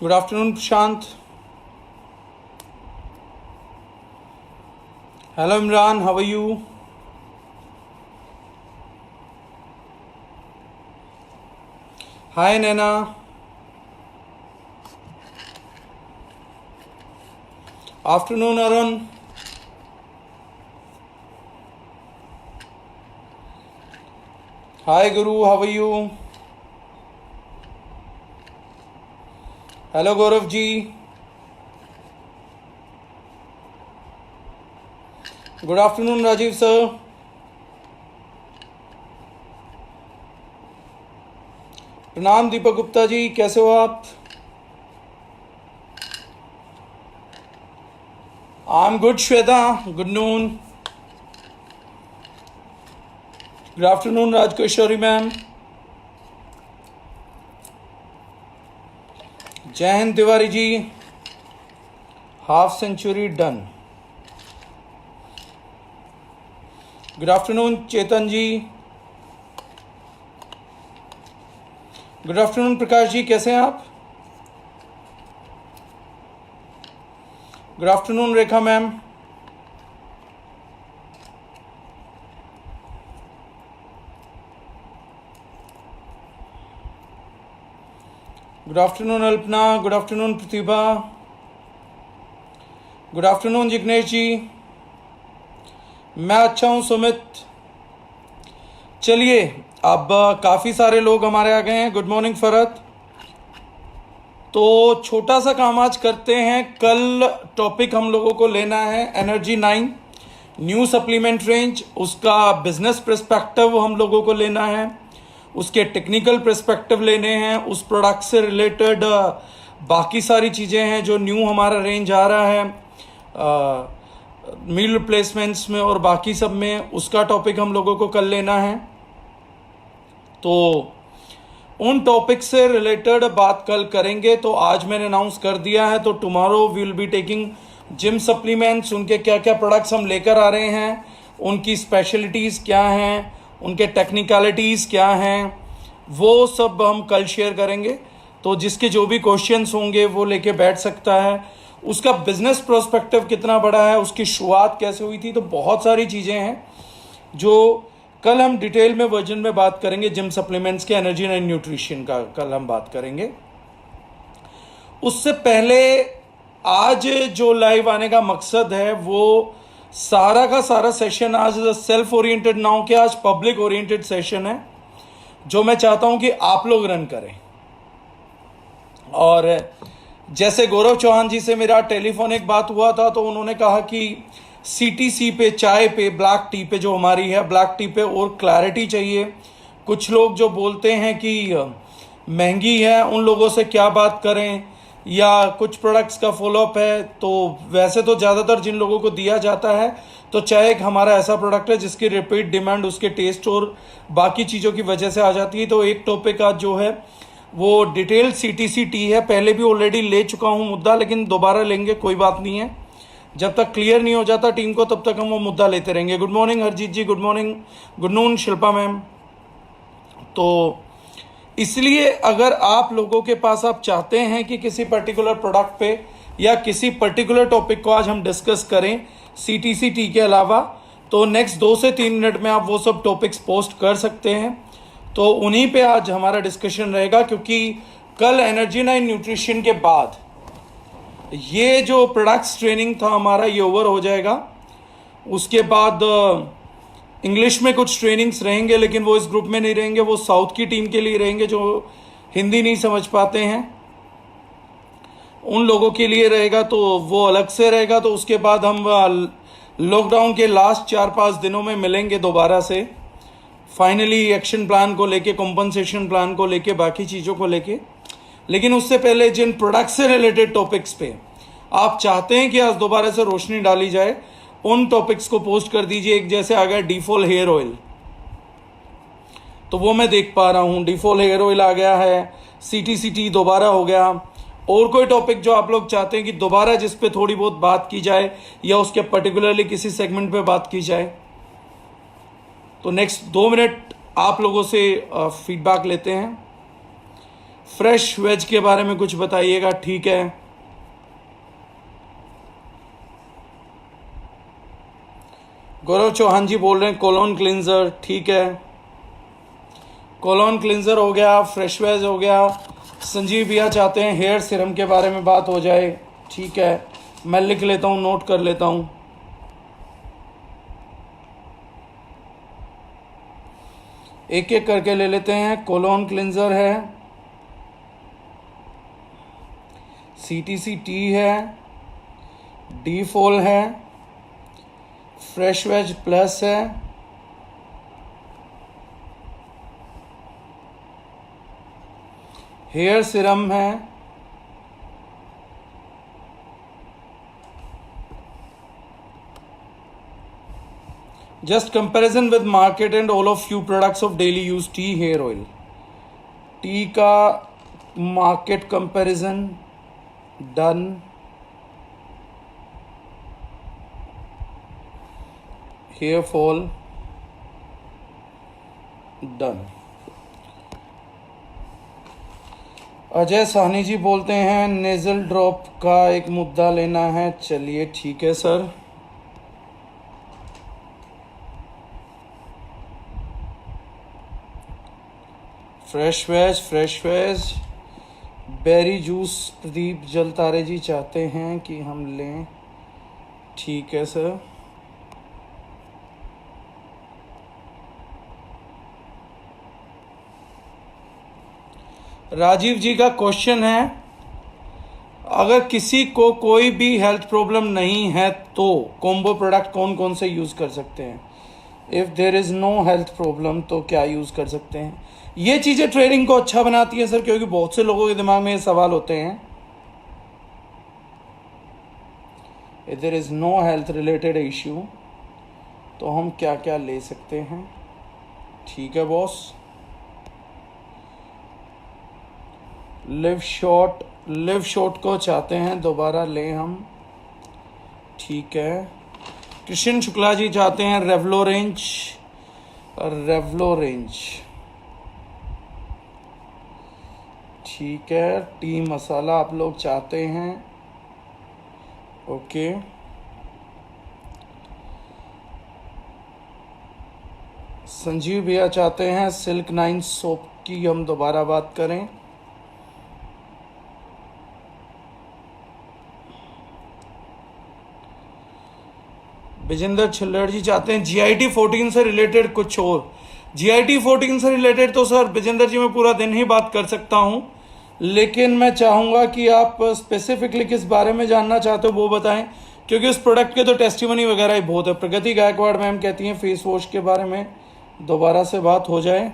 Good afternoon, Prashant. Hello, Imran. How are you? Hi, Naina. Afternoon, Arun. Hi, Guru. How are you? Hello, Gaurav ji. Good afternoon, Rajiv sir. प्रणाम दीपक गुप्ता जी, कैसे हो आप? I am good Shweta, good noon. Good afternoon Rajkishori ma'am. Jai Hind Tiwari ji. Half century done. Good afternoon Chetan ji. Good afternoon Prakash ji, कैसे हैं आप? Good afternoon Rekha ma'am. Good afternoon Alpana. Good afternoon Pratibha. Good afternoon Jignesh ji. मैं अच्छा हूं सुमित. चलिए, अब काफ़ी सारे लोग हमारे आ गए हैं. Good morning Farhat. तो छोटा सा काम आज करते हैं. कल टॉपिक हम लोगों को लेना है एनर्जी 9 न्यू सप्लीमेंट रेंज. उसका बिजनेस पर्सपेक्टिव हम लोगों को लेना है, उसके टेक्निकल पर्सपेक्टिव लेने हैं, उस प्रोडक्ट से रिलेटेड बाकी सारी चीज़ें हैं जो न्यू हमारा रेंज आ रहा है मील रिप्लेसमेंट्स में और बाकी सब में. उसका टॉपिक हम लोगों को कल लेना है. तो उन टॉपिक से रिलेटेड बात कल करेंगे. तो आज मैंने अनाउंस कर दिया है, तो tomorrow we will be taking gym supplements. उनके क्या क्या प्रोडक्ट्स हम लेकर आ रहे हैं, उनकी स्पेशलिटीज़ क्या हैं, उनके टेक्निकलिटीज़ क्या हैं, वो सब हम कल शेयर करेंगे. तो जिसके जो भी क्वेश्चंस होंगे वो लेके बैठ सकता है. उसका बिजनेस प्रोस्पेक्टिव कितना बड़ा है, उसकी शुरुआत कैसे हुई थी, तो बहुत सारी चीज़ें हैं जो कल हम डिटेल में वर्जन में बात करेंगे. जिम सप्लीमेंट्स के एनर्जी एंड न्यूट्रिशन का कल हम बात करेंगे. उससे पहले आज जो लाइव आने का मकसद है वो सारा का सारा सेशन आज सेल्फ ओरिएंटेड नाउ के आज पब्लिक ओरिएंटेड सेशन है जो मैं चाहता हूं कि आप लोग रन करें. और जैसे गौरव चौहान जी से मेरा टेलीफोनिक बात हुआ था तो उन्होंने कहा कि सीटीसी पे, चाय पे, ब्लैक टी पे जो हमारी है, ब्लैक टी पे और क्लैरिटी चाहिए. कुछ लोग जो बोलते हैं कि महंगी है, उन लोगों से क्या बात करें, या कुछ प्रोडक्ट्स का फॉलोअप है. तो वैसे तो ज़्यादातर जिन लोगों को दिया जाता है, तो चाय एक हमारा ऐसा प्रोडक्ट है जिसकी रिपीट डिमांड उसके टेस्ट और बाकी चीज़ों की वजह से आ जाती है. तो एक टॉपिक आज जो है वो डिटेल सीटीसी टी है. पहले भी ऑलरेडी ले चुका हूँ मुद्दा, लेकिन दोबारा लेंगे, कोई बात नहीं है. जब तक क्लियर नहीं हो जाता टीम को तब तक हम वो मुद्दा लेते रहेंगे. Good morning Harjeet ji. Good morning. Good noon Shilpa ma'am. तो इसलिए अगर आप लोगों के पास आप चाहते हैं कि किसी पर्टिकुलर प्रोडक्ट पे या किसी पर्टिकुलर टॉपिक को आज हम डिस्कस करें सीटीसी टी के अलावा, तो नेक्स्ट 2 से 3 मिनट में आप वो सब टॉपिक्स पोस्ट कर सकते हैं. तो उन्हीं पे आज हमारा डिस्कशन रहेगा, क्योंकि कल एनर्जी 9 न्यूट्रिशन के बाद ये जो प्रोडक्ट्स ट्रेनिंग था हमारा ये ओवर हो जाएगा. उसके बाद इंग्लिश में कुछ ट्रेनिंग्स रहेंगे, लेकिन वो इस ग्रुप में नहीं रहेंगे, वो साउथ की टीम के लिए रहेंगे जो हिंदी नहीं समझ पाते हैं, उन लोगों के लिए रहेगा. तो वो अलग से रहेगा. तो उसके बाद हम लॉकडाउन के लास्ट 4-5 दिनों में मिलेंगे दोबारा से, फाइनली एक्शन प्लान को लेके, कॉम्पनसेशन प्लान को लेके, बाकी चीज़ों को लेके. लेकिन उससे पहले जिन प्रोडक्ट से रिलेटेड टॉपिक्स पे आप चाहते हैं कि आज दोबारा से रोशनी डाली जाए, उन टॉपिक्स को पोस्ट कर दीजिए. एक जैसे आ गया डीफॉल हेयर ऑयल, तो वो मैं देख पा रहा हूँ. डीफॉल हेयर ऑयल आ गया है, सीटीसीटी दोबारा हो गया. और कोई टॉपिक जो आप लोग चाहते हैं कि दोबारा जिस पे थोड़ी बहुत बात की जाए या उसके पर्टिकुलरली किसी सेगमेंट पे बात की जाए, तो नेक्स्ट 2 मिनट आप लोगों से फीडबैक लेते हैं. फ्रेश वेज के बारे में कुछ बताइएगा। ठीक है, गौरव चौहान जी बोल रहे हैं कोलोन क्लिंजर। ठीक है, कोलोन क्लिंजर हो गया, फ्रेश वेज हो गया। संजीव भैया चाहते हैं हेयर सीरम के बारे में बात हो जाए। ठीक है, मैं लिख लेता हूँ, नोट कर लेता हूँ। एक एक करके ले लेते हैं। कोलोन क्लिंजर है, CTC टी है, डी फोल है, फ्रेश वेज प्लस है, हेयर सीरम है, just comparison with market and all of few products of daily use tea hair oil. Tea का market comparison done. Hair fall done. Ajay Sahni ji बोलते हैं नेजल ड्रॉप का एक मुद्दा लेना है। चलिए ठीक है sir. Fresh veg berry juice Pradeep Jaltare ji चाहते हैं कि हम लें। ठीक है सर। राजीव जी का क्वेश्चन है, अगर किसी को कोई भी हेल्थ प्रॉब्लम नहीं है तो कॉम्बो प्रोडक्ट कौन कौन से यूज़ कर सकते हैं? If there is no health problem तो क्या यूज़ कर सकते हैं? ये चीज़ें ट्रेडिंग को अच्छा बनाती है सर, क्योंकि बहुत से लोगों के दिमाग में ये सवाल होते हैं। If there is no health related issue तो हम क्या क्या ले सकते हैं? ठीक है बॉस। लिव शॉर्ट को चाहते हैं दोबारा लें हम। ठीक है। कृष्ण शुक्ला जी चाहते हैं रेवलो रेंज। ठीक है। टी मसाला आप लोग चाहते हैं। ओके। संजीव भैया चाहते हैं सिल्क 9 सोप की हम दोबारा बात करें। विजेंद्र छिल्लर जी चाहते हैं GIT 14 से रिलेटेड कुछ और। GIT 14 से रिलेटेड तो सर विजेंद्र जी मैं पूरा दिन ही बात कर सकता हूं, लेकिन मैं चाहूँगा कि आप स्पेसिफिकली किस बारे में जानना चाहते हो वो बताएं, क्योंकि उस प्रोडक्ट के तो टेस्टिमनी वगैरह ही बहुत है। प्रगति गायकवाड़ मैम कहती हैं फेस वॉश के बारे में दोबारा से बात हो जाए।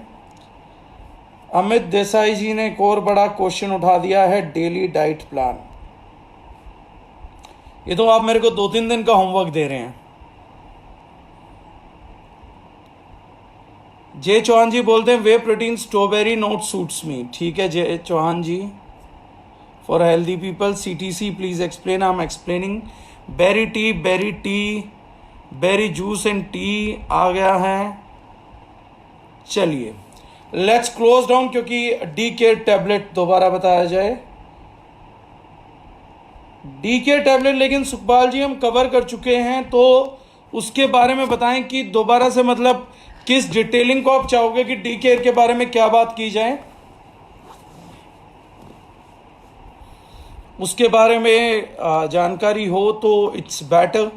अमित देसाई जी ने एक और बड़ा क्वेश्चन उठा दिया है, डेली डाइट प्लान। ये तो आप मेरे को 2-3 दिन का होमवर्क दे रहे हैं। जय चौहान जी बोलते हैं whey protein strawberry not suits me. ठीक है Jai Chauhan ji. For healthy people CTC please explain. I am explaining. Berry tea, berry juice and tea आ गया है। चलिए लेट्स क्लोज डाउन, क्योंकि DK टैबलेट दोबारा बताया जाए। DK टैबलेट लेकिन सुखपाल जी हम कवर कर चुके हैं, तो उसके बारे में बताएं कि दोबारा से मतलब किस डिटेलिंग को आप चाहोगे कि DK के बारे में क्या बात की जाए, उसके बारे में जानकारी हो तो इट्स बेटर।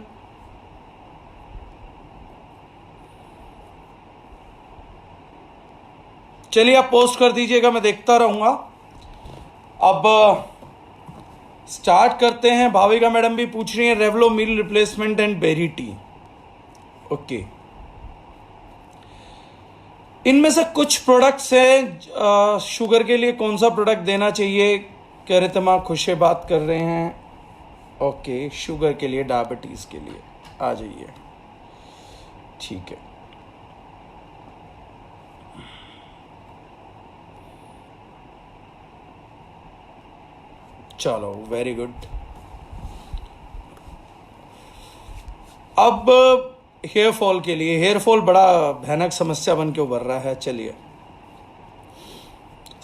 चलिए आप पोस्ट कर दीजिएगा, मैं देखता रहूंगा। अब स्टार्ट करते हैं। भाविका मैडम भी पूछ रही हैं रेवलो meal replacement and berry tea. Okay, इनमें से कुछ प्रोडक्ट्स हैं। शुगर के लिए कौन सा प्रोडक्ट देना चाहिए? कैरितमा खुशे बात कर रहे हैं। ओके, शुगर के लिए, डायबिटीज़ के लिए आ जाइए। ठीक है। चलो वेरी गुड। अब हेयर फॉल के लिए, हेयर फॉल बड़ा भयानक समस्या बन के उभर रहा है। चलिए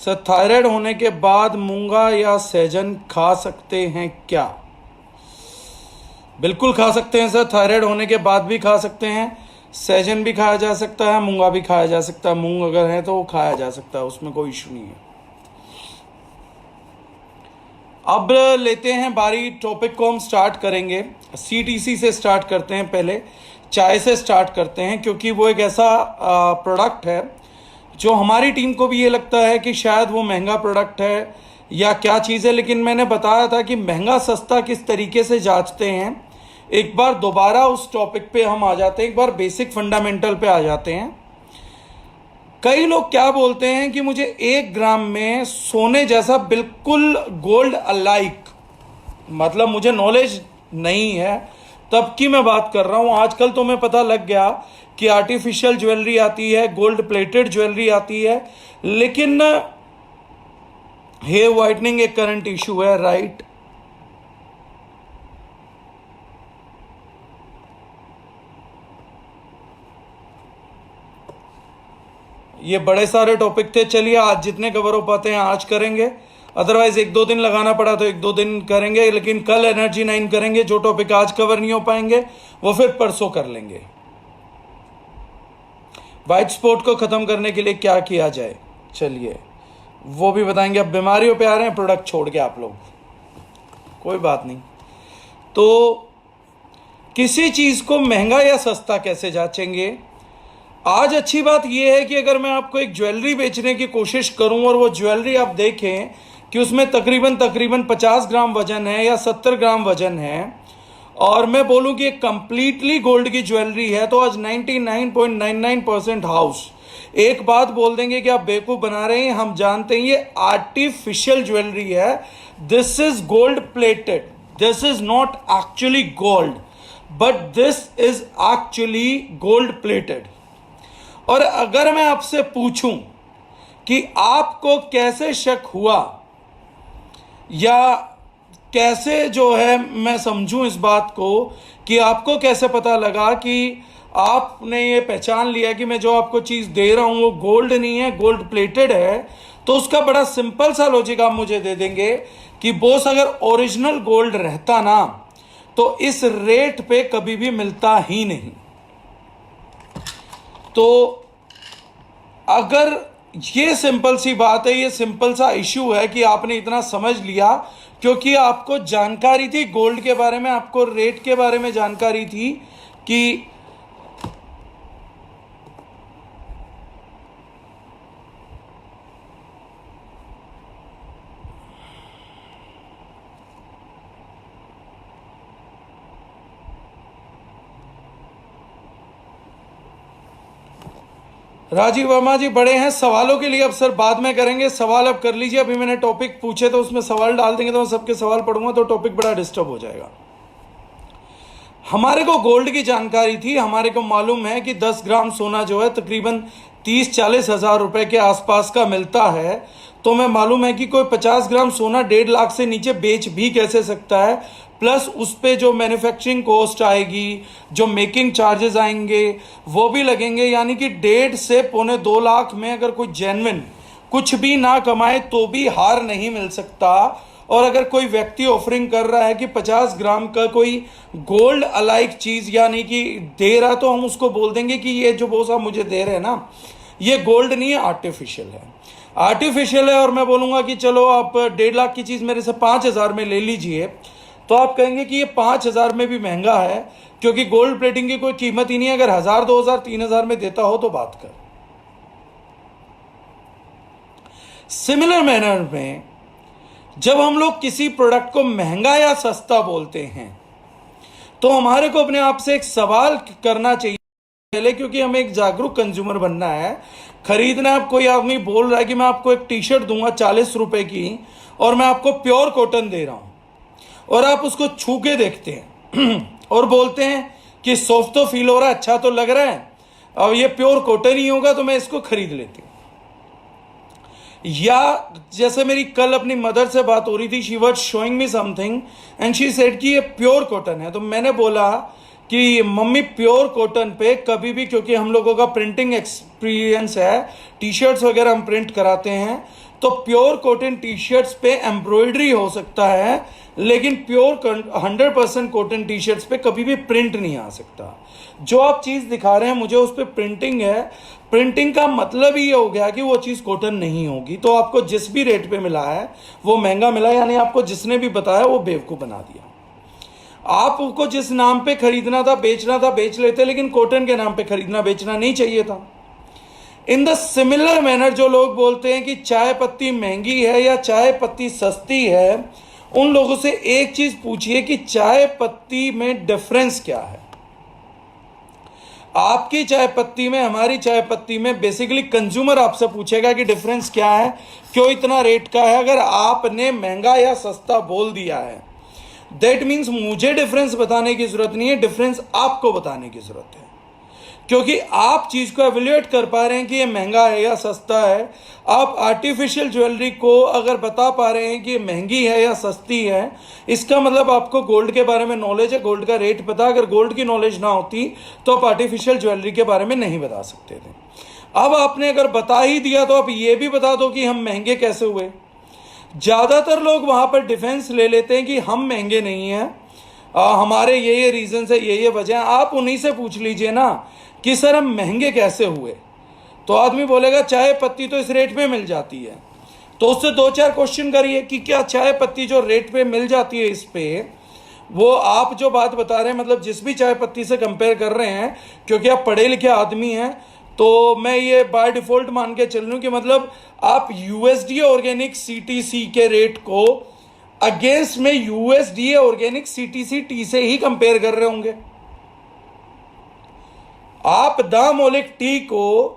सर थायराइड होने के बाद मूंगा या सहजन खा सकते हैं क्या? बिल्कुल खा सकते हैं सर, थायराइड होने के बाद भी खा सकते हैं, सहजन भी खाया जा सकता है, मूंगा भी खाया जा सकता है। मूंग अगर है तो वो खाया जा सकता है, उसमें कोई इशू नहीं है। अब लेते हैं बारी, टॉपिक को हम स्टार्ट करेंगे, सीटीसी से स्टार्ट करते हैं। पहले चाय से स्टार्ट करते हैं, क्योंकि वो एक ऐसा प्रोडक्ट है जो हमारी टीम को भी ये लगता है कि शायद वो महंगा प्रोडक्ट है या क्या चीज़ है, लेकिन मैंने बताया था कि महंगा सस्ता किस तरीके से जांचते हैं। एक बार दोबारा उस टॉपिक पे हम आ जाते हैं, एक बार बेसिक फंडामेंटल पे आ जाते हैं। कई लोग क्या बोलते हैं कि मुझे 1 ग्राम में सोने जैसा बिल्कुल गोल्ड अलाइक, मतलब मुझे नॉलेज नहीं है तब की मैं बात कर रहा हूं। आजकल तो मैं पता लग गया कि आर्टिफिशियल ज्वेलरी आती है, गोल्ड प्लेटेड ज्वेलरी आती है, लेकिन हेयर वाइटनिंग एक करंट इशू है, राइट? ये बड़े सारे टॉपिक थे, चलिए आज जितने कवर हो पाते हैं आज करेंगे, अदरवाइज 1-2 दिन लगाना पड़ा तो 1-2 दिन करेंगे, लेकिन कल एनर्जी 9 करेंगे। जो टॉपिक आज कवर नहीं हो पाएंगे वो फिर परसों कर लेंगे। वाइट स्पॉट को खत्म करने के लिए क्या किया जाए, चलिए वो भी बताएंगे। अब बीमारियों पे आ रहे हैं प्रोडक्ट छोड़ के आप लोग, कोई बात नहीं। तो किसी चीज को महंगा या सस्ता कैसे जांचेंगे? आज अच्छी बात यह है कि अगर मैं आपको एक ज्वेलरी बेचने की कोशिश करूं और वो ज्वेलरी आप देखें कि उसमें तकरीबन 50 ग्राम वजन है या 70 ग्राम वजन है, और मैं बोलूं कि एक कंप्लीटली गोल्ड की ज्वेलरी है, तो आज 99.99% हाउस एक बात बोल देंगे कि आप बेवकूफ बना रहे हैं, हम जानते हैं ये आर्टिफिशियल ज्वेलरी है, this is gold plated, this is not actually gold, but this is actually gold plated. और अगर मैं आपसे पूछूं कि आपको कैसे शक हुआ या कैसे जो है मैं समझूं इस बात को कि आपको कैसे पता लगा कि आपने ये पहचान लिया कि मैं जो आपको चीज दे रहा हूं वो गोल्ड नहीं है, गोल्ड प्लेटेड है, तो उसका बड़ा सिंपल सा लॉजिक आप मुझे दे देंगे कि बॉस अगर ओरिजिनल गोल्ड रहता ना तो इस रेट पे कभी भी मिलता ही नहीं। तो अगर ये सिंपल सी बात है, ये सिंपल सा इश्यू है कि आपने इतना समझ लिया क्योंकि आपको जानकारी थी गोल्ड के बारे में, आपको रेट के बारे में जानकारी थी कि राजीव वर्मा जी बड़े हैं, सवालों के लिए अब सर बाद में करेंगे, सवाल अब कर लीजिए। अभी मैंने टॉपिक पूछे तो उसमें सवाल डाल देंगे तो मैं सबके सवाल पढ़ूंगा तो टॉपिक बड़ा डिस्टर्ब हो जाएगा। हमारे को गोल्ड की जानकारी थी, हमारे को मालूम है कि 10 ग्राम सोना जो है तकरीबन 30-40 हजार रुपए के आसपास का मिलता है। तो मैं मालूम है कि कोई 50 ग्राम सोना 1.5 लाख से नीचे बेच भी कैसे सकता है, प्लस उस पे जो मैन्युफैक्चरिंग कॉस्ट आएगी, जो मेकिंग चार्जेस आएंगे वो भी लगेंगे, यानी कि 1.5 से 1.25-2 लाख में अगर कोई जेन्युइन कुछ भी ना कमाए तो भी हार नहीं मिल सकता। और अगर कोई व्यक्ति ऑफरिंग कर रहा है कि 50 ग्राम का कोई गोल्ड अलाइक चीज यानी कि दे रहा, तो हम उसको बोल देंगे कि ये जो बोस आप मुझे दे रहे हैं ना ये गोल्ड नहीं है, आर्टिफिशियल है, आर्टिफिशियल है। और मैं बोलूंगा कि चलो आप 1.5 लाख की चीज मेरे से 5,000 में ले लीजिए, तो आप कहेंगे कि ये 5,000 में भी महंगा है क्योंकि गोल्ड प्लेटिंग की कोई कीमत ही नहीं है। अगर 1,000, 2,000, 3,000 में देता हो तो बात कर। सिमिलर मैनर में जब हम लोग किसी प्रोडक्ट को महंगा या सस्ता बोलते हैं तो हमारे को अपने आप से एक सवाल करना चाहिए पहले, क्योंकि हमें एक जागरूक कंज्यूमर बनना है। खरीदना है, कोई आदमी बोल रहा है कि मैं आपको एक टी शर्ट दूंगा 40 रुपए की और मैं आपको प्योर कॉटन दे रहा हूं, और आप उसको छू के देखते हैं और बोलते हैं कि सॉफ्ट तो फील हो रहा है, अच्छा तो लग रहा है, अब ये प्योर कॉटन ही होगा तो मैं इसको खरीद लेती हूं। या जैसे मेरी कल अपनी मदर से बात हो रही थी, she was showing me something and she said कि ये प्योर कॉटन है, तो मैंने बोला कि मम्मी प्योर कॉटन पे कभी भी, क्योंकि हम लोगों का प्रिंटिंग एक्सपीरियंस है, टी शर्ट्स वगैरह हम प्रिंट कराते हैं, तो प्योर कॉटन टी शर्ट्स पे एम्ब्रॉयडरी हो सकता है, लेकिन प्योर 100% कॉटन टी शर्ट्स पे कभी भी प्रिंट नहीं आ सकता। जो आप चीज़ दिखा रहे हैं मुझे उस पर प्रिंटिंग है, प्रिंटिंग का मतलब ही ये हो गया कि वो चीज़ कॉटन नहीं होगी। तो आपको जिस भी रेट पे मिला है वो महंगा मिला, यानी आपको जिसने भी बताया वो बेवकूफ़ बना दिया। आपको जिस नाम पे खरीदना था बेचना था बेच लेते, लेकिन कॉटन के नाम पे खरीदना बेचना नहीं चाहिए था। इन द सिमिलर मैनर जो लोग बोलते हैं कि चाय पत्ती महंगी है या चाय पत्ती सस्ती है, उन लोगों से एक चीज पूछिए कि चाय पत्ती में डिफरेंस क्या है। आपकी चाय पत्ती में हमारी चाय पत्ती में बेसिकली कंज्यूमर आपसे पूछेगा कि डिफरेंस क्या है, क्यों इतना रेट का है। अगर आपने महंगा या सस्ता बोल दिया है, दैट मीन्स मुझे डिफरेंस बताने की जरूरत नहीं है, डिफरेंस आपको बताने की जरूरत है, क्योंकि आप चीज को एवेल्युएट कर पा रहे हैं कि ये महंगा है या सस्ता है। आप आर्टिफिशियल ज्वेलरी को अगर बता पा रहे हैं कि ये महंगी है या सस्ती है, इसका मतलब आपको गोल्ड के बारे में नॉलेज है, गोल्ड का रेट पता। अगर गोल्ड की नॉलेज ना होती तो आप आर्टिफिशियल ज्वेलरी के बारे में नहीं बता सकते थे। अब आपने अगर बता ही दिया तो आप ये भी बता दो कि हम महंगे कैसे हुए। ज्यादातर लोग वहां पर डिफेंस ले लेते हैं कि हम महंगे नहीं हैं, हमारे ये रीजन है, ये वजह है। आप उन्हीं से पूछ लीजिए ना कि सर हम महंगे कैसे हुए, तो आदमी बोलेगा चाय पत्ती तो इस रेट पे मिल जाती है। तो उससे 2-4 क्वेश्चन करिए कि क्या चाय पत्ती जो रेट पे मिल जाती है इस पे, वो आप जो बात बता रहे हैं मतलब जिस भी चाय पत्ती से कंपेयर कर रहे हैं, क्योंकि आप पढ़े लिखे आदमी हैं, तो मैं ये बाय डिफॉल्ट मान के चल लूँ कि मतलब आप यूएसडीए ऑर्गेनिक सीटीसी के रेट को अगेंस्ट में यूएसडीए ऑर्गेनिक सीटीसी टी से ही कंपेयर कर रहे होंगे। आप द मोलिक टी को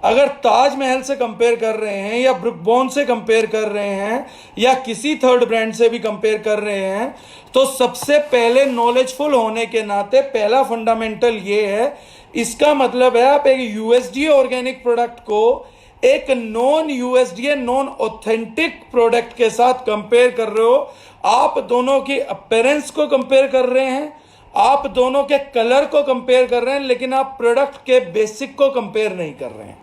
अगर ताजमहल से कंपेयर कर रहे हैं या ब्रुक बॉन्ड से कंपेयर कर रहे हैं या किसी थर्ड ब्रांड से भी कंपेयर कर रहे हैं, तो सबसे पहले नॉलेजफुल होने के नाते पहला फंडामेंटल ये है, इसका मतलब है आप एक यूएसडीए ऑर्गेनिक प्रोडक्ट को एक non USDA non authentic product के साथ कंपेयर कर रहे हो। आप दोनों की अपीयरेंस को कंपेयर कर रहे हैं, आप दोनों के कलर को कंपेयर कर रहे हैं, लेकिन आप प्रोडक्ट के बेसिक को कंपेयर नहीं कर रहे हैं।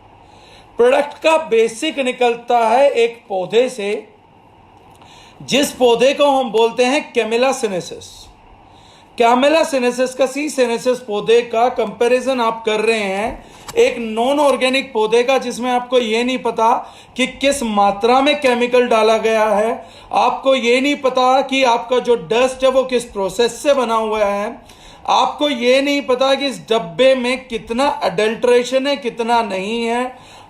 प्रोडक्ट का बेसिक निकलता है एक पौधे से, जिस पौधे को हम बोलते हैं कैमेला सिनेसिस। कैमेला सिनेसिस का सी सिनेसिस पौधे का कंपैरिजन आप कर रहे हैं एक नॉन ऑर्गेनिक पौधे का, जिसमें आपको ये नहीं पता कि किस मात्रा में केमिकल डाला गया है, आपको ये नहीं पता कि आपका जो डस्ट है वो किस प्रोसेस से बना हुआ है, आपको ये नहीं पता कि इस डब्बे में कितना अडल्ट्रेशन है कितना नहीं है,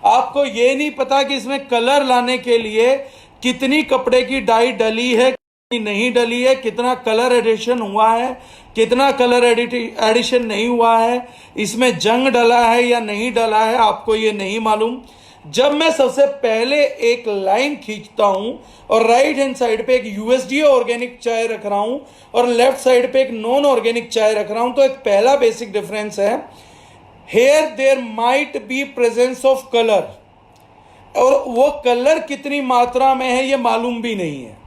आपको ये नहीं पता कि इसमें कलर लाने के लिए कितनी कपड़े की डाई डली है नहीं डली है, कितना कलर एडिशन हुआ है कितना कलर एडिशन नहीं हुआ है, इसमें जंग डला है या नहीं डला है, आपको ये नहीं मालूम। जब मैं सबसे पहले एक लाइन खींचता हूं और राइट हैंड साइड पे एक यूएसडीए ऑर्गेनिक चाय रख रहा हूं और लेफ्ट साइड पे एक नॉन ऑर्गेनिक चाय रख रहा हूं, तो एक पहला बेसिक डिफरेंस है, hair there might be presence of colour, और वो कलर कितनी मात्रा में है ये मालूम भी नहीं है,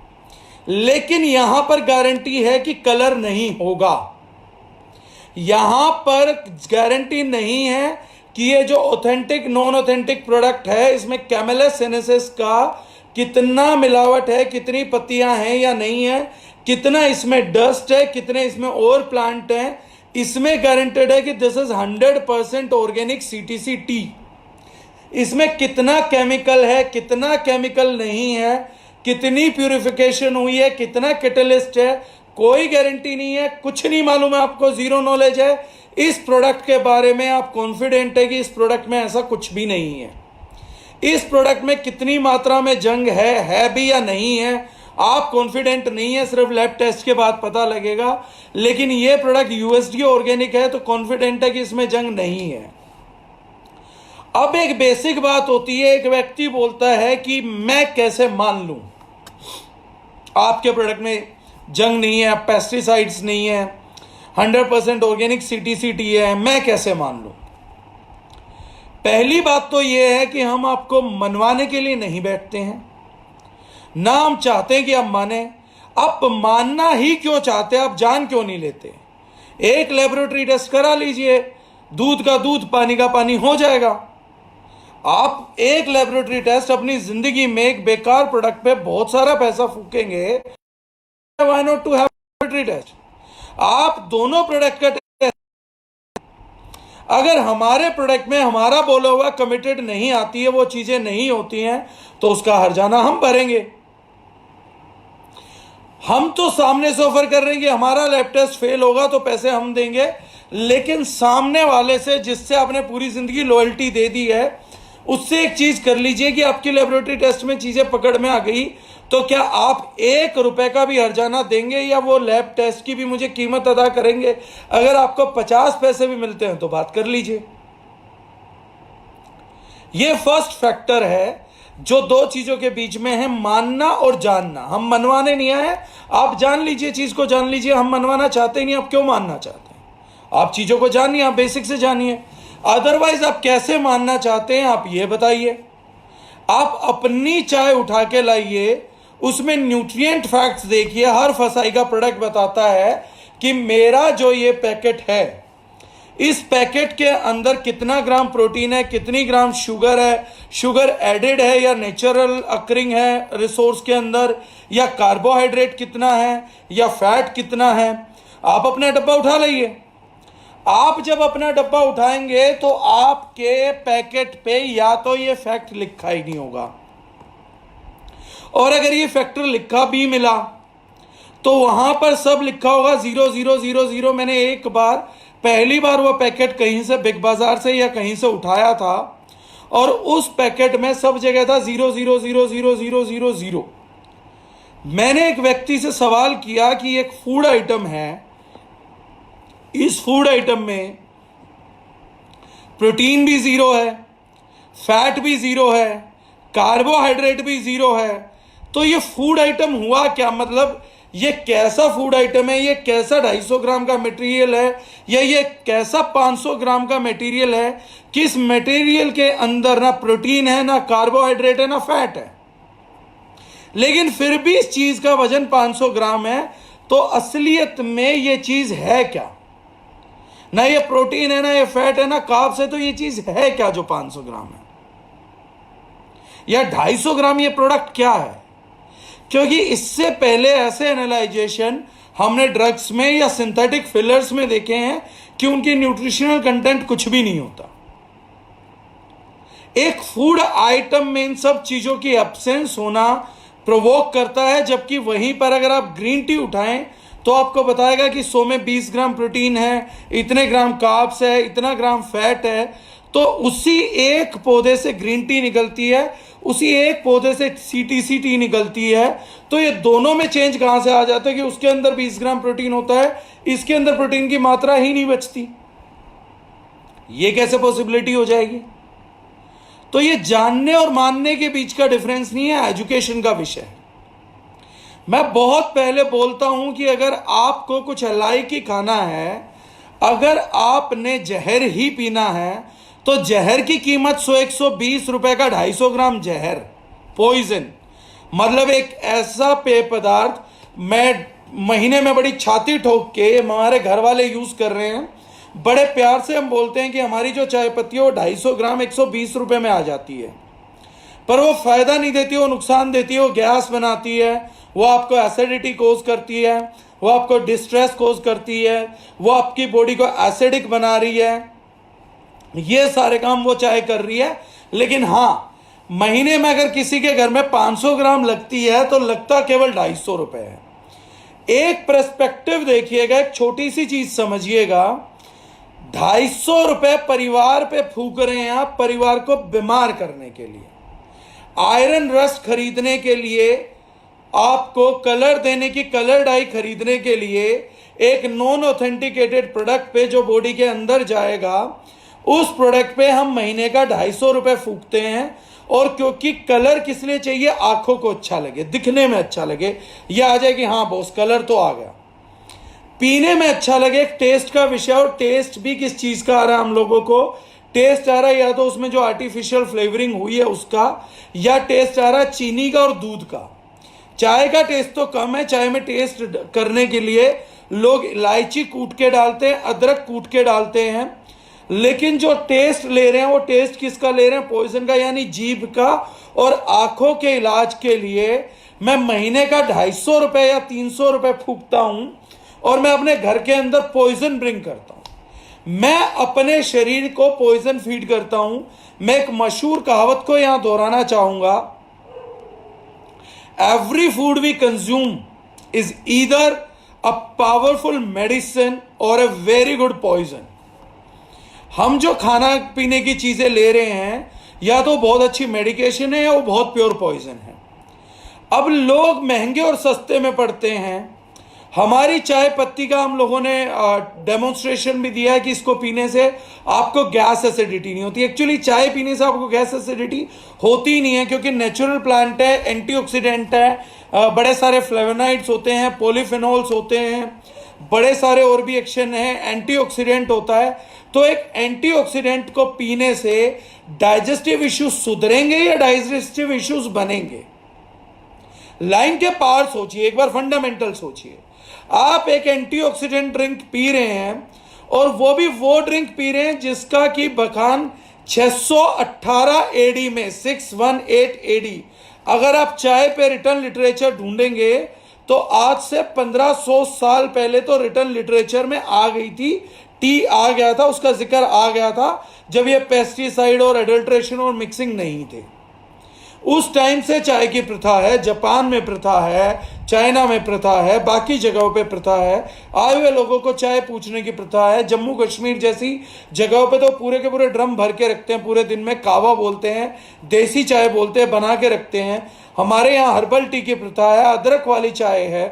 लेकिन यहां पर गारंटी है कि कलर नहीं होगा। यहां पर गारंटी नहीं है कि ये जो ऑथेंटिक नॉन ऑथेंटिक प्रोडक्ट है इसमें कैमेला सिनेसिस का कितना मिलावट है, कितनी पत्तियां हैं या नहीं है, कितना इसमें डस्ट है, कितने इसमें और प्लांट है, इसमें गारंटेड है कि this is 100% organic CTC T. इसमें कितना केमिकल है कितना केमिकल नहीं है, कितनी प्यूरिफिकेशन हुई है, कितना कैटलिस्ट है, कोई गारंटी नहीं है, कुछ नहीं मालूम है आपको, जीरो नॉलेज है इस प्रोडक्ट के बारे में। आप कॉन्फिडेंट है कि इस प्रोडक्ट में ऐसा कुछ भी नहीं है, इस प्रोडक्ट में कितनी मात्रा में जंग है भी या नहीं है आप कॉन्फिडेंट नहीं है, सिर्फ लैब टेस्ट के बाद पता लगेगा। लेकिन ये प्रोडक्ट यूएसडीए ऑर्गेनिक है तो कॉन्फिडेंट है कि इसमें जंग नहीं है। अब एक बेसिक बात होती है, एक व्यक्ति बोलता है कि मैं कैसे मान लूं आपके प्रोडक्ट में जंग नहीं है, पेस्टिसाइड्स नहीं है, 100% ऑर्गेनिक सीटीसी टी है, मैं कैसे मान लूं। पहली बात तो यह है कि हम आपको मनवाने के लिए नहीं बैठते हैं, ना हम चाहते हैं कि आप माने। आप मानना ही क्यों चाहते हैं, आप जान क्यों नहीं लेते। एक लेबोरेटरी टेस्ट करा लीजिए, दूध का दूध पानी का पानी हो जाएगा। आप एक लेबोरेटरी टेस्ट अपनी जिंदगी में एक बेकार प्रोडक्ट पे बहुत सारा पैसा फूकेंगे, why not to have laboratory test? आप दोनों प्रोडक्ट का टेस्ट, अगर हमारे प्रोडक्ट में हमारा बोला हुआ कमिटेड नहीं आती है, वो चीजें नहीं होती हैं, तो उसका हर्जाना हम भरेंगे। हम तो सामने से ऑफर कर रहे हैं कि हमारा लैब टेस्ट फेल होगा तो पैसे हम देंगे, लेकिन सामने वाले से जिससे आपने पूरी जिंदगी लॉयल्टी दे दी है, उससे एक चीज कर लीजिए कि आपकी लेबोरेटरी टेस्ट में चीजें पकड़ में आ गई, तो क्या आप 1 रुपए का भी हर्जाना देंगे या वो लैब टेस्ट की भी मुझे कीमत अदा करेंगे? अगर आपको 50 पैसे भी मिलते हैं तो बात कर लीजिए। ये फर्स्ट फैक्टर है जो दो चीजों के बीच में है, मानना और जानना। हम मनवाने नहीं आए, आप जान लीजिए, चीज को जान लीजिए। हम मनवाना चाहते ही नहीं, आप क्यों मानना चाहते हैं? आप चीजों को जानिए, आप बेसिक से जानिए। अदरवाइज आप कैसे मानना चाहते हैं, आप ये बताइए। आप अपनी चाय उठा के लाइए, उसमें न्यूट्रिएंट फैक्ट्स देखिए। हर फसाई का प्रोडक्ट बताता है कि मेरा जो ये पैकेट है, इस पैकेट के अंदर कितना ग्राम प्रोटीन है, कितनी ग्राम शुगर है, शुगर एडेड है या नेचुरल अकरिंग है रिसोर्स के अंदर, या कार्बोहाइड्रेट कितना है, या फैट कितना है। आप अपना डब्बा उठा लाइए। आप जब अपना डब्बा उठाएंगे तो आपके पैकेट पे या तो ये फैक्ट लिखा ही नहीं होगा, और अगर ये फैक्टर लिखा भी मिला तो वहां पर सब लिखा होगा 0000। मैंने एक बार, पहली बार वो पैकेट कहीं से बिग बाजार से या कहीं से उठाया था, और उस पैकेट में सब जगह था 000000। मैंने एक व्यक्ति से सवाल किया कि एक फूड आइटम है, इस फूड आइटम में प्रोटीन भी 0 है, फैट भी 0 है, कार्बोहाइड्रेट भी 0 है, तो ये फूड आइटम हुआ क्या? मतलब ये कैसा फूड आइटम है? ये कैसा 250 ग्राम का मटेरियल है, या ये कैसा 500 ग्राम का मटेरियल है? किस मटेरियल के अंदर ना प्रोटीन है, ना कार्बोहाइड्रेट है, ना फैट है, लेकिन फिर भी इस चीज का वजन 500 ग्राम है। तो असलियत में ये चीज है क्या? ना ये प्रोटीन है, ना ये फैट है, ना कार्ब्स है, तो ये चीज है क्या जो 500 ग्राम है या 250 ग्राम? ये प्रोडक्ट क्या है? क्योंकि इससे पहले ऐसे एनालाइजेशन हमने ड्रग्स में या सिंथेटिक फिलर्स में देखे हैं कि उनकी न्यूट्रिशनल कंटेंट कुछ भी नहीं होता। एक फूड आइटम में इन सब चीजों की एब्सेंस होना प्रोवोक करता है, जबकि वहीं पर अगर आप ग्रीन टी उठाएं तो आपको बताएगा कि 100 में 20 ग्राम प्रोटीन है, इतने ग्राम कार्ब्स है, इतना ग्राम फैट है। तो उसी एक पौधे से ग्रीन टी निकलती है, उसी एक पौधे से सीटीसी टी निकलती है। तो ये दोनों में चेंज कहां से आ जाता है कि उसके अंदर 20 ग्राम प्रोटीन होता है, इसके अंदर प्रोटीन की मात्रा ही नहीं बचती। ये कैसे पॉसिबिलिटी हो जाएगी? तो ये जानने और मानने के बीच का डिफरेंस नहीं है, एजुकेशन का विषय है। मैं बहुत पहले बोलता हूं कि अगर आपको कुछ इलायची खाना है, अगर आपने जहर ही पीना है, तो जहर की कीमत 100-120 रुपए का 250 ग्राम जहर, पॉइजन। मतलब एक ऐसा पेय पदार्थ मैं महीने में बड़ी छाती ठोक के, हमारे घर वाले यूज कर रहे हैं, बड़े प्यार से हम बोलते हैं कि हमारी जो चाय पत्ती है वो 250 ग्राम 120 रुपए में आ जाती है, पर वो फायदा नहीं देती, वो नुकसान देती है। वो गैस बनाती है, वो आपको एसिडिटी कोज करती है, वो आपको डिस्ट्रेस कोज करती है, वो आपकी बॉडी को एसिडिक बना रही है। ये सारे काम वो चाय कर रही है। लेकिन हाँ, महीने में अगर किसी के घर में 500 ग्राम लगती है तो लगता केवल 250 रुपए है। एक पर्सपेक्टिव देखिएगा, एक छोटी सी चीज समझिएगा, 250 रुपए परिवार पे फूक रहे हैं आप, परिवार को बीमार करने के लिए। आयरन रस्ट खरीदने के लिए, आपको कलर देने की कलर डाई खरीदने के लिए, एक नॉन ऑथेंटिकेटेड प्रोडक्ट पे जो बॉडी के अंदर जाएगा, उस प्रोडक्ट पे हम महीने का 250 रुपए फूकते हैं। और क्योंकि कलर किस लिए चाहिए? आंखों को अच्छा लगे, दिखने में अच्छा लगे, यह आ जाए कि हाँ बॉस कलर तो आ गया। पीने में अच्छा लगे, एक टेस्ट का विषय। और टेस्ट भी किस चीज का आ रहा है हम लोगों को? टेस्ट आ रहा है या तो उसमें जो आर्टिफिशियल फ्लेवरिंग हुई है उसका, या टेस्ट आ रहा है चीनी का और दूध का। चाय का टेस्ट तो कम है। चाय में टेस्ट करने के लिए लोग इलायची कूट के डालते हैं, अदरक कूट के डालते हैं। लेकिन जो टेस्ट ले रहे हैं वो टेस्ट किसका ले रहे हैं? पॉइजन का, यानी जीभ का। और आंखों के इलाज के लिए मैं महीने का 250 रुपए या 300 रुपए फूकता हूं और मैं अपने घर के अंदर पॉइजन ड्रिंक करता हूं। मैं अपने शरीर को पॉइजन फीड करता हूं। मैं एक मशहूर कहावत को यहां दोहराना चाहूंगा, every food we consume is either a powerful medicine और अ वेरी गुड पॉइजन। हम जो खाना पीने की चीजें ले रहे हैं या तो बहुत अच्छी मेडिकेशन है या वो बहुत प्योर पॉइजन है। अब लोग महंगे और सस्ते में पड़ते हैं। हमारी चाय पत्ती का हम लोगों ने डेमोन्स्ट्रेशन भी दिया है कि इसको पीने से आपको गैस एसिडिटी नहीं होती। एक्चुअली चाय पीने से आपको गैस एसिडिटी होती ही नहीं है, क्योंकि नेचुरल प्लांट है, एंटीऑक्सीडेंट है, बड़े सारे फ्लेवोनाइड्स होते हैं, पॉलीफेनॉल्स होते हैं, बड़े सारे और भी एक्शन है, एंटीऑक्सीडेंट होता है। तो एक एंटीऑक्सीडेंट को पीने से डाइजेस्टिव इश्यूज सुधरेंगे या डाइजेस्टिव इश्यूज बनेंगे? लाइन के पार सोचिए, एक बार फंडामेंटल सोचिए। आप एक एंटीऑक्सीडेंट ड्रिंक पी रहे हैं और वो भी वो ड्रिंक पी रहे हैं जिसका कि बखान 618 एडी में, 618 एडी। अगर आप चाय पे रिटर्न लिटरेचर ढूंढेंगे तो आज से 1500 साल पहले तो रिटर्न लिटरेचर में आ गई थी, टी आ गया था, उसका जिक्र आ गया था, जब ये पेस्टिसाइड और एडल्ट्रेशन और मिक्सिंग नहीं थे। उस टाइम से चाय की प्रथा है। जापान में प्रथा है, चाइना में प्रथा है, बाकी जगहों पे प्रथा है। आए हुए लोगों को चाय पूछने की प्रथा है। जम्मू कश्मीर जैसी जगहों पे तो पूरे के पूरे ड्रम भर के रखते हैं, पूरे दिन में कावा बोलते हैं, देसी चाय बोलते हैं, बना के रखते हैं। हमारे यहाँ हर्बल टी की प्रथा है, अदरक वाली चाय है।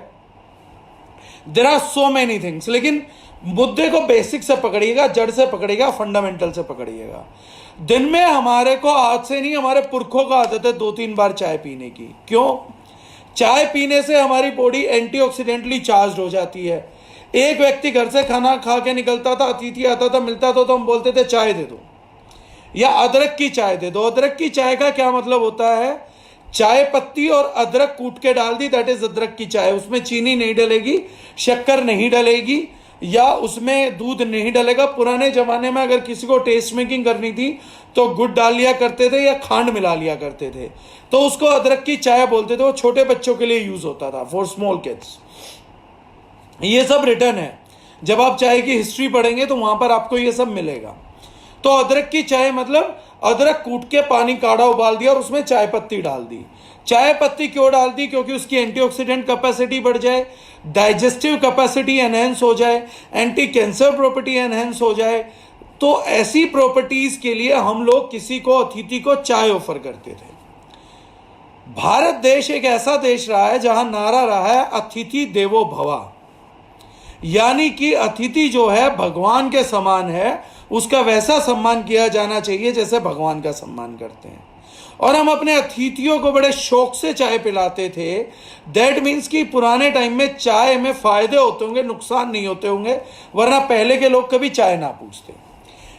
There are so many things. लेकिन मुद्दे को बेसिक से पकड़िएगा, जड़ से पकड़िएगा, फंडामेंटल से पकड़िएगा। दिन में हमारे को आज से नहीं, हमारे पुरखों का आदत है 2-3 बार चाय पीने की। क्यों? चाय पीने से हमारी बॉडी एंटीऑक्सीडेंटली चार्ज हो जाती है। एक व्यक्ति घर से खाना खा के निकलता था, अतिथि आता था, मिलता था तो हम बोलते थे चाय दे दो या अदरक की चाय दे दो। अदरक की चाय का क्या मतलब होता है? चाय पत्ती और अदरक कूट के डाल दी, दैट इज अदरक की चाय। उसमें चीनी नहीं डलेगी, शक्कर नहीं डलेगी या उसमें दूध नहीं डलेगा। पुराने जमाने में अगर किसी को टेस्ट मेकिंग करनी थी तो गुड़ डाल लिया करते थे या खांड मिला लिया करते थे, तो उसको अदरक की चाय बोलते थे। वो छोटे बच्चों के लिए यूज होता था, फॉर स्मॉल किड्स। ये सब रिटर्न है, जब आप चाय की हिस्ट्री पढ़ेंगे तो वहां पर आपको ये सब मिलेगा। तो अदरक की चाय मतलब अदरक कूट के पानी काढ़ा उबाल दिया और उसमें चाय पत्ती डाल दी। चाय पत्ती क्यों डाल दी? क्योंकि उसकी एंटीऑक्सीडेंट कैपेसिटी बढ़ जाए, डाइजेस्टिव कैपेसिटी एनहेंस हो जाए, एंटी कैंसर प्रॉपर्टी एनहेंस हो जाए। तो ऐसी प्रॉपर्टीज के लिए हम लोग किसी को, अतिथि को चाय ऑफर करते थे। भारत देश एक ऐसा देश रहा है जहां नारा रहा है अतिथि देवो भव, यानी कि अतिथि जो है भगवान के समान है, उसका वैसा सम्मान किया जाना चाहिए जैसे भगवान का सम्मान करते हैं। और हम अपने अतिथियों को बड़े शौक से चाय पिलाते थे। दैट मीन्स कि पुराने टाइम में चाय में फायदे होते होंगे, नुकसान नहीं होते होंगे, वरना पहले के लोग कभी चाय ना पूछते।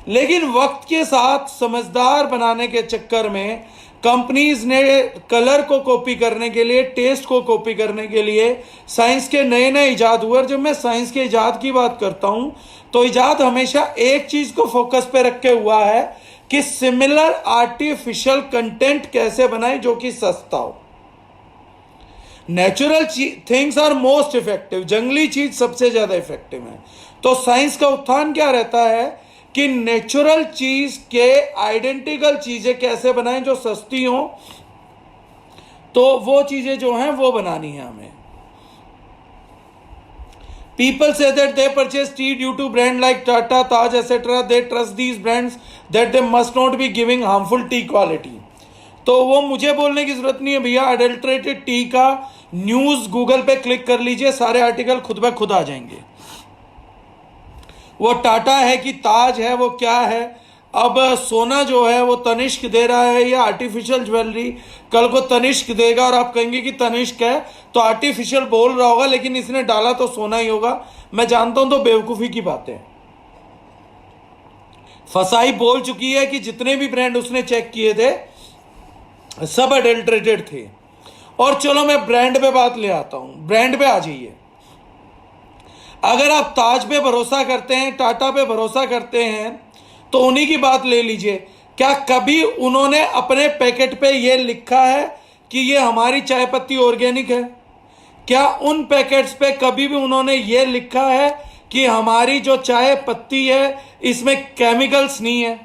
लेकिन वक्त के साथ समझदार बनाने के चक्कर में कंपनीज ने कलर को कॉपी करने के लिए, टेस्ट को कॉपी करने के लिए साइंस के नए नए इजाद हुए। और जब मैं साइंस के इजाद की बात करता हूं तो इजाद हमेशा एक चीज को फोकस पे रख के हुआ है कि सिमिलर आर्टिफिशियल कंटेंट कैसे बनाए जो कि सस्ता हो। Natural things are most effective, जंगली चीज सबसे ज्यादा इफेक्टिव है। तो साइंस का उत्थान क्या रहता है कि नेचुरल चीज के आइडेंटिकल चीजें कैसे बनाएं जो सस्ती हो। तो वो चीजें जो हैं वो बनानी है हमें। People say that they purchase tea due to brand like Tata, Taj, etc. They trust these brands that they must not be giving harmful tea quality. तो वो मुझे बोलने की जरूरत नहीं है भैया, अडल्ट्रेटेड टी का न्यूज गूगल पे क्लिक कर लीजिए, सारे आर्टिकल खुद ब खुद आ जाएंगे। वो टाटा है कि ताज है, वो क्या है। अब सोना जो है वो तनिष्क दे रहा है या आर्टिफिशियल ज्वेलरी, कल को तनिष्क देगा और आप कहेंगे कि तनिष्क है तो आर्टिफिशियल बोल रहा होगा, लेकिन इसने डाला तो सोना ही होगा। मैं जानता हूं तो बेवकूफी की बातें। फसाई बोल चुकी है कि जितने भी ब्रांड उसने चेक किए थे सब अडल्ट्रेटेड थे। और चलो मैं ब्रांड पे बात ले आता हूं, ब्रांड पे आ जाइए। अगर आप ताज पे भरोसा करते हैं, टाटा पे भरोसा करते हैं, तो उन्हीं की बात ले लीजिए। क्या कभी उन्होंने अपने पैकेट पे ये लिखा है कि ये हमारी चाय पत्ती ऑर्गेनिक है? क्या उन पैकेट्स पे कभी भी उन्होंने ये लिखा है कि हमारी जो चाय पत्ती है इसमें केमिकल्स नहीं है?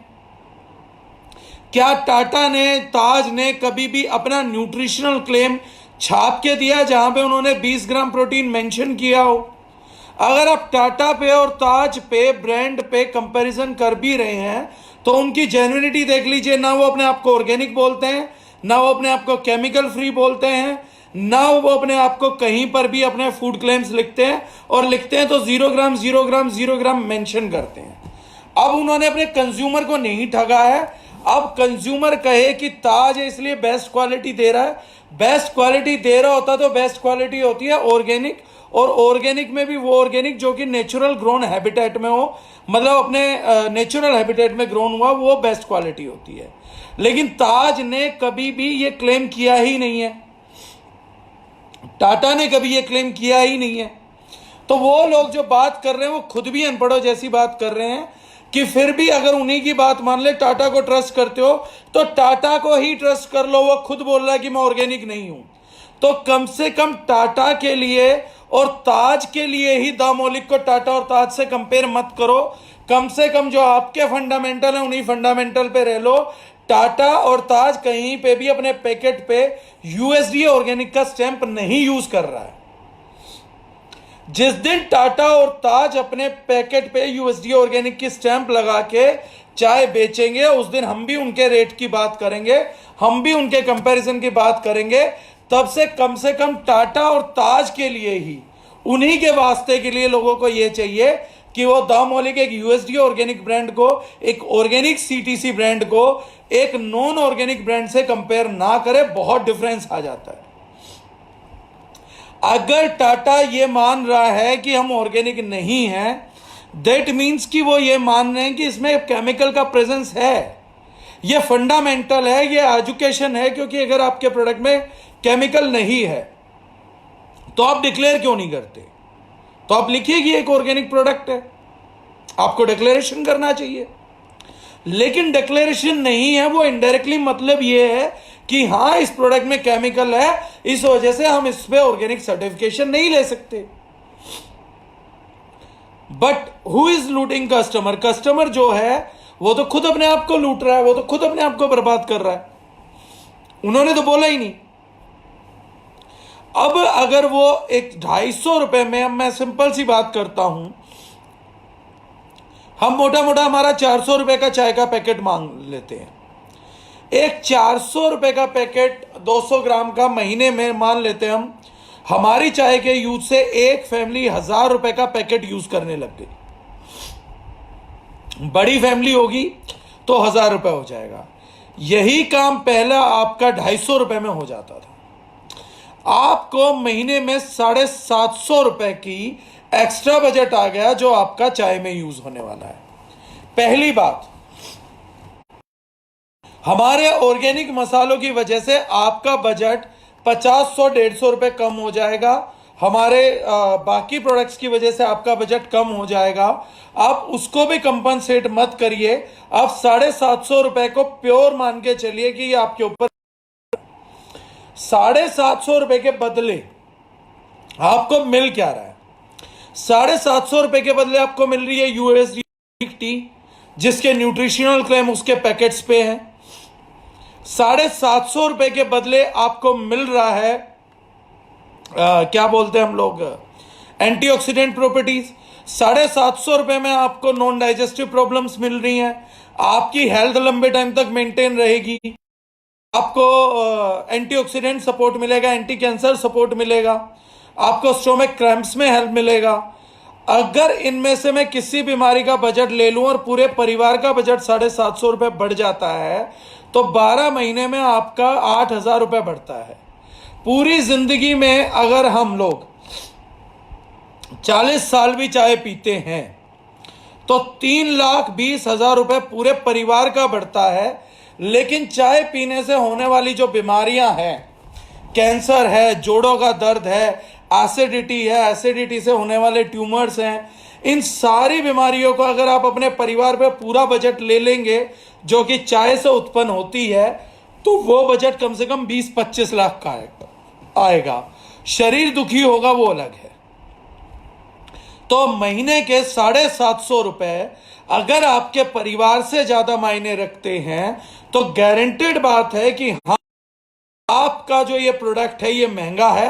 क्या टाटा ने, ताज ने कभी भी अपना न्यूट्रिशनल क्लेम छाप के दिया जहां पे उन्होंने 20 ग्राम प्रोटीन मेंशन किया हो? अगर आप टाटा पे और ताज पे ब्रांड पे कंपैरिजन कर भी रहे हैं तो उनकी जेन्युइनिटी देख लीजिए। ना वो अपने आप को ऑर्गेनिक बोलते हैं, ना वो अपने आप को केमिकल फ्री बोलते हैं, ना वो अपने आप को कहीं पर भी अपने फूड क्लेम्स लिखते हैं, और लिखते हैं तो 0 ग्राम 0 ग्राम मेंशन करते हैं। अब उन्होंने अपने कंज्यूमर को नहीं ठगा है। अब कंज्यूमर कहे कि ताज है इसलिए बेस्ट क्वालिटी दे रहा है, बेस्ट क्वालिटी दे रहा होता तो बेस्ट क्वालिटी होती है ऑर्गेनिक, और ऑर्गेनिक में भी वो ऑर्गेनिक जो कि नेचुरल ग्रोन हैबिटेट में हो, मतलब अपने नेचुरल हैबिटेट में ग्रोन हुआ, वो बेस्ट क्वालिटी होती है। लेकिन ताज ने कभी भी ये क्लेम किया ही नहीं है, टाटा ने कभी ये क्लेम किया ही नहीं है। तो वो लोग जो बात कर रहे हैं वो खुद भी अनपढ़ों जैसी बात कर रहे हैं कि फिर भी अगर उन्हीं की बात मान ले, टाटा को ट्रस्ट करते हो तो टाटा को ही ट्रस्ट कर लो। वो खुद बोल रहा है कि मैं ऑर्गेनिक नहीं हूं, तो कम से कम टाटा के लिए और ताज के लिए ही द मौलिक को टाटा और ताज से कंपेयर मत करो। कम से कम जो आपके फंडामेंटल है उन्हीं फंडामेंटल पे रह लो। टाटा और ताज कहीं पे भी अपने पैकेट पे यूएसडी ऑर्गेनिक का स्टैंप नहीं यूज कर रहा है। जिस दिन टाटा और ताज अपने पैकेट पे यूएसडी ऑर्गेनिक की स्टैंप लगा के चाय बेचेंगे, उस दिन हम भी उनके रेट की बात करेंगे, हम भी उनके कंपैरिजन की बात करेंगे। तब से कम टाटा और ताज के लिए ही, उन्हीं के वास्ते के लिए लोगों को यह चाहिए कि वो द मौलिक एक यूएसडी ऑर्गेनिक ब्रांड को, एक ऑर्गेनिक सीटीसी ब्रांड को एक नॉन ऑर्गेनिक ब्रांड से कंपेयर ना करे। बहुत डिफरेंस आ जाता है। अगर टाटा ये मान रहा है कि हम ऑर्गेनिक नहीं हैं, दैट मीन्स कि वो ये मान रहे हैं कि इसमें केमिकल का प्रेजेंस है। ये फंडामेंटल है, ये एजुकेशन है, क्योंकि अगर आपके प्रोडक्ट में केमिकल नहीं है तो आप डिक्लेयर क्यों नहीं करते? तो आप लिखिए कि एक ऑर्गेनिक प्रोडक्ट है, आपको डिक्लेरेशन करना चाहिए। लेकिन डिक्लेरेशन नहीं है, वो इनडायरेक्टली मतलब ये है कि हाँ इस प्रोडक्ट में केमिकल है, इस वजह से हम इस पे ऑर्गेनिक सर्टिफिकेशन नहीं ले सकते। But who is looting customer? Customer जो है वो तो खुद अपने आप को लूट रहा है, वो तो खुद अपने आप को बर्बाद कर रहा है। उन्होंने तो बोला ही नहीं। अब अगर वो एक 250 रुपए में, अब मैं सिंपल सी बात करता हूं, हम मोटा मोटा हमारा 400 रुपए का चाय का पैकेट मांग लेते हैं। एक 400 रुपए का पैकेट 200 ग्राम का महीने में मान लेते हैं हम, हमारी चाय के यूज से एक फैमिली 1000 रुपए का पैकेट यूज करने लग गई। बड़ी फैमिली होगी तो 1000 रुपए हो जाएगा। यही काम पहला आपका 250 रुपए में हो जाता था। आपको महीने में 750 रुपए की एक्स्ट्रा बजट आ गया जो आपका चाय में यूज होने वाला है। पहली बात, हमारे ऑर्गेनिक मसालों की वजह से आपका बजट 50-100-150 रुपए कम हो जाएगा। हमारे बाकी प्रोडक्ट्स की वजह से आपका बजट कम हो जाएगा। आप उसको भी कंपनसेट मत करिए। आप 750 रुपए को प्योर मान के चलिए कि ये आपके ऊपर 750 रुपए के बदले आपको मिल क्या रहा है? 750 रुपए के बदले आपको मिल रही है यूएसडी टी, जिसके न्यूट्रिशनल क्लेम उसके पैकेट्स पे है। 750 रुपए के बदले आपको मिल रहा है क्या बोलते हैं हम लोग, एंटीऑक्सीडेंट प्रॉपर्टीज। 750 रुपए में आपको नॉन डाइजेस्टिव प्रॉब्लम्स मिल रही हैं। आपकी हेल्थ लंबे टाइम तक मेंटेन रहेगी। आपको एंटीऑक्सीडेंट सपोर्ट मिलेगा, एंटी कैंसर सपोर्ट मिलेगा, आपको स्टोमक क्रैम्प्स में हेल्प मिलेगा। अगर इनमें से मैं किसी बीमारी का बजट ले लूं और पूरे परिवार का बजट 750 रुपए बढ़ जाता है तो 12 महीने में आपका 8000 रुपए बढ़ता है। पूरी जिंदगी में अगर हम लोग 40 साल भी चाय पीते हैं तो 3,20,000 रुपए पूरे परिवार का बढ़ता है। लेकिन चाय पीने से होने वाली जो बीमारियां हैं, कैंसर है, जोड़ों का दर्द है, एसिडिटी है, एसिडिटी से होने वाले ट्यूमर्स हैं, इन सारी बीमारियों को अगर आप अपने परिवार पे पूरा बजट ले लेंगे जो कि चाय से उत्पन्न होती है, तो वो बजट कम से कम 20-25 लाख का आएगा। शरीर दुखी होगा वो अलग है। तो महीने के 750 रुपए अगर आपके परिवार से ज्यादा मायने रखते हैं, तो गारंटेड बात है कि हाँ, आपका जो ये प्रोडक्ट है ये महंगा है।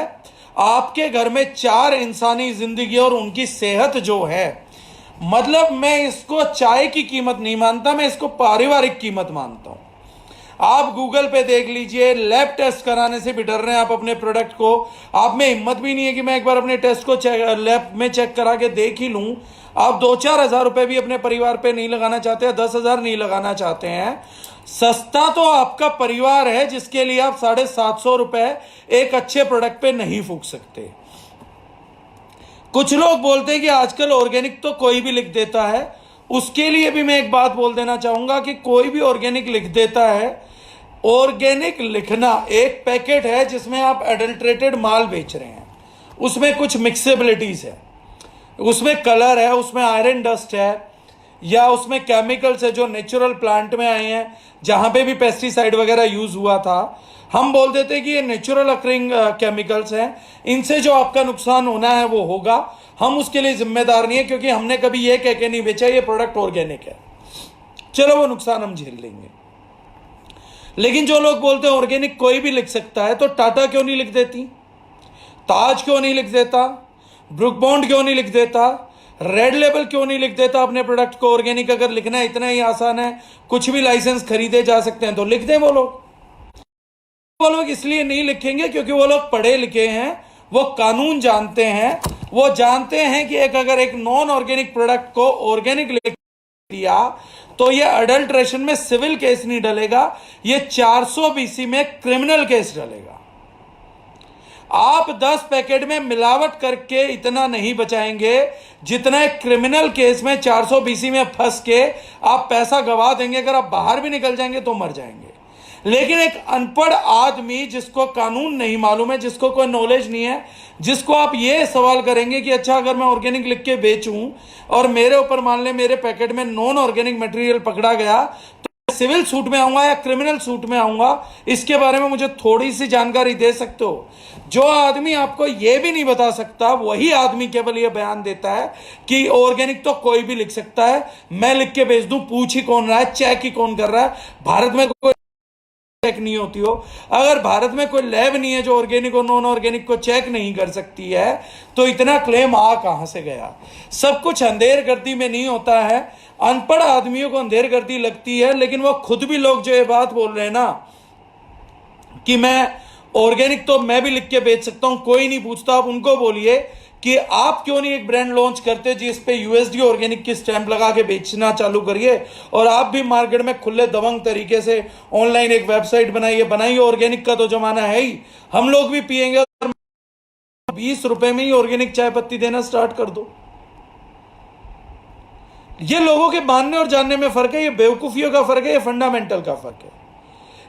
आपके घर में 4 इंसानी जिंदगी और उनकी सेहत जो है, मतलब मैं इसको चाय की कीमत नहीं मानता, मैं इसको पारिवारिक कीमत मानता हूं। आप गूगल पे देख लीजिए, लैब टेस्ट कराने से भी डर रहे हैं आप अपने प्रोडक्ट को। आप में हिम्मत भी नहीं है कि मैं एक बार अपने टेस्ट को लैब में चेक करा के देख ही लूं। आप 2-4 हजार रुपए भी अपने परिवार पे नहीं लगाना चाहते हैं, 10,000 नहीं लगाना चाहते हैं। सस्ता तो आपका परिवार है जिसके लिए आप 750 रुपए एक अच्छे प्रोडक्ट पे नहीं फूंक सकते। कुछ लोग बोलते हैं कि आजकल ऑर्गेनिक तो कोई भी लिख देता है। उसके लिए भी मैं एक बात बोल देना चाहूंगा कि कोई भी ऑर्गेनिक लिख देता है। ऑर्गेनिक लिखना एक पैकेट है जिसमें आप एडल्ट्रेटेड माल बेच रहे हैं, उसमें कुछ मिक्सेबिलिटीज है, उसमें कलर है, उसमें आयरन डस्ट है, या उसमें केमिकल्स है जो नेचुरल प्लांट में आए हैं, जहां पे भी पेस्टिसाइड वगैरह यूज हुआ था। हम बोल देते हैं कि ये नेचुरल अकरिंग केमिकल्स हैं, इनसे जो आपका नुकसान होना है वो होगा, हम उसके लिए जिम्मेदार नहीं है, क्योंकि हमने कभी ये कह के नहीं बेचा ये प्रोडक्ट ऑर्गेनिक है। चलो वो नुकसान हम झेल लेंगे। लेकिन जो लोग बोलते हैं ऑर्गेनिक कोई भी लिख सकता है, तो टाटा क्यों नहीं लिख देती, ताज क्यों नहीं लिख देता, ब्रुक बॉन्ड क्यों नहीं लिख देता, रेड लेबल क्यों नहीं लिख देता अपने प्रोडक्ट को? ऑर्गेनिक अगर लिखना है इतना ही आसान है, कुछ भी लाइसेंस खरीदे जा सकते हैं, तो लिख दें वो लोग इसलिए नहीं लिखेंगे क्योंकि वो लोग पढ़े लिखे हैं, वो कानून जानते हैं, वो जानते हैं कि अगर एक नॉन ऑर्गेनिक प्रोडक्ट को ऑर्गेनिक लिख दिया तो ये अडल्ट्रेशन में सिविल केस नहीं डलेगा, ये 400 बीसी में क्रिमिनल केस डलेगा। आप 10 पैकेट में मिलावट करके इतना नहीं बचाएंगे जितना एक क्रिमिनल केस में 400 बीसी में फंस के आप पैसा गवा देंगे। अगर आप बाहर भी निकल जाएंगे तो मर जाएंगे। लेकिन एक अनपढ़ आदमी जिसको कानून नहीं मालूम है, जिसको कोई नॉलेज नहीं है, जिसको आप ये सवाल करेंगे कि अच्छा अगर मैं ऑर्गेनिक लिख के बेचूं और मेरे ऊपर मान ले मेरे पैकेट में नॉन ऑर्गेनिक मटेरियल पकड़ा गया, तो सिविल सूट में आऊंगा या क्रिमिनल सूट में आऊंगा, इसके बारे में मुझे थोड़ी सी जानकारी दे सकते हो? जो आदमी आपको यह भी नहीं बता सकता, वही आदमी केवल यह बयान देता है कि ऑर्गेनिक तो कोई भी लिख सकता है, मैं लिख के बेच दूं, पूछ ही कौन रहा है, चेक ही कौन कर रहा है? भारत में कोई चेक नहीं होती हो। अगर भारत में कोई लैब नहीं है जो ऑर्गेनिक और नॉन ऑर्गेनिक को चेक नहीं कर सकती है, तो इतना क्लेम आ कहां से गया? सब कुछ अंधेरगर्दी में नहीं होता है। अनपढ़ आदमियों को अंधेरगर्दी लगती है, लेकिन वो खुद भी लोग जो ये बात बोल रहे हैं ना कि मैं ऑर्गेनिक तो मैं भी लिख के बेच सकता हूं, कोई नहीं पूछता, आप उनको बोलिए कि आप क्यों नहीं एक ब्रांड लॉन्च करते जिस पे यूएसडी ऑर्गेनिक की स्टैंप लगा के बेचना चालू करिए, और आप भी मार्केट में खुले दबंग तरीके से ऑनलाइन एक वेबसाइट बनाइए। ऑर्गेनिक का तो जमाना है ही, हम लोग भी पिएंगे। 20 रुपए में ही ऑर्गेनिक चाय पत्ती देना स्टार्ट कर दो। ये लोगों के मानने और जानने में फर्क है, ये बेवकूफियों का फर्क है, ये फंडामेंटल का फर्क है,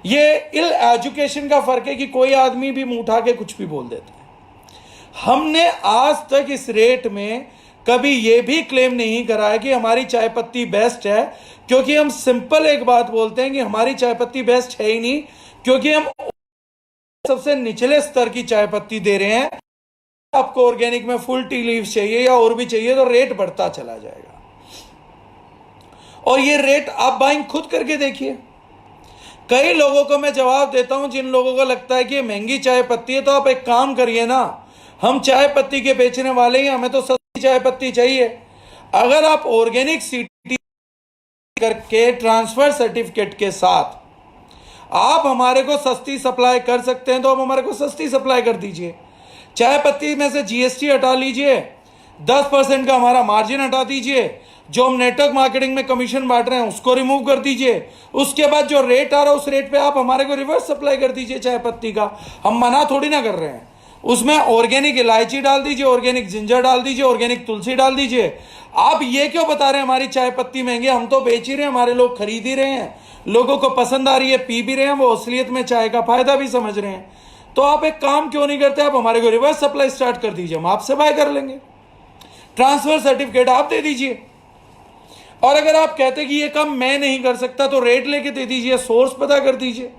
ये इल एजुकेशन का फर्क है कि कोई आदमी भी मुंह उठा के कुछ भी बोल देता है। हमने आज तक इस रेट में कभी यह भी क्लेम नहीं करा है कि हमारी चाय पत्ती बेस्ट है, क्योंकि हम सिंपल एक बात बोलते हैं कि हमारी चाय पत्ती बेस्ट है ही नहीं, क्योंकि हम सबसे निचले स्तर की चाय पत्ती दे रहे हैं। आपको ऑर्गेनिक में फुल टी लीव्स चाहिए या और भी चाहिए तो रेट बढ़ता चला जाएगा, और ये रेट आप बाइंग खुद करके देखिए। कई लोगों को मैं जवाब देता हूं, जिन लोगों को लगता है कि ये महंगी चाय पत्ती है, तो आप एक काम करिए ना, हम चाय पत्ती के बेचने वाले ही, हमें तो सस्ती चाय पत्ती चाहिए। अगर आप ऑर्गेनिक सीटी करके ट्रांसफर सर्टिफिकेट के साथ आप हमारे को सस्ती सप्लाई कर सकते हैं, तो आप हमारे को सस्ती सप्लाई कर दीजिए। चाय पत्ती में से जीएसटी हटा लीजिए, 10% का हमारा मार्जिन हटा दीजिए, जो हम नेटवर्क मार्केटिंग में कमीशन बांट रहे हैं उसको रिमूव कर दीजिए। उसके बाद जो रेट आ रहा है उस रेट पे आप हमारे को रिवर्स सप्लाई कर दीजिए चाय पत्ती का। हम मना थोड़ी ना कर रहे हैं। उसमें ऑर्गेनिक इलायची डाल दीजिए, ऑर्गेनिक जिंजर डाल दीजिए, ऑर्गेनिक तुलसी डाल दीजिए। आप ये क्यों बता रहे हैं हमारी चाय पत्ती महंगी? हम तो बेच ही रहे हैं, हमारे लोग खरीद ही रहे हैं, लोगों को पसंद आ रही है, पी भी रहे हैं, वो असलियत में चाय का फायदा भी समझ रहे हैं। तो आप एक काम क्यों नहीं करते, आप हमारे को रिवर्स सप्लाई स्टार्ट कर दीजिए, हम आपसे बाय कर लेंगे। ट्रांसफर सर्टिफिकेट आप दे दीजिए। और अगर आप कहते कि ये काम मैं नहीं कर सकता तो रेट लेके दे दीजिए, सोर्स पता कर दीजिए।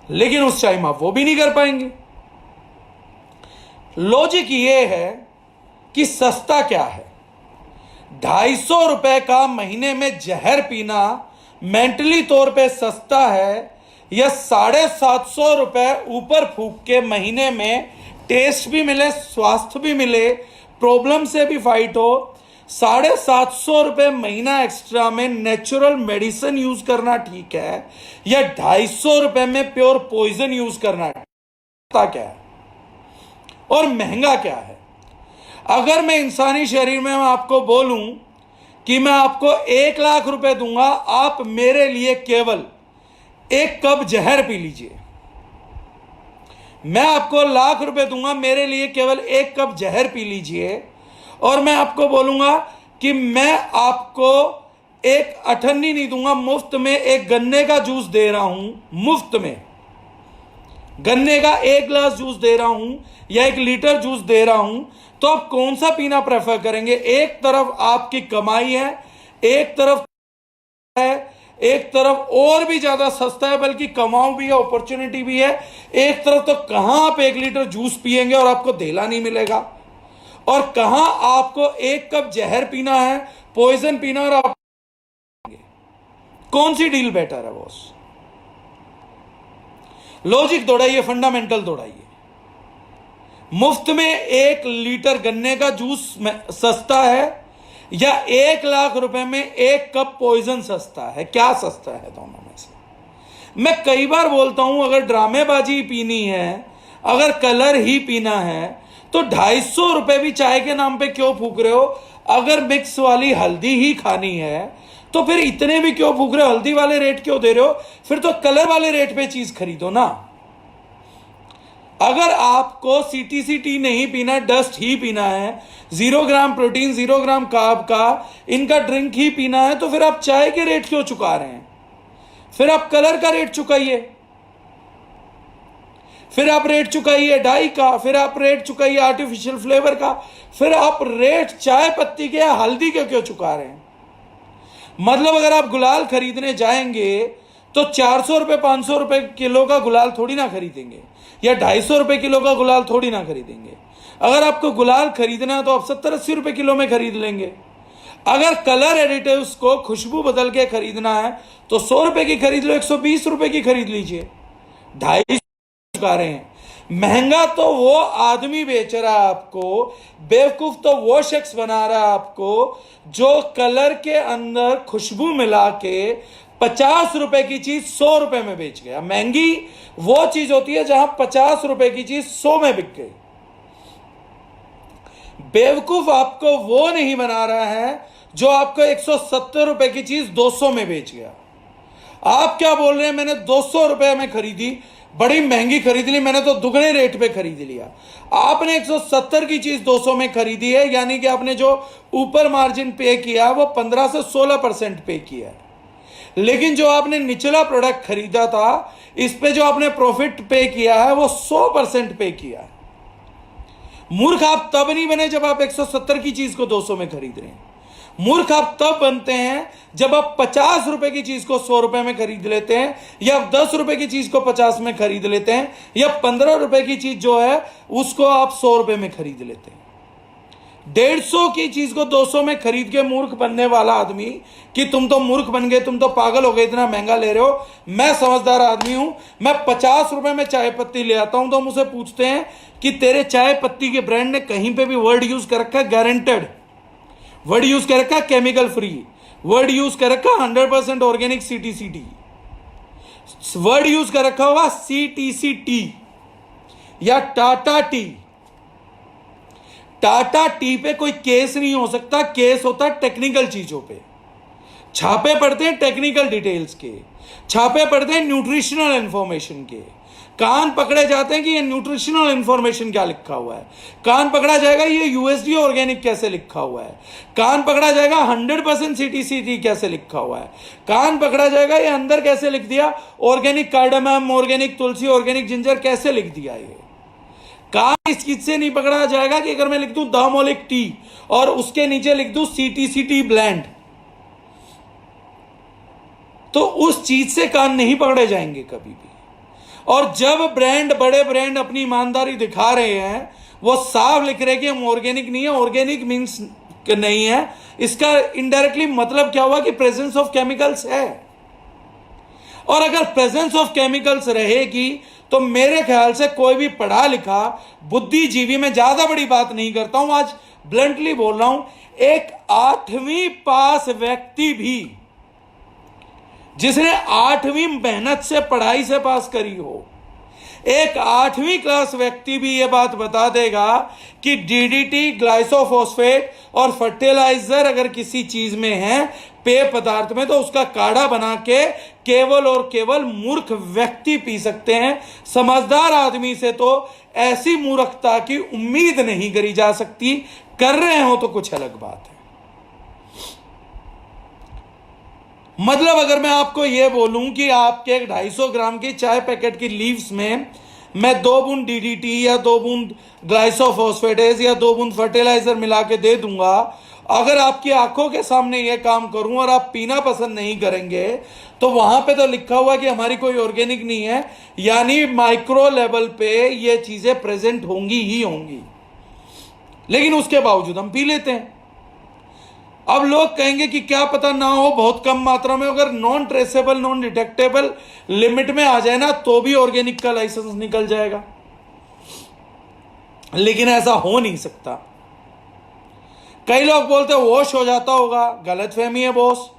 लेकिन उस टाइम आप वो भी नहीं कर पाएंगे। लॉजिक ये है कि सस्ता क्या है। 250 रुपए का महीने में जहर पीना मेंटली तौर पे सस्ता है, या 750 रुपए ऊपर फूक के महीने में टेस्ट भी मिले, स्वास्थ्य भी मिले, प्रॉब्लम से भी फाइट हो, 750 रुपए महीना एक्स्ट्रा में नेचुरल मेडिसिन यूज करना ठीक है, या 250 रुपए में प्योर पॉइजन यूज करना क्या है और महंगा क्या है? अगर मैं इंसानी शरीर में आपको बोलूं कि मैं आपको 1 लाख रुपए दूंगा, आप मेरे लिए केवल 1 कप जहर पी लीजिए। मैं आपको 1 लाख रुपए दूंगा, मेरे लिए केवल 1 कप जहर पी लीजिए, और मैं आपको बोलूंगा कि मैं आपको एक अठन्नी नहीं दूंगा, मुफ्त में एक गन्ने का जूस दे रहा हूं, मुफ्त में गन्ने का 1 गिलास जूस दे रहा हूं या 1 लीटर जूस दे रहा हूं, तो आप कौन सा पीना प्रेफर करेंगे? एक तरफ आपकी कमाई है, एक तरफ है, एक तरफ और भी ज्यादा सस्ता है, बल्कि कमाऊ भी है, अपॉर्चुनिटी भी है। एक तरफ तो कहां आप 1 लीटर जूस पिएंगे और आपको धेला नहीं मिलेगा, और कहां आपको 1 कप जहर पीना है, पॉइजन पीना, और आप कौन सी डील बेटर है बॉस? लॉजिक दौड़ाइए, फंडामेंटल दौड़ाइए। मुफ्त में 1 लीटर गन्ने का जूस सस्ता है, या 1 लाख रुपए में 1 कप पॉइजन सस्ता है? क्या सस्ता है दोनों में से? मैं कई बार बोलता हूं, अगर ड्रामेबाजी पीनी है, अगर कलर ही पीना है, तो 250 रुपए भी चाय के नाम पे क्यों फूक रहे हो? अगर मिक्स वाली हल्दी ही खानी है तो फिर इतने भी क्यों फूक रहे हो? हल्दी वाले रेट क्यों दे रहे हो? फिर तो कलर वाले रेट पे चीज खरीदो ना। अगर आपको CTCT नहीं पीना, डस्ट ही पीना है, 0 ग्राम प्रोटीन 0 ग्राम कार्ब का इनका ड्रिंक ही पीना है, तो फिर आप चाय के रेट क्यों चुका रहे हैं? फिर आप कलर का रेट चुकाइए, फिर आप रेट चुकाइए डाई का, फिर आप रेट चुकाइए आर्टिफिशियल फ्लेवर का, फिर आप रेट चाय पत्ती के या हल्दी के क्यों चुका रहे हैं? मतलब अगर आप गुलाल खरीदने जाएंगे तो 400 रुपए 500 रुपए किलो का गुलाल थोड़ी ना खरीदेंगे, या 250 रुपए किलो का गुलाल थोड़ी ना खरीदेंगे। अगर आपको गुलाल खरीदना है तो आप 70-80 रुपए किलो में खरीद लेंगे। अगर कलर एडिटिव्स को खुशबू बदल के खरीदना है तो 100 रुपए की खरीद लो, 120 रुपए की खरीद लीजिए। 250 चुका रहे हैं। महंगा तो वो आदमी बेच रहा है आपको, बेवकूफ तो वो शख्स बना रहा है आपको जो कलर के अंदर खुशबू मिला के 50 रुपए की चीज 100 रुपए में बेच गया। महंगी वो चीज होती है जहां 50 रुपए की चीज 100 में बिक गई। बेवकूफ आपको वो नहीं बना रहा है जो आपको 170 रुपए की चीज 200 में बेच गया। आप क्या बोल रहे हैं, मैंने 200 रुपए में खरीदी, बड़ी महंगी खरीद ली, मैंने तो दुगने रेट पे खरीद लिया। आपने 170 की चीज 200 में खरीदी है, यानी कि आपने जो ऊपर मार्जिन पे किया वो 15 से 16% पे किया है। लेकिन जो आपने निचला प्रोडक्ट खरीदा था, इस पे जो आपने प्रॉफिट पे किया है वो 100% पे किया है। मूर्ख आप तब नहीं बने जब आप 170 की चीज को 200 में खरीद रहे हैं। मूर्ख आप तब बनते हैं जब आप 50 रुपए की चीज को 100 रुपए में खरीद लेते हैं, या आप 10 रुपए की चीज को 50 में खरीद लेते हैं, या 15 रुपए की चीज जो है उसको आप 100 रुपए में खरीद लेते हैं। 150 की चीज को 200 में खरीद के मूर्ख बनने वाला आदमी कि तुम तो मूर्ख बन गए, तुम तो पागल हो गए, इतना महंगा ले रहे हो। मैं समझदार आदमी हूं, मैं 50 रुपए में चाय पत्ती ले आता हूं तो मुझसे पूछते हैं कि तेरे चाय पत्ती के ब्रांड ने कहीं पे भी वर्ड यूज कर रखा है गारंटेड, वर्ड यूज कर रखा केमिकल फ्री, वर्ड यूज कर रखा 100% ऑर्गेनिक CTCT, वर्ड यूज कर रखा होगा CTCT या टाटा टी। टाटा टी पे कोई केस नहीं हो सकता, केस होता टेक्निकल चीजों पे। छापे पड़ते हैं टेक्निकल डिटेल्स के, छापे पड़ते हैं न्यूट्रिशनल इंफॉर्मेशन के, कान पकड़े जाते हैं कि ये न्यूट्रिशनल इंफॉर्मेशन क्या लिखा हुआ है, कान पकड़ा जाएगा ये USD ऑर्गेनिक कैसे लिखा हुआ है, कान पकड़ा जाएगा 100% CTCT कैसे लिखा हुआ है, कान पकड़ा जाएगा ये अंदर कैसे लिख दिया ऑर्गेनिक कार्डामम, ऑर्गेनिक तुलसी, ऑर्गेनिक जिंजर कैसे लिख दिया, ये काम इस चीज से नहीं पकड़ा जाएगा कि अगर मैं लिख दूं द मौलिक टी और उसके नीचे लिख दूं सीटीसी टी ब्लेंड, तो उस चीज से कान नहीं पकड़े जाएंगे कभी भी। और जब बड़े ब्रांड अपनी ईमानदारी दिखा रहे हैं, वो साफ लिख रहे हैं कि हम ऑर्गेनिक नहीं है, ऑर्गेनिक मीन्स नहीं है, इसका इनडायरेक्टली मतलब क्या हुआ कि प्रेजेंस ऑफ केमिकल्स है। और अगर प्रेजेंस ऑफ केमिकल्स रहेगी तो मेरे ख्याल से कोई भी पढ़ा लिखा बुद्धिजीवी, में ज्यादा बड़ी बात नहीं करता हूं, आज ब्लंटली बोल रहा हूं, एक 8वीं पास व्यक्ति भी जिसने 8वीं मेहनत से पढ़ाई से पास करी हो, एक 8वीं क्लास व्यक्ति भी यह बात बता देगा कि डीडीटी, ग्लाइसोफॉस्फेट और फर्टिलाइजर अगर किसी चीज में है, पेय पदार्थ में, तो उसका काढ़ा बना के केवल और केवल मूर्ख व्यक्ति पी सकते हैं। समझदार आदमी से तो ऐसी मूर्खता की उम्मीद नहीं करी जा सकती, कर रहे हो तो कुछ अलग बात है। मतलब अगर मैं आपको यह बोलूं कि आपके 250 ग्राम की चाय पैकेट की लीव्स में मैं 2 बूंद डीडीटी या 2 बूंद ग्लाइसोफॉस्फेटेस या 2 बूंद फर्टिलाइजर मिला के दे दूंगा, अगर आपकी आंखों के सामने यह काम करूं और आप पीना पसंद नहीं करेंगे, तो वहां पे तो लिखा हुआ कि हमारी कोई ऑर्गेनिक नहीं है, यानी माइक्रो लेवल पे ये चीजें प्रेजेंट होंगी ही होंगी, लेकिन उसके बावजूद हम पी लेते हैं। अब लोग कहेंगे कि क्या पता ना हो, बहुत कम मात्रा में, अगर non traceable, non detectable limit में आ जाए ना, तो भी ऑर्गेनिक का लाइसेंस निकल जाएगा, लेकिन ऐसा हो नहीं सकता। कई लोग बोलते हैं वॉश हो जाता होगा, गलतफहमी है बॉस।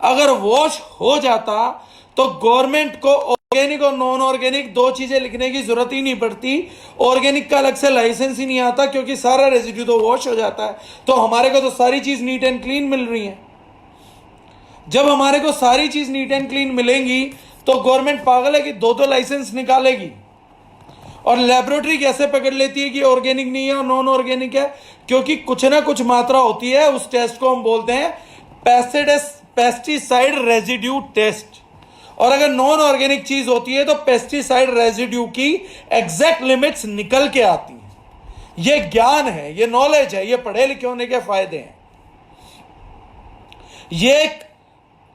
अगर वॉश हो जाता तो गवर्नमेंट को ऑर्गेनिक और नॉन ऑर्गेनिक 2 चीजें लिखने की जरूरत ही नहीं पड़ती, ऑर्गेनिक का अलग से लाइसेंस ही नहीं आता, क्योंकि सारा रेजिड्यू तो वॉश हो जाता है। तो हमारे को तो सारी चीज नीट एंड क्लीन मिल रही है। जब हमारे को सारी चीज नीट एंड क्लीन मिलेंगी तो गवर्नमेंट पागल है कि 2 लाइसेंस निकालेगी। और लेबोरेटरी कैसे पकड़ लेती है कि ऑर्गेनिक नहीं है और नॉन ऑर्गेनिक है? क्योंकि कुछ ना कुछ मात्रा होती है, उस टेस्ट को हम बोलते हैं पेस्टिसाइड रेजिड्यू टेस्ट। और अगर नॉन ऑर्गेनिक चीज होती है तो पेस्टिसाइड रेजिड्यू की एग्जैक्ट लिमिट्स निकल के आती हैं। यह ज्ञान है, यह नॉलेज है, यह पढ़े लिखे होने के फायदे हैं। यह एक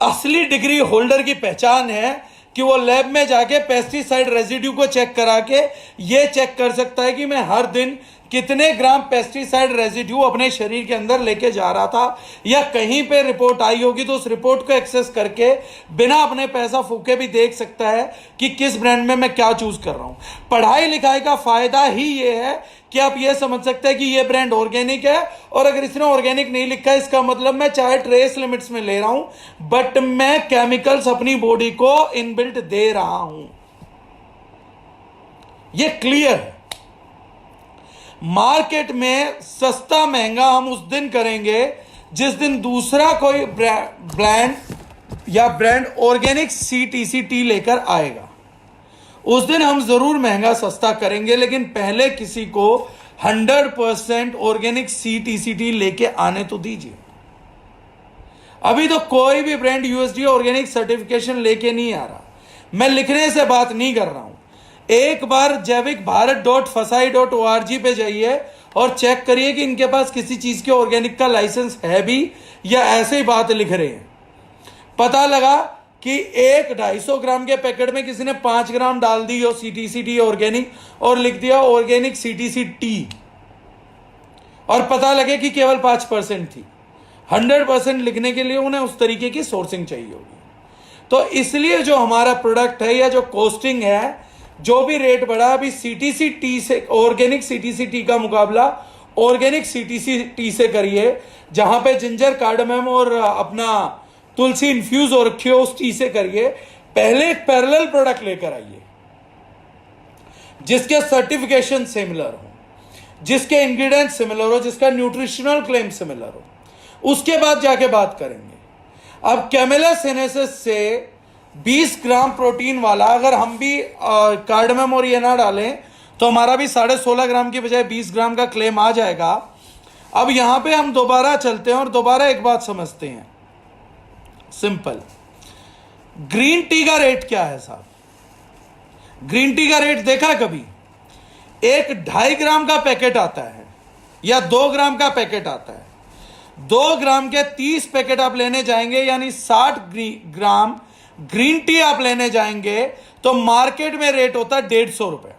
असली डिग्री होल्डर की पहचान है कि वो लैब में जाके पेस्टिसाइड रेजिड्यू को चेक करा के ये चेक कर सकता है कि मैं हर दिन कितने ग्राम पेस्टिसाइड रेजिड्यू अपने शरीर के अंदर लेके जा रहा था, या कहीं पे रिपोर्ट आई होगी तो उस रिपोर्ट को एक्सेस करके बिना अपने पैसा फूके भी देख सकता है कि किस ब्रांड में मैं क्या चूज कर रहा हूं। पढ़ाई लिखाई का फायदा ही ये है कि आप ये समझ सकते हैं कि ये ब्रांड ऑर्गेनिक है, और अगर इसने ऑर्गेनिक नहीं लिखा है, इसका मतलब मैं चाहे ट्रेस लिमिट्स में ले रहा हूं, बट मैं केमिकल्स अपनी बॉडी को इनबिल्ट दे रहा हूं। ये क्लियर है। मार्केट में सस्ता महंगा हम उस दिन करेंगे जिस दिन दूसरा कोई ब्रांड ऑर्गेनिक सीटीसी टी लेकर आएगा। उस दिन हम जरूर महंगा सस्ता करेंगे, लेकिन पहले किसी को 100% ऑर्गेनिक सीटीसी टी लेके आने तो दीजिए। अभी तो कोई भी ब्रांड यूएसडी ऑर्गेनिक सर्टिफिकेशन लेके नहीं आ रहा। मैं लिखने से बात नहीं कर रहा हूं। एक बार जैविक भारत.फसाई.org पे जाइए और चेक करिए कि इनके पास किसी चीज के ऑर्गेनिक का लाइसेंस है भी, या ऐसे ही बात लिख रहे हैं। पता लगा कि एक 250 ग्राम के पैकेट में किसी ने 5 ग्राम डाल दी हो सीटीसी टी ऑर्गेनिक और लिख दिया ऑर्गेनिक सीटीसी टी, और पता लगे कि केवल 5% थी। 100% लिखने के लिए उन्हें उस तरीके की सोर्सिंग चाहिए होगी। तो इसलिए जो हमारा प्रोडक्ट है या जो कॉस्टिंग है, जो भी रेट बढ़ा, अभी सीटीसी टी से, ऑर्गेनिक सीटीसी टी का मुकाबला ऑर्गेनिक सीटीसी टी से करिए, जहां पे जिंजर, कार्डमम और अपना तुलसी इन्फ्यूज हो रखी हो, उस टी से करिए। पहले एक पैरेलल प्रोडक्ट लेकर आइए जिसके सर्टिफिकेशन सिमिलर हो, जिसके इंग्रेडिएंट सिमिलर हो, जिसका न्यूट्रिशनल क्लेम सिमिलर हो, उसके बाद जाके बात करेंगे। अब कैमेला सीनेंसिस से 20 ग्राम प्रोटीन वाला अगर हम भी कार्डमम और ये ना डालें तो हमारा भी 16.5 ग्राम की बजाय 20 ग्राम का क्लेम आ जाएगा। अब यहां पे हम दोबारा चलते हैं और दोबारा एक बात समझते हैं, सिंपल। ग्रीन टी का रेट क्या है साहब? ग्रीन टी का रेट देखा कभी? एक 2.5 ग्राम का पैकेट आता है या 2 ग्राम का पैकेट आता है, 2 ग्राम के 30 पैकेट आप लेने जाएंगे, यानी 60 ग्राम ग्रीन टी आप लेने जाएंगे तो मार्केट में रेट होता है 150 रुपए।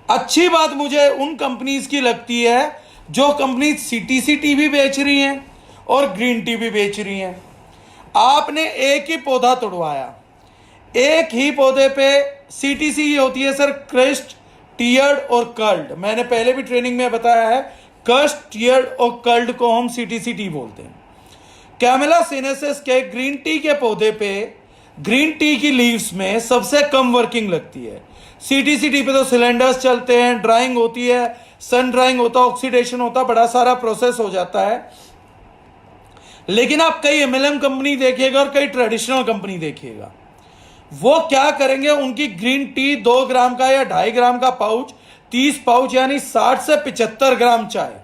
अच्छी बात मुझे उन कंपनीज की लगती है जो कंपनी सीटीसी टी भी बेच रही हैं और ग्रीन टी भी बेच रही हैं। आपने एक ही पौधा तोड़वाया, एक ही पौधे पे सीटीसी ये होती है सर, क्रस्ट, टियर्ड और कर्ल्ड। मैंने पहले भी ट्रेनिंग में बताया है, क्रस्ट, टियर्ड और कर्ल्ड को हम सीटीसी टी बोलते हैं। कैमेला सीनेसिस के ग्रीन टी के पौधे पे ग्रीन टी की लीव्स में सबसे कम वर्किंग लगती है। सीटीसी टी पे तो सिलेंडर्स चलते हैं, ड्राइंग होती है, सन ड्राइंग होता है, ऑक्सीडेशन होता है, बड़ा सारा प्रोसेस हो जाता है। लेकिन आप कई एमएलएम कंपनी देखिएगा और कई ट्रेडिशनल कंपनी देखिएगा, वो क्या करेंगे, उनकी ग्रीन टी 2 ग्राम का या 2.5 ग्राम का पाउच, 30 पाउच यानी 60 से 75 ग्राम चाय